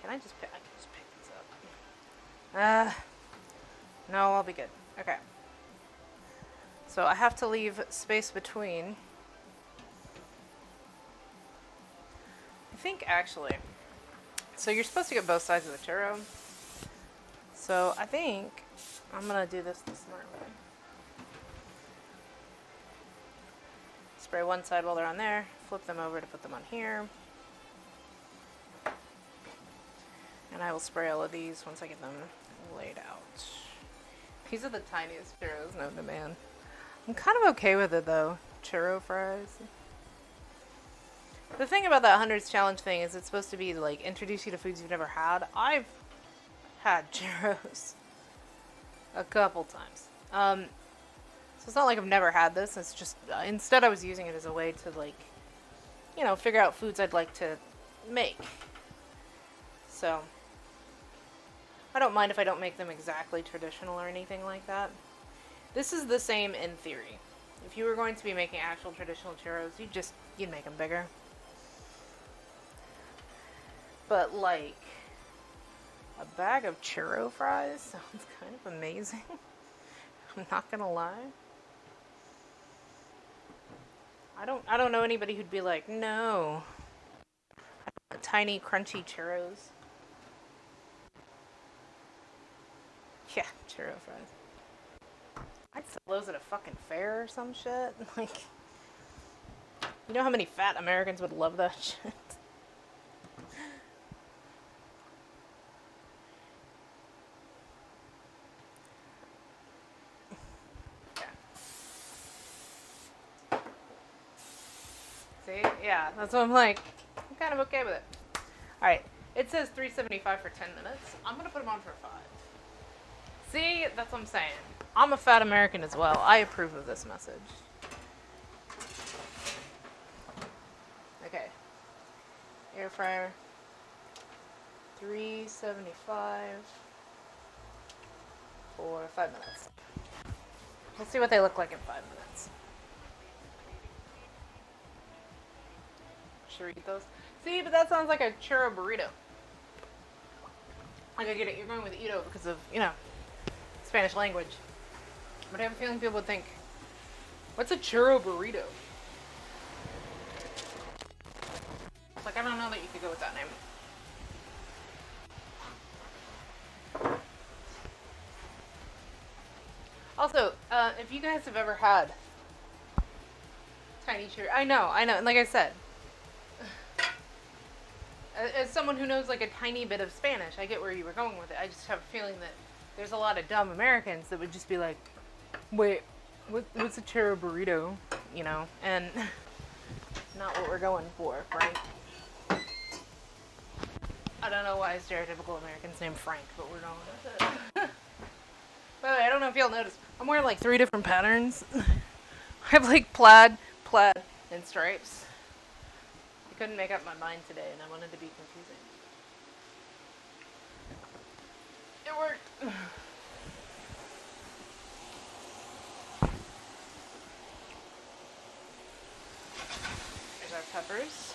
Can I just pick? I can just pick these up. No, I'll be good. Okay. So I have to leave space between. I think actually. So you're supposed to get both sides of the churro. So I think I'm gonna do this the smart way. Spray one side while they're on there. Flip them over to put them on here. And I will spray all of these once I get them laid out. These are the tiniest churros known to man. I'm kind of okay with it though. Churro fries. The thing about that 100s challenge thing is it's supposed to be like introduce you to foods you've never had. I've had churros a couple times. So it's not like I've never had this. It's just instead I was using it as a way to like, you know, figure out foods I'd like to make. So I don't mind if I don't make them exactly traditional or anything like that. This is the same in theory. If you were going to be making actual traditional churros, you'd make them bigger. But like a bag of churro fries sounds kind of amazing. I'm not gonna lie. I don't know anybody who'd be like, no. Tiny crunchy churros. Yeah, churro fries. I'd sell those at a fucking fair or some shit. Like, you know how many fat Americans would love that shit? See? Yeah, that's what I'm like. I'm kind of okay with it. Alright, it says $3.75 for 10 minutes. I'm gonna put them on for 5. See? That's what I'm saying. I'm a fat American as well. I approve of this message. Okay. Air fryer. 375 for 5 minutes. We'll see what they look like in 5 minutes. Churritos. See, but that sounds like a churro burrito. Like, I get it, you're going with Ito because of, you know, Spanish language. But I have a feeling people would think, what's a churro burrito? It's like, I don't know that you could go with that name. Also, if you guys have ever had tiny churro, I know, and like I said, as someone who knows like a tiny bit of Spanish, I get where you were going with it. I just have a feeling that there's a lot of dumb Americans that would just be like, wait, what's a churro burrito? You know, and not what we're going for, right? I don't know why stereotypical Americans named Frank, but we're going with it. By the way, I don't know if y'all noticed, I'm wearing like 3 different patterns. I have like plaid, and stripes. I couldn't make up my mind today, and I wanted to be confusing. It worked. There's our peppers.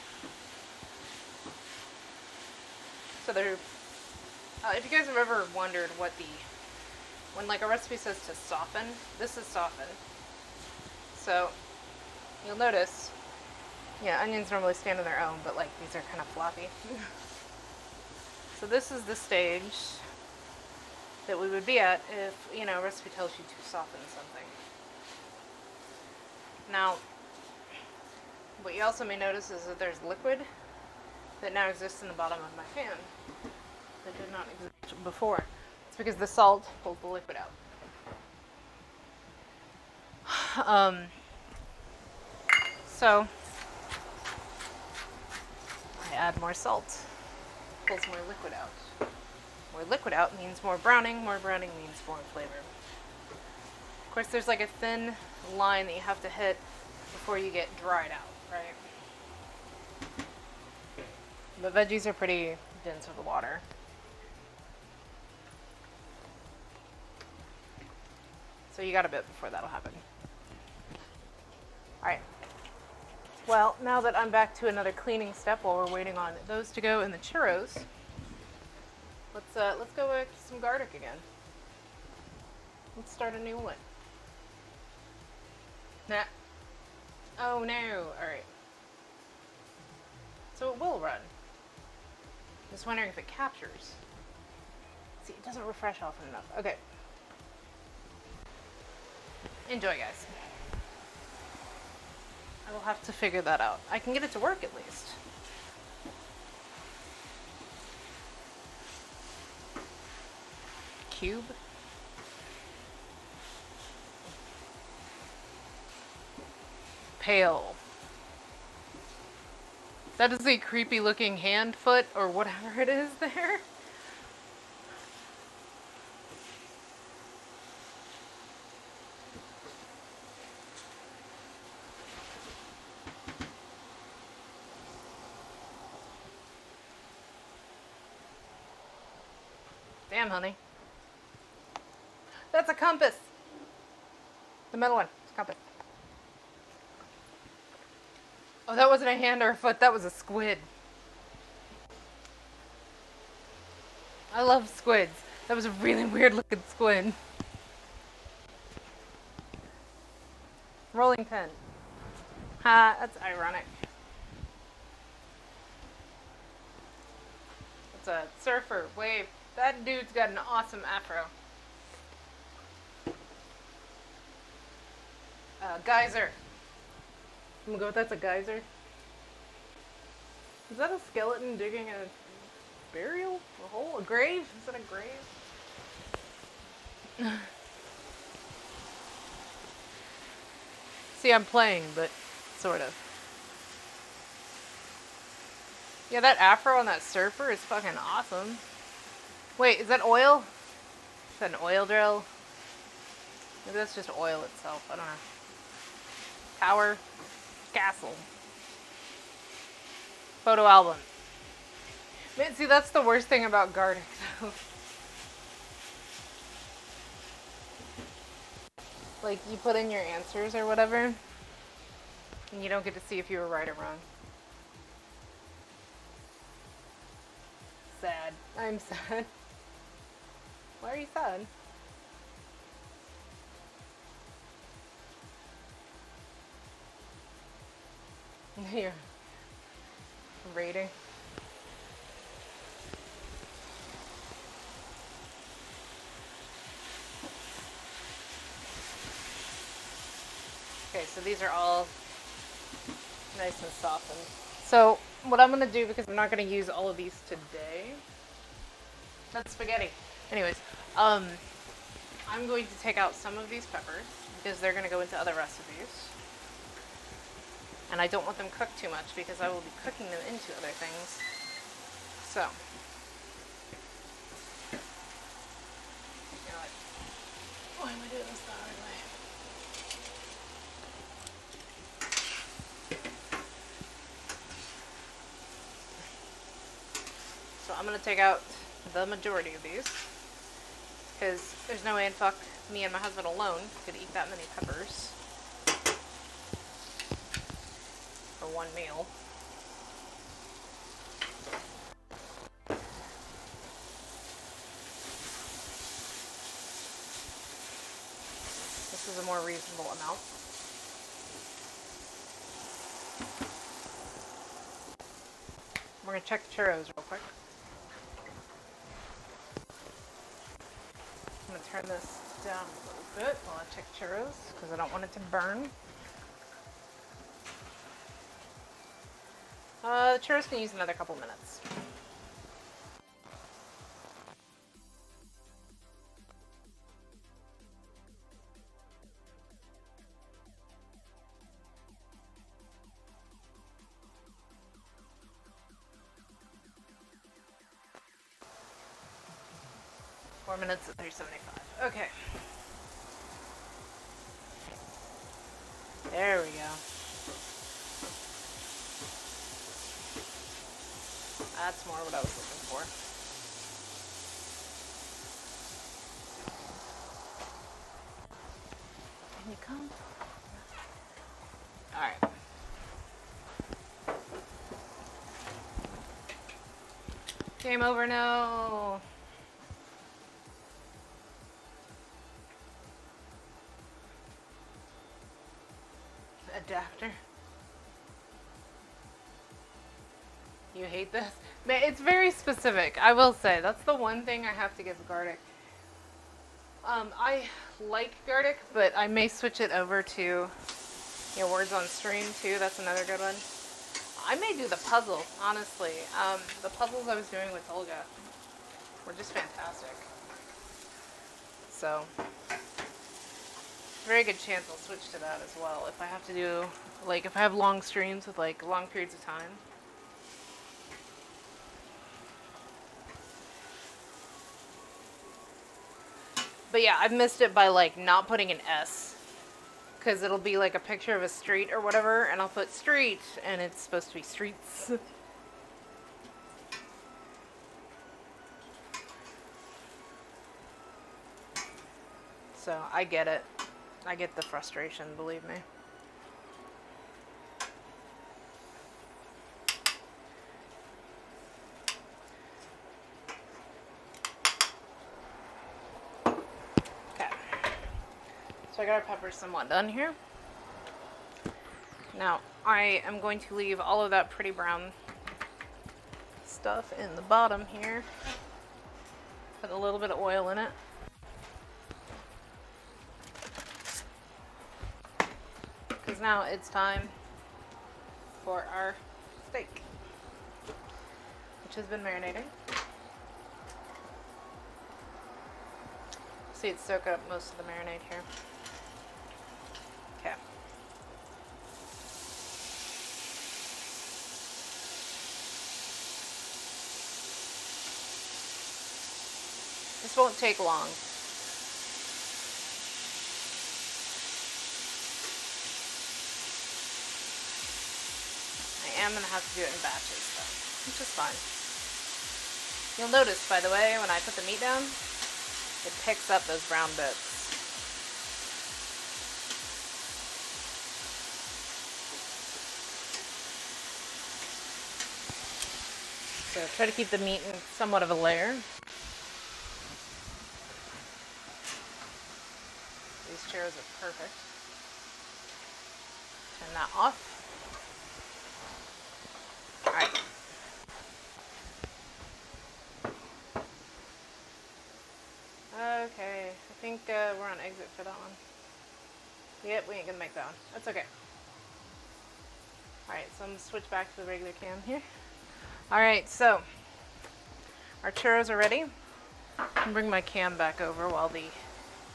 So they're, if you guys have ever wondered what when like a recipe says to soften, this is soften. So you'll notice, yeah, onions normally stand on their own, but like these are kind of floppy. So this is the stage that we would be at if, you know, a recipe tells you to soften something. Now, what you also may notice is that there's liquid that now exists in the bottom of my pan that did not exist before. It's because the salt pulls the liquid out. So I add more salt, pulls more liquid out. More liquid out means more browning means more flavor. Of course, there's like a thin line that you have to hit before you get dried out, right? The veggies are pretty dense with the water. So you got a bit before that'll happen. Alright. Well, now that I'm back to another cleaning step while we're waiting on those to go in the churros, let's go with some garlic again. Let's start a new one. Nah. Oh no. Alright. So it will run. Just wondering if it captures. See, it doesn't refresh often enough. Okay. Enjoy, guys. I will have to figure that out. I can get it to work at least. Cube. Pale. That is a creepy looking hand, foot, or whatever it is there. Damn, honey. That's a compass. The middle one. It's a compass. Oh, that wasn't a hand or a foot. That was a squid. I love squids. That was a really weird looking squid. Rolling pin. Ha, that's ironic. It's a surfer. Wave. That dude's got an awesome afro. Geyser. I'm gonna go with that's a geyser. Is that a skeleton digging a burial? A hole? A grave? Is that a grave? See, I'm playing, but sort of. Yeah, that afro on that surfer is fucking awesome. Wait, is that oil? Is that an oil drill? Maybe that's just oil itself. I don't know. Tower. Castle. Photo album. Man, see, that's the worst thing about garlic, though. Like, you put in your answers or whatever, and you don't get to see if you were right or wrong. Sad. I'm sad. Why are you sad? You're rating. Okay, so these are all nice and softened. So what I'm gonna do, because I'm not gonna use all of these today. That's spaghetti. Anyways, I'm going to take out some of these peppers because they're gonna go into other recipes. And I don't want them cooked too much because I will be cooking them into other things. So, you're like, why am I doing this that way? So I'm gonna take out the majority of these because there's no way in fuck me and my husband alone could eat that many peppers for one meal. This is a more reasonable amount. We're gonna check the churros real quick. I'm gonna turn this down a little bit while I check churros because I don't want it to burn. The churros can use another couple minutes. Minutes at 375. Okay. There we go. That's more what I was looking for. Can you come? Alright. Game over, no. Adapter. You hate this? Man, it's very specific. I will say that's the one thing I have to give Gardic. I like Gardic, but I may switch it over to Words on Stream too. That's another good one. I may do the puzzle, honestly. The puzzles I was doing with Olga were just fantastic. So, very good chance I'll switch to that as well if I have to do, like, if I have long streams with, like, long periods of time. But yeah, I've missed it by, like, not putting an S. Because it'll be, like, a picture of a street or whatever, and I'll put street, and it's supposed to be streets. So, I get it. I get the frustration, believe me. Okay. So I got our peppers somewhat done here. Now, I am going to leave all of that pretty brown stuff in the bottom here. Put a little bit of oil in it. Because now it's time for our steak, which has been marinating. See it soak up most of the marinade here. Okay. This won't take long. I am going to have to do it in batches though, which is fine. You'll notice, by the way, when I put the meat down, it picks up those brown bits. So try to keep the meat in somewhat of a layer. These churros are perfect. Turn that off. Alright. Okay, I think we're on exit for that one. Yep, we ain't gonna make that one. That's okay. Alright, so I'm gonna switch back to the regular cam here. Alright, so our churros are ready. I'm bring my cam back over while the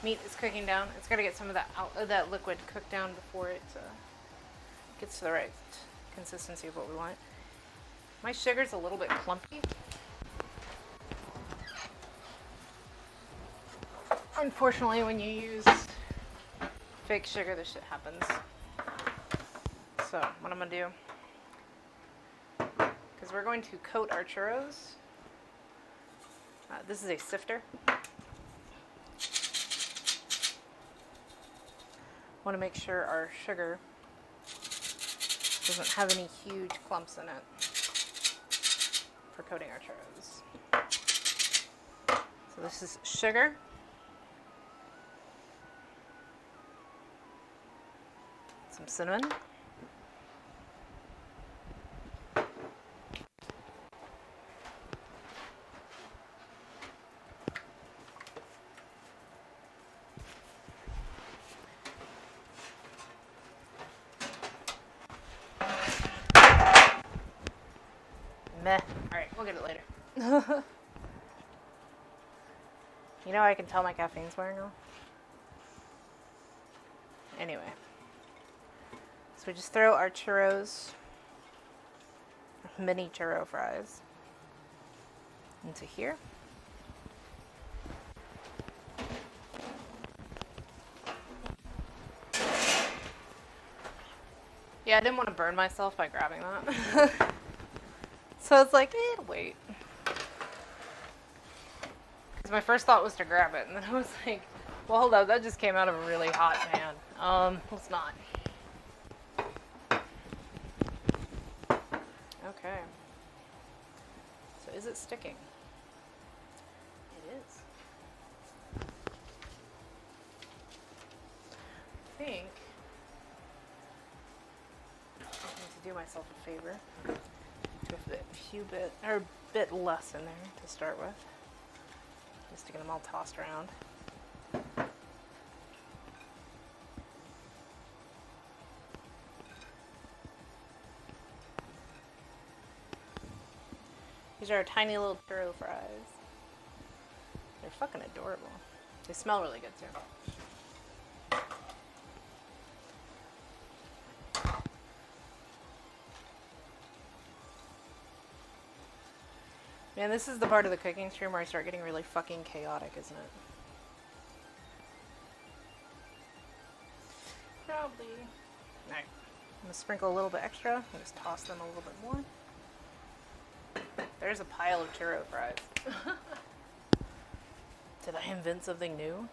meat is cooking down. It's got to get some of that liquid cooked down before it gets to the right consistency of what we want. My sugar's a little bit clumpy. Unfortunately, when you use fake sugar, this shit happens. So, what I'm going to do, because we're going to coat our churros. This is a sifter. Want to make sure our sugar doesn't have any huge clumps in it for coating our churros. So this is sugar. Some cinnamon. Meh. Alright, we'll get it later. You know I can tell my caffeine's wearing off? Anyway. So we just throw our churros, mini churro fries, into here. Yeah, I didn't want to burn myself by grabbing that. So it's like, wait. Because my first thought was to grab it, and then I was like, well, hold up, that just came out of a really hot pan. Let's not. Okay. So is it sticking? It is. I think I need to do myself a favor. Do a bit less in there to start with, just to get them all tossed around. These are our tiny little churro fries. They're fucking adorable. They smell really good too. Man, this is the part of the cooking stream where I start getting really fucking chaotic, isn't it? Probably. Alright. I'm gonna sprinkle a little bit extra and just toss them a little bit more. There's a pile of churro fries. Did I invent something new?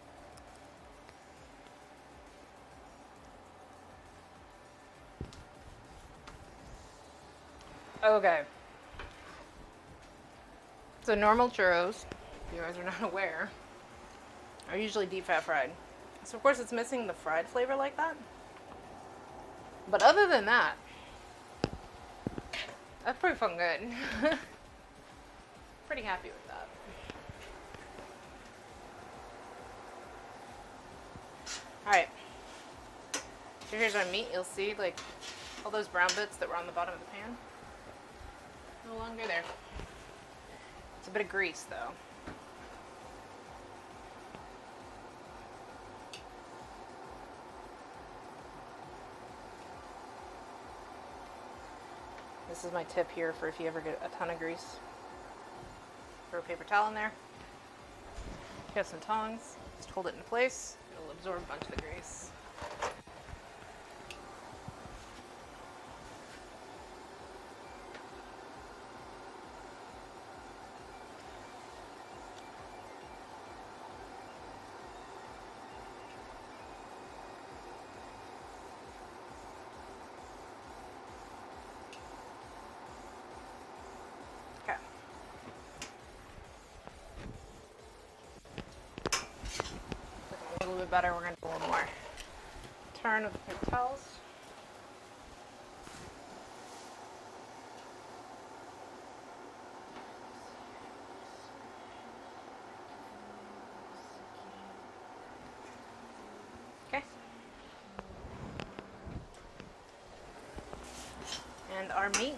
Okay. So normal churros, if you guys are not aware, are usually deep fat fried. So of course it's missing the fried flavor like that. But other than that, that's pretty fucking good. Pretty happy with that. Alright. So here's our meat. You'll see like all those brown bits that were on the bottom of the pan. No longer there. It's a bit of grease though. This is my tip here for if you ever get a ton of grease. Throw a paper towel in there. You have some tongs. Just hold it in place. It'll absorb a bunch of the grease. bit better, we're going to do a little more turn with the paper towels. Okay. And our meat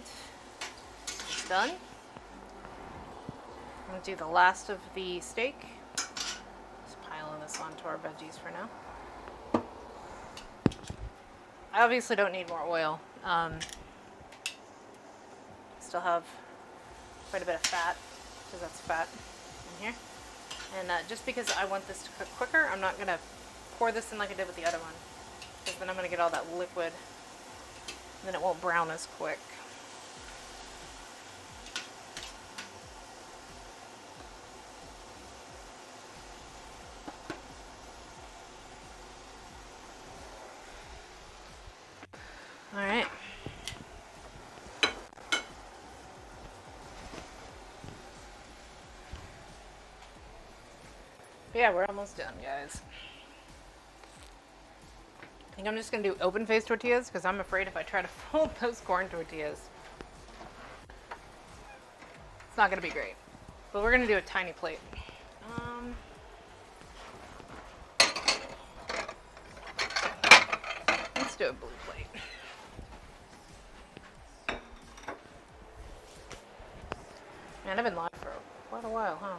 is done. I'm going to do the last of the steak. Just piling this onto our veggies for now. I obviously don't need more oil. Still have quite a bit of fat, because that's fat in here. And just because I want this to cook quicker, I'm not going to pour this in like I did with the other one, because then I'm going to get all that liquid, and then it won't brown as quick. All right. Yeah, we're almost done, guys. I think I'm just going to do open-faced tortillas because I'm afraid if I try to fold those corn tortillas, it's not going to be great. But we're going to do a tiny plate. Let's do a blue plate. Man, I've been live for quite a while, huh?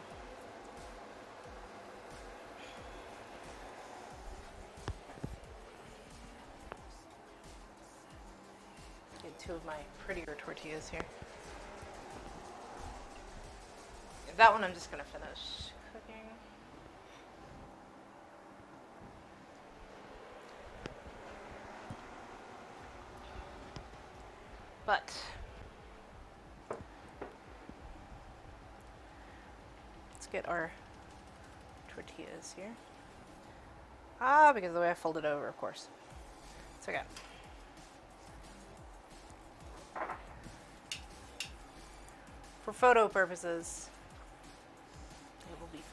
Get two of my prettier tortillas here. That one I'm just going to finish cooking. But let's get our tortillas here. Because of the way I fold it over, of course. It's okay. For photo purposes, it will be fine.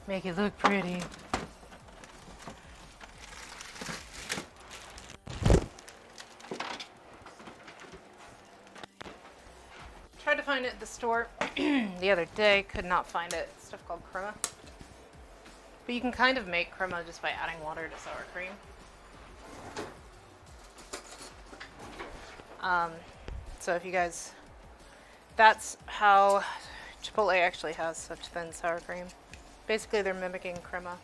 Make it look pretty. Tried to find it at the store the other day, could not find it. It's stuff called crema. But you can kind of make crema just by adding water to sour cream. So if you guys, that's how Chipotle actually has such thin sour cream. Basically, they're mimicking crema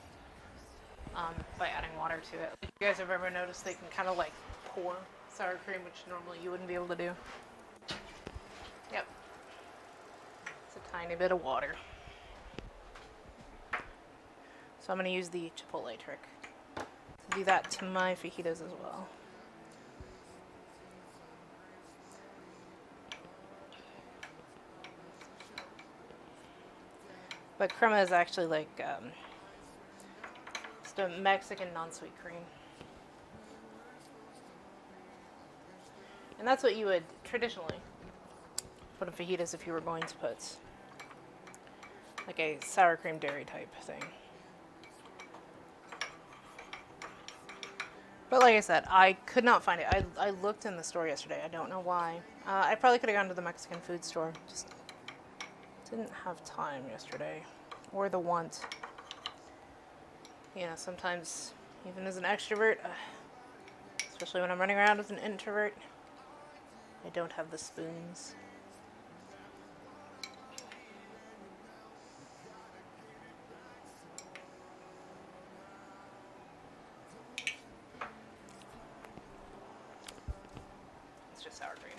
by adding water to it. If you guys have ever noticed, they can kind of like pour sour cream, which normally you wouldn't be able to do. Yep. It's a tiny bit of water. So I'm going to use the Chipotle trick to do that to my fajitas as well. But crema is actually like just a Mexican non-sweet cream. And that's what you would traditionally put in fajitas if you were going to put like a sour cream dairy type thing. But like I said, I could not find it. I looked in the store yesterday. I don't know why. I probably could have gone to the Mexican food store. Just didn't have time yesterday, or the want. You know, sometimes, even as an extrovert, especially when I'm running around as an introvert, I don't have the spoons. It's just sour cream.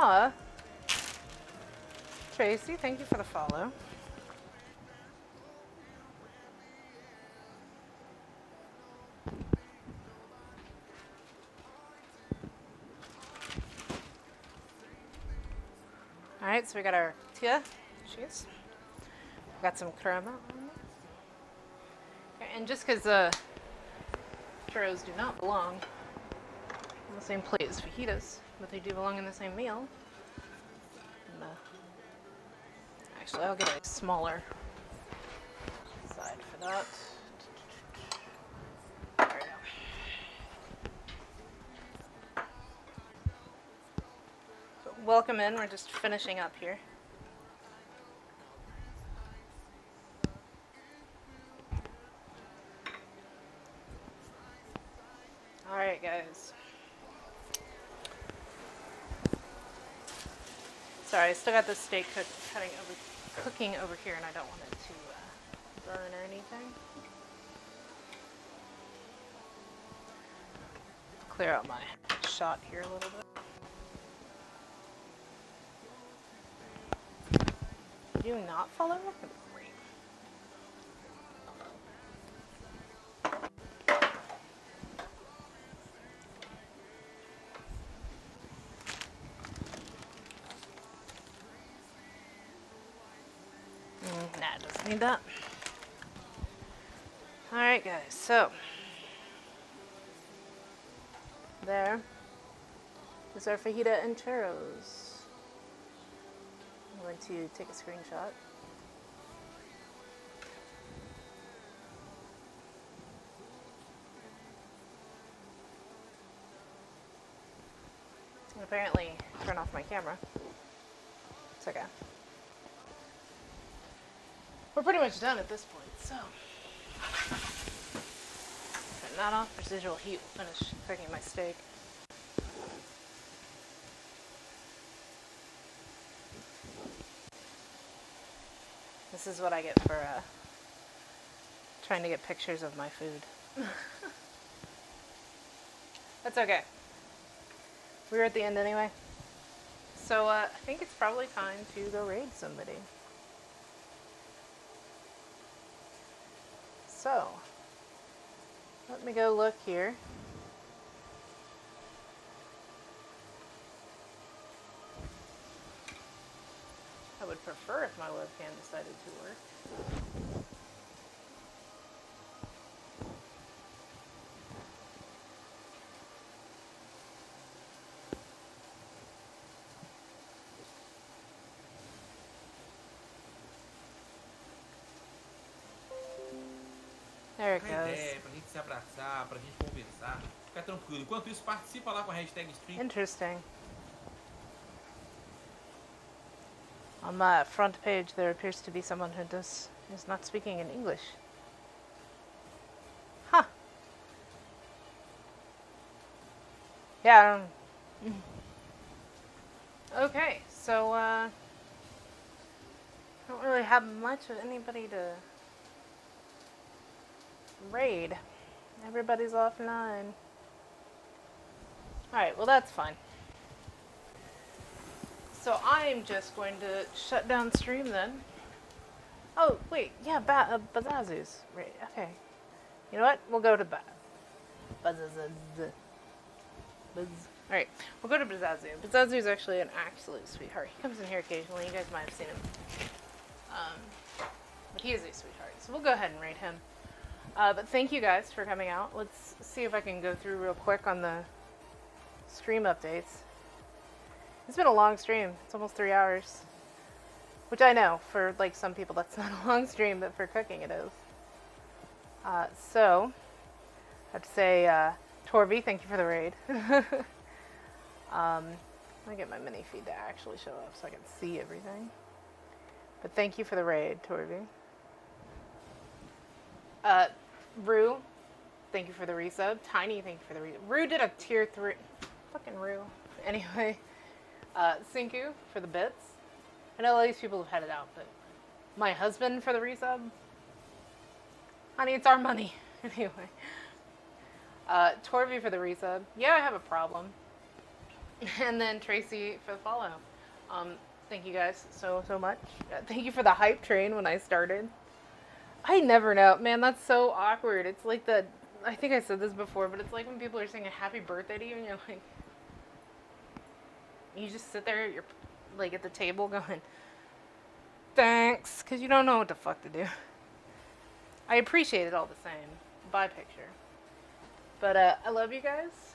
Aw. Tracy, thank you for the follow. Alright, so we got our tia cheese. Got some crema on it. Okay, and just because churros do not belong on the same plate as fajitas, but they do belong in the same meal. And, actually, I'll get a smaller side for that. There we go. So welcome in. We're just finishing up here. Alright, guys. Sorry, I still got this steak cooking over here, and I don't want it to burn or anything. Clear out my shot here a little bit. Do you not follow? Great. Nah, it doesn't need that. Alright, guys, so there is our fajita and churros. I'm going to take a screenshot. And apparently turn off my camera. It's okay. We're pretty much done at this point, so turn that off. Residual heat will finish cooking my steak. This is what I get for trying to get pictures of my food. That's okay. We were at the end anyway. So I think it's probably time to go raid somebody. So, let me go look here. I would prefer if my webcam decided to work. There it Uma goes. ideia pra gente se abraçar, pra gente conversar. Fica tranquilo. Enquanto isso, participa lá com a hashtag stream. Interesting. On my front page, there appears to be someone who is not speaking in English. Huh. Yeah. I don't... Okay, so I don't really have much of anybody to raid. Everybody's offline. Alright, well that's fine. So I'm just going to shut down stream then. Oh, wait, yeah, Bazazu's. Right, okay. You know what? We'll go to Bazazaz. Alright, we'll go to Bazazu. Bazazu's actually an absolute sweetheart. He comes in here occasionally. You guys might have seen him. But he is a sweetheart. So we'll go ahead and raid him. But thank you guys for coming out. Let's see if I can go through real quick on the stream updates. It's been a long stream. It's almost 3 hours. Which I know, for like some people that's not a long stream, but for cooking it is. So, I have to say, Torby, thank you for the raid. Let me get my mini feed to actually show up so I can see everything. But thank you for the raid, Torby. Rue, thank you for the resub. Tiny, thank you for the resub. Rue did a tier 3. Fucking Rue. Anyway, Sinku for the bits. I know all these people have had it out, but my husband for the resub. Honey, it's our money. Anyway. Torby for the resub. Yeah, I have a problem. And then Tracy for the follow. Thank you guys so much. Thank you for the hype train when I started. I never know, man. That's so awkward. It's like I think I said this before, but it's like when people are saying a happy birthday to you, and you're like, you just sit there, you're like at the table going, thanks, because you don't know what the fuck to do. I appreciate it all the same. Bye, picture. But I love you guys.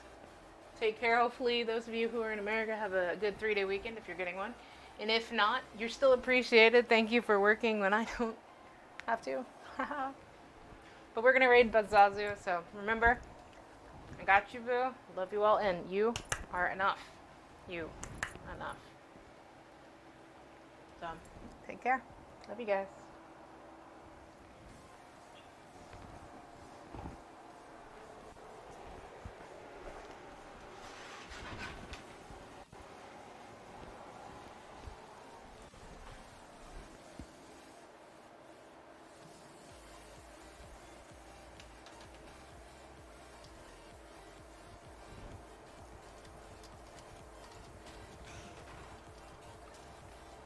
Take care. Hopefully, those of you who are in America have a good 3-day weekend if you're getting one. And if not, you're still appreciated. Thank you for working when I don't have to. But we're going to raid Bazazu, so remember, I got you, boo. Love you all, and you are enough. You enough. So, take care. Love you guys.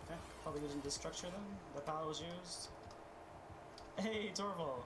Okay, probably using this structure then. The power was used. Hey, Torval!